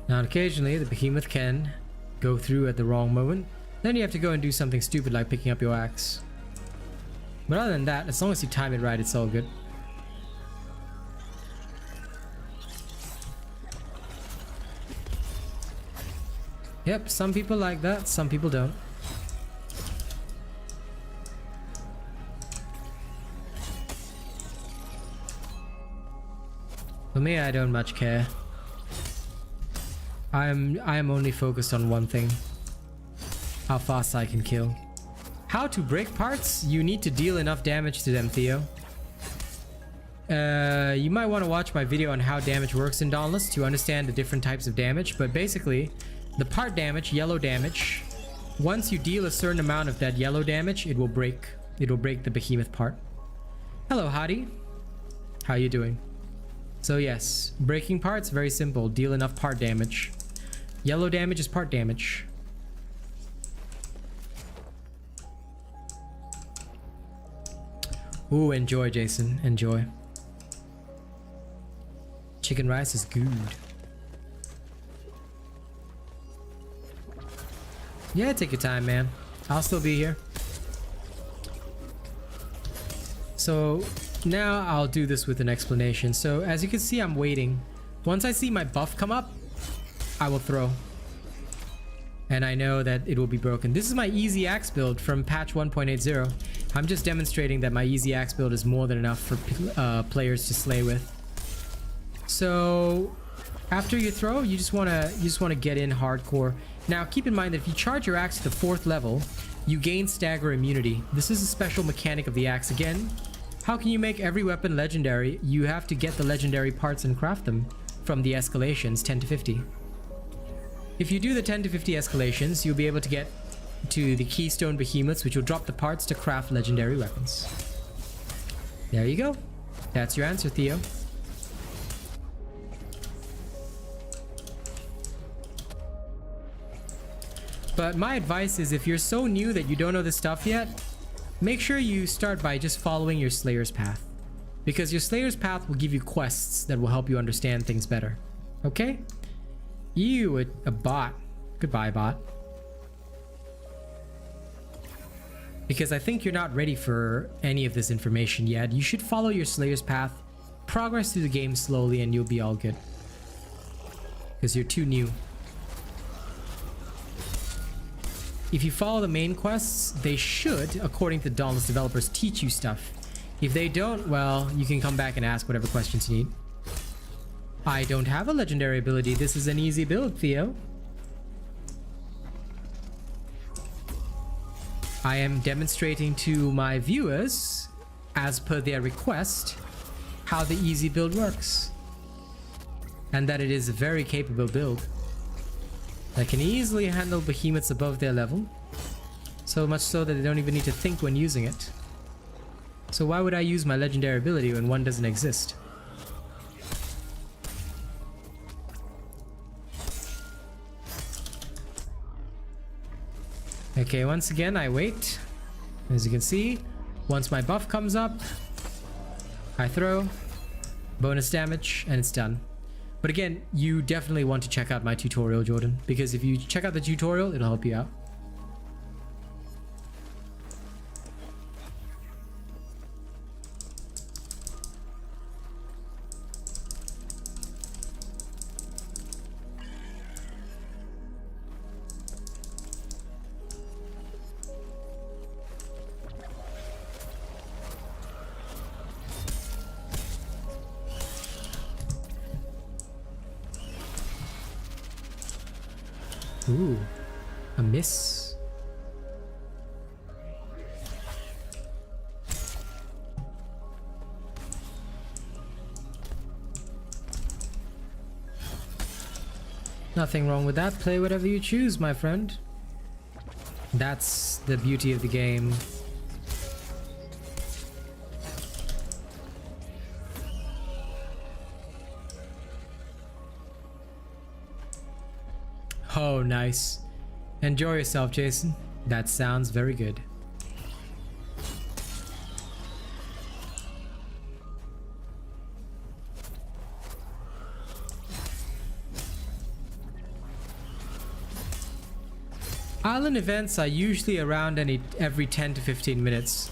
Now occasionally the behemoth can go through at the wrong moment. Then you have to go and do something stupid like picking up your axe. But other than that, as long as you time it right, it's all good. Yep, some people like that, some people don't. For me, I don't much care. I am only focused on one thing: how fast I can kill. How to break parts? You need to deal enough damage to them, Theo. You might want to watch my video on how damage works in Dauntless to understand the different types of damage, but basically, the part damage, yellow damage, once you deal a certain amount of that yellow damage, it will break the behemoth part. Hello, Hadi. How you doing? So yes, breaking parts, very simple. Deal enough part damage. Yellow damage is part damage. Ooh, enjoy, Jason. Enjoy. Chicken rice is good. Yeah, take your time, man. I'll still be here. So now I'll do this with an explanation. So as you can see, I'm waiting. Once I see my buff come up, I will throw. And I know that it will be broken. This is my easy axe build from patch 1.80. I'm just demonstrating that my easy axe build is more than enough for players to slay with. So after you throw, you just wanna get in hardcore. Now keep in mind that if you charge your axe to the 4th level, you gain stagger immunity. This is a special mechanic of the axe. Again, how can you make every weapon legendary? You have to get the legendary parts and craft them from the escalations 10 to 50. If you do the 10 to 50 escalations, you'll be able to get to the keystone behemoths, which will drop the parts to craft legendary weapons. There you go. That's your answer, Theo. But my advice is, if you're so new that you don't know this stuff yet, make sure you start by just following your Slayer's path. Because your Slayer's path will give you quests that will help you understand things better. Okay? You, a bot. Goodbye, bot. Because I think you're not ready for any of this information yet. You should follow your Slayer's path, progress through the game slowly, and you'll be all good. Because you're too new. If you follow the main quests, they should, according to Dauntless developers, teach you stuff. If they don't, well, you can come back and ask whatever questions you need. I don't have a legendary ability. This is an easy build, Theo. I am demonstrating to my viewers, as per their request, how the easy build works. And that it is a very capable build that can easily handle behemoths above their level. So much so that they don't even need to think when using it. So why would I use my legendary ability when one doesn't exist? Okay, once again, I wait. As you can see, once my buff comes up, I throw, bonus damage, and it's done. But again, you definitely want to check out my tutorial, Jordan, because if you check out the tutorial, it'll help you out. Ooh, a miss. Nothing wrong with that. Play whatever you choose, my friend. That's the beauty of the game. Oh, nice. Enjoy yourself, Jason. That sounds very good. Island events are usually around every 10 to 15 minutes.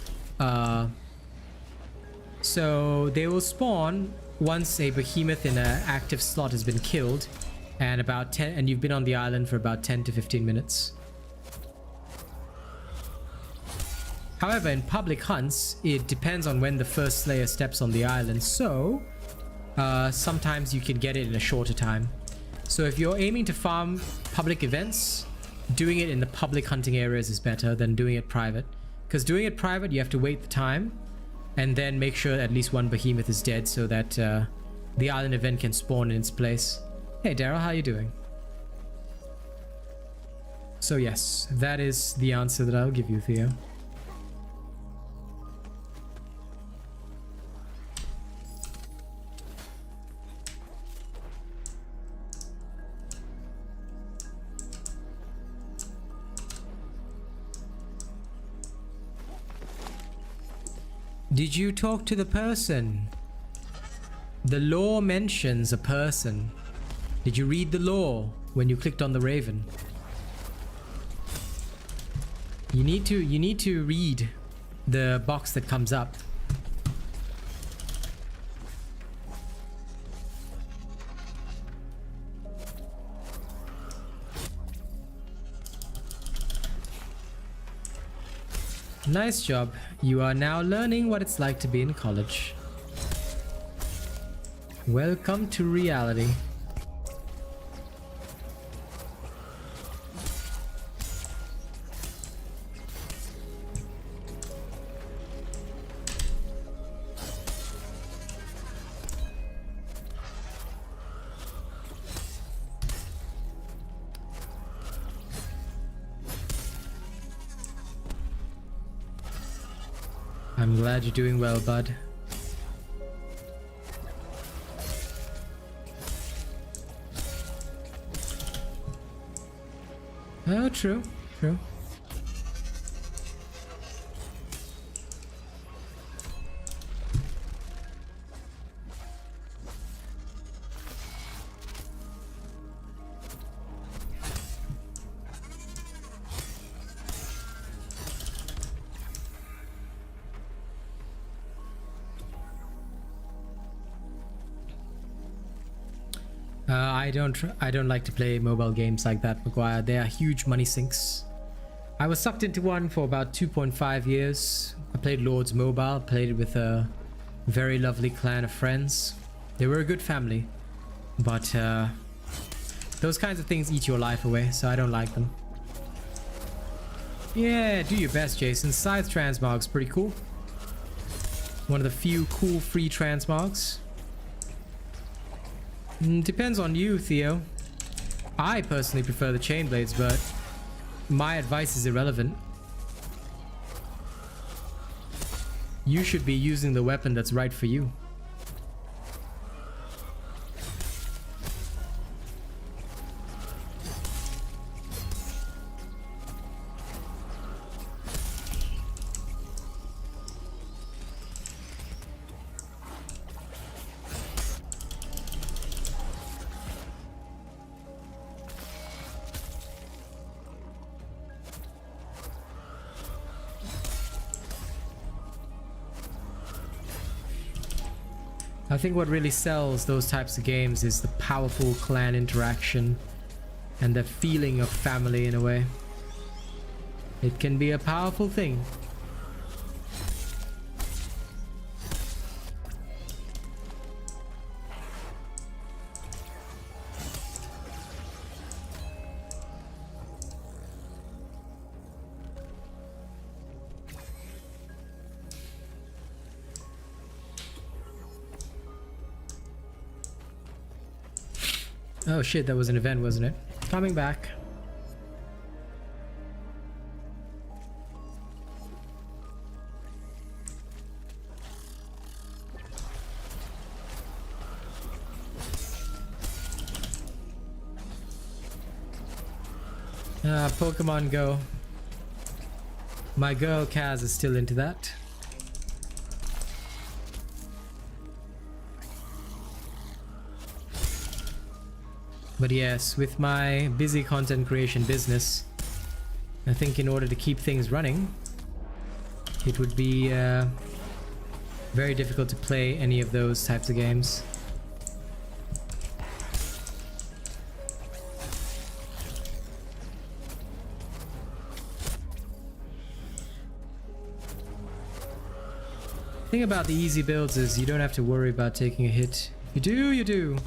So they will spawn once a behemoth in an active slot has been killed. And you've been on the island for about 10 to 15 minutes. However, in public hunts, it depends on when the first slayer steps on the island, so sometimes you can get it in a shorter time. So if you're aiming to farm public events, doing it in the public hunting areas is better than doing it private. Because doing it private, you have to wait the time and then make sure at least one behemoth is dead so that the island event can spawn in its place. Hey Daryl, how you doing? So yes, that is the answer that I'll give you, Theo. Did you talk to the person? The law mentions a person. Did you read the law when you clicked on the raven? You need to read the box that comes up. Nice job. You are now learning what it's like to be in college. Welcome to reality. I'm glad you're doing well, bud. Oh, true, true. I don't like to play mobile games like that, Maguire. They are huge money sinks. I was sucked into one for about 2.5 years. I played Lords Mobile, played it with a very lovely clan of friends. They were a good family, but those kinds of things eat your life away, so I don't like them. Yeah, do your best, Jason. Scythe transmog's pretty cool. One of the few cool free transmogs. Depends on you, Theo. I personally prefer the chain blades, but my advice is irrelevant. You should be using the weapon that's right for you. I think what really sells those types of games is the powerful clan interaction and the feeling of family in a way. It can be a powerful thing. Oh shit, that was an event, wasn't it? Coming back. Pokemon Go. My girl Kaz is still into that. But yes, with my busy content creation business, I think in order to keep things running, it would be very difficult to play any of those types of games. The thing about the easy builds is you don't have to worry about taking a hit. If you do, you do.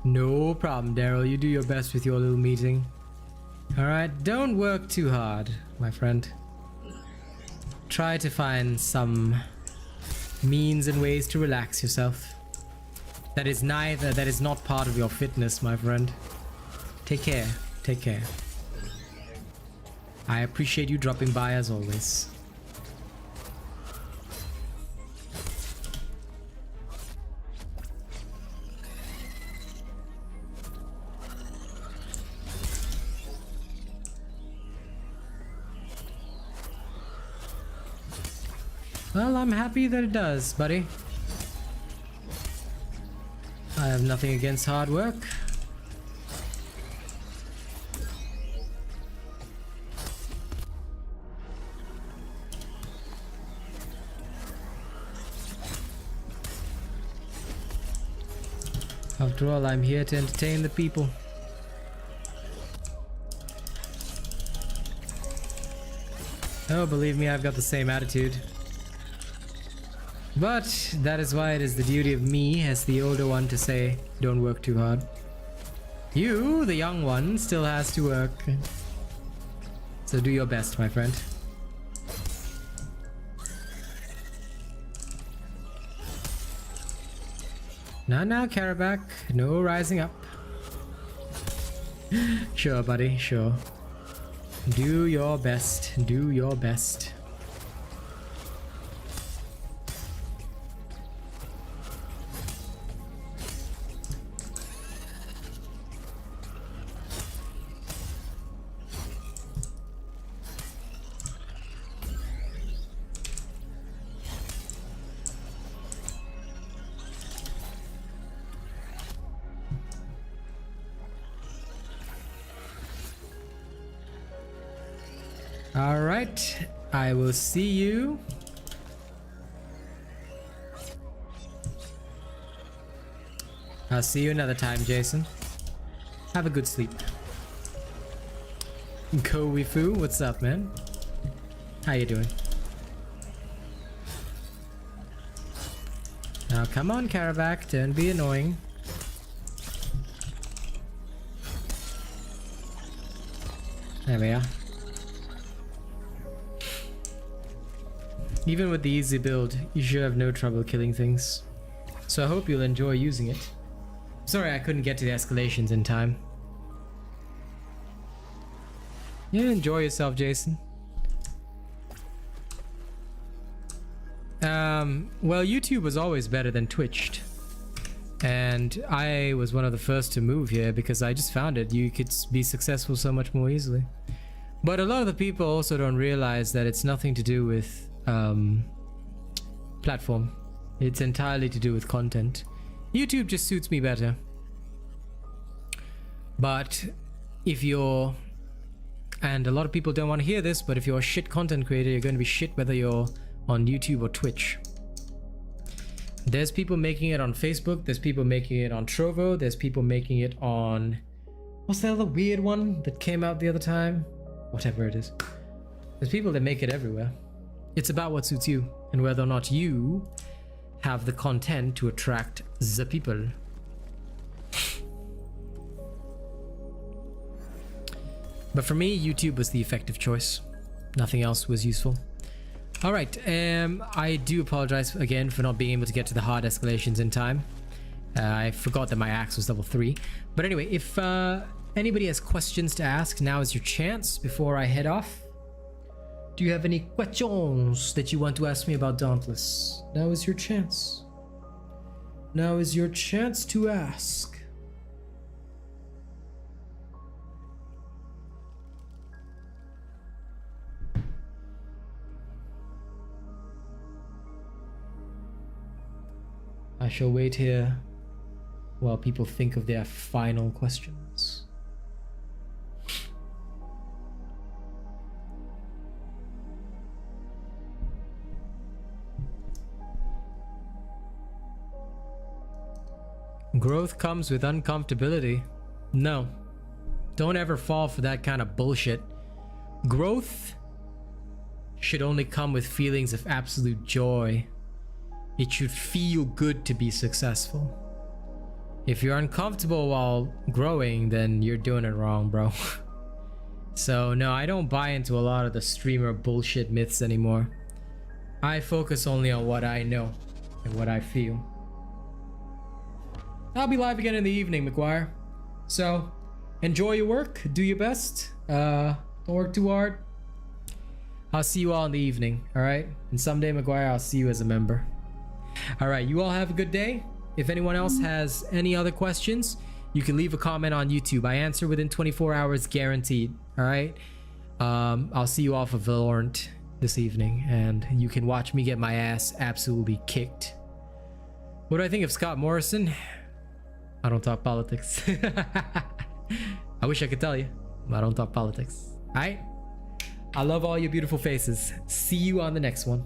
No problem, Daryl. You do your best with your little meeting. Alright, don't work too hard, my friend. Try to find some means and ways to relax yourself. That is not part of your fitness, my friend. Take care. Take care. I appreciate you dropping by as always. Well, I'm happy that it does, buddy. I have nothing against hard work. After all, I'm here to entertain the people. Oh, believe me, I've got the same attitude. But that is why it is the duty of me as the older one to say, don't work too hard. You, the young one, still has to work. So do your best, my friend. Now, Karabak. No rising up. Sure, buddy, sure. Do your best. Do your best. All right, I will see you. I'll see you another time, Jason. Have a good sleep. Kowifu, what's up, man? How you doing? Now come on, Karabak, don't be annoying. There we are. Even with the easy build, you should have no trouble killing things. So I hope you'll enjoy using it. Sorry I couldn't get to the escalations in time. Yeah, enjoy yourself, Jason. Well, YouTube was always better than Twitch. And I was one of the first to move here because I just found it. You could be successful so much more easily. But a lot of the people also don't realize that it's nothing to do with platform. It's entirely to do with content. YouTube just suits me better. But if you're, and a lot of people don't want to hear this, but if you're a shit content creator, you're going to be shit whether you're on YouTube or Twitch. There's people making it on Facebook, there's people making it on Trovo, there's people making it on, what's that other weird one that came out the other time? Whatever it is. There's people that make it everywhere. It's about what suits you and whether or not you have the content to attract the people. But for me, YouTube was the effective choice. Nothing else was useful. All right, I do apologize again for not being able to get to the hard escalations in time. I forgot that my axe was level 3. But anyway, if anybody has questions to ask, now is your chance before I head off. Do you have any questions that you want to ask me about Dauntless? Now is your chance. Now is your chance to ask. I shall wait here while people think of their final questions. Growth comes with uncomfortability. No, don't ever fall for that kind of bullshit. Growth should only come with feelings of absolute joy. It should feel good to be successful. If you're uncomfortable while growing, then you're doing it wrong, bro. So no, I don't buy into a lot of the streamer bullshit myths anymore. I focus only on what I know and what I feel. I'll be live again in the evening, McGuire. So enjoy your work, do your best. Don't work too hard. I'll see you all in the evening, all right? And someday, McGuire, I'll see you as a member. All right, you all have a good day. If anyone else has any other questions, you can leave a comment on YouTube. I answer within 24 hours, guaranteed. All right. I'll see you all for Valorant this evening, and you can watch me get my ass absolutely kicked. What do I think of Scott Morrison? I don't talk politics. I wish I could tell you, but I don't talk politics. All right. I love all your beautiful faces. See you on the next one.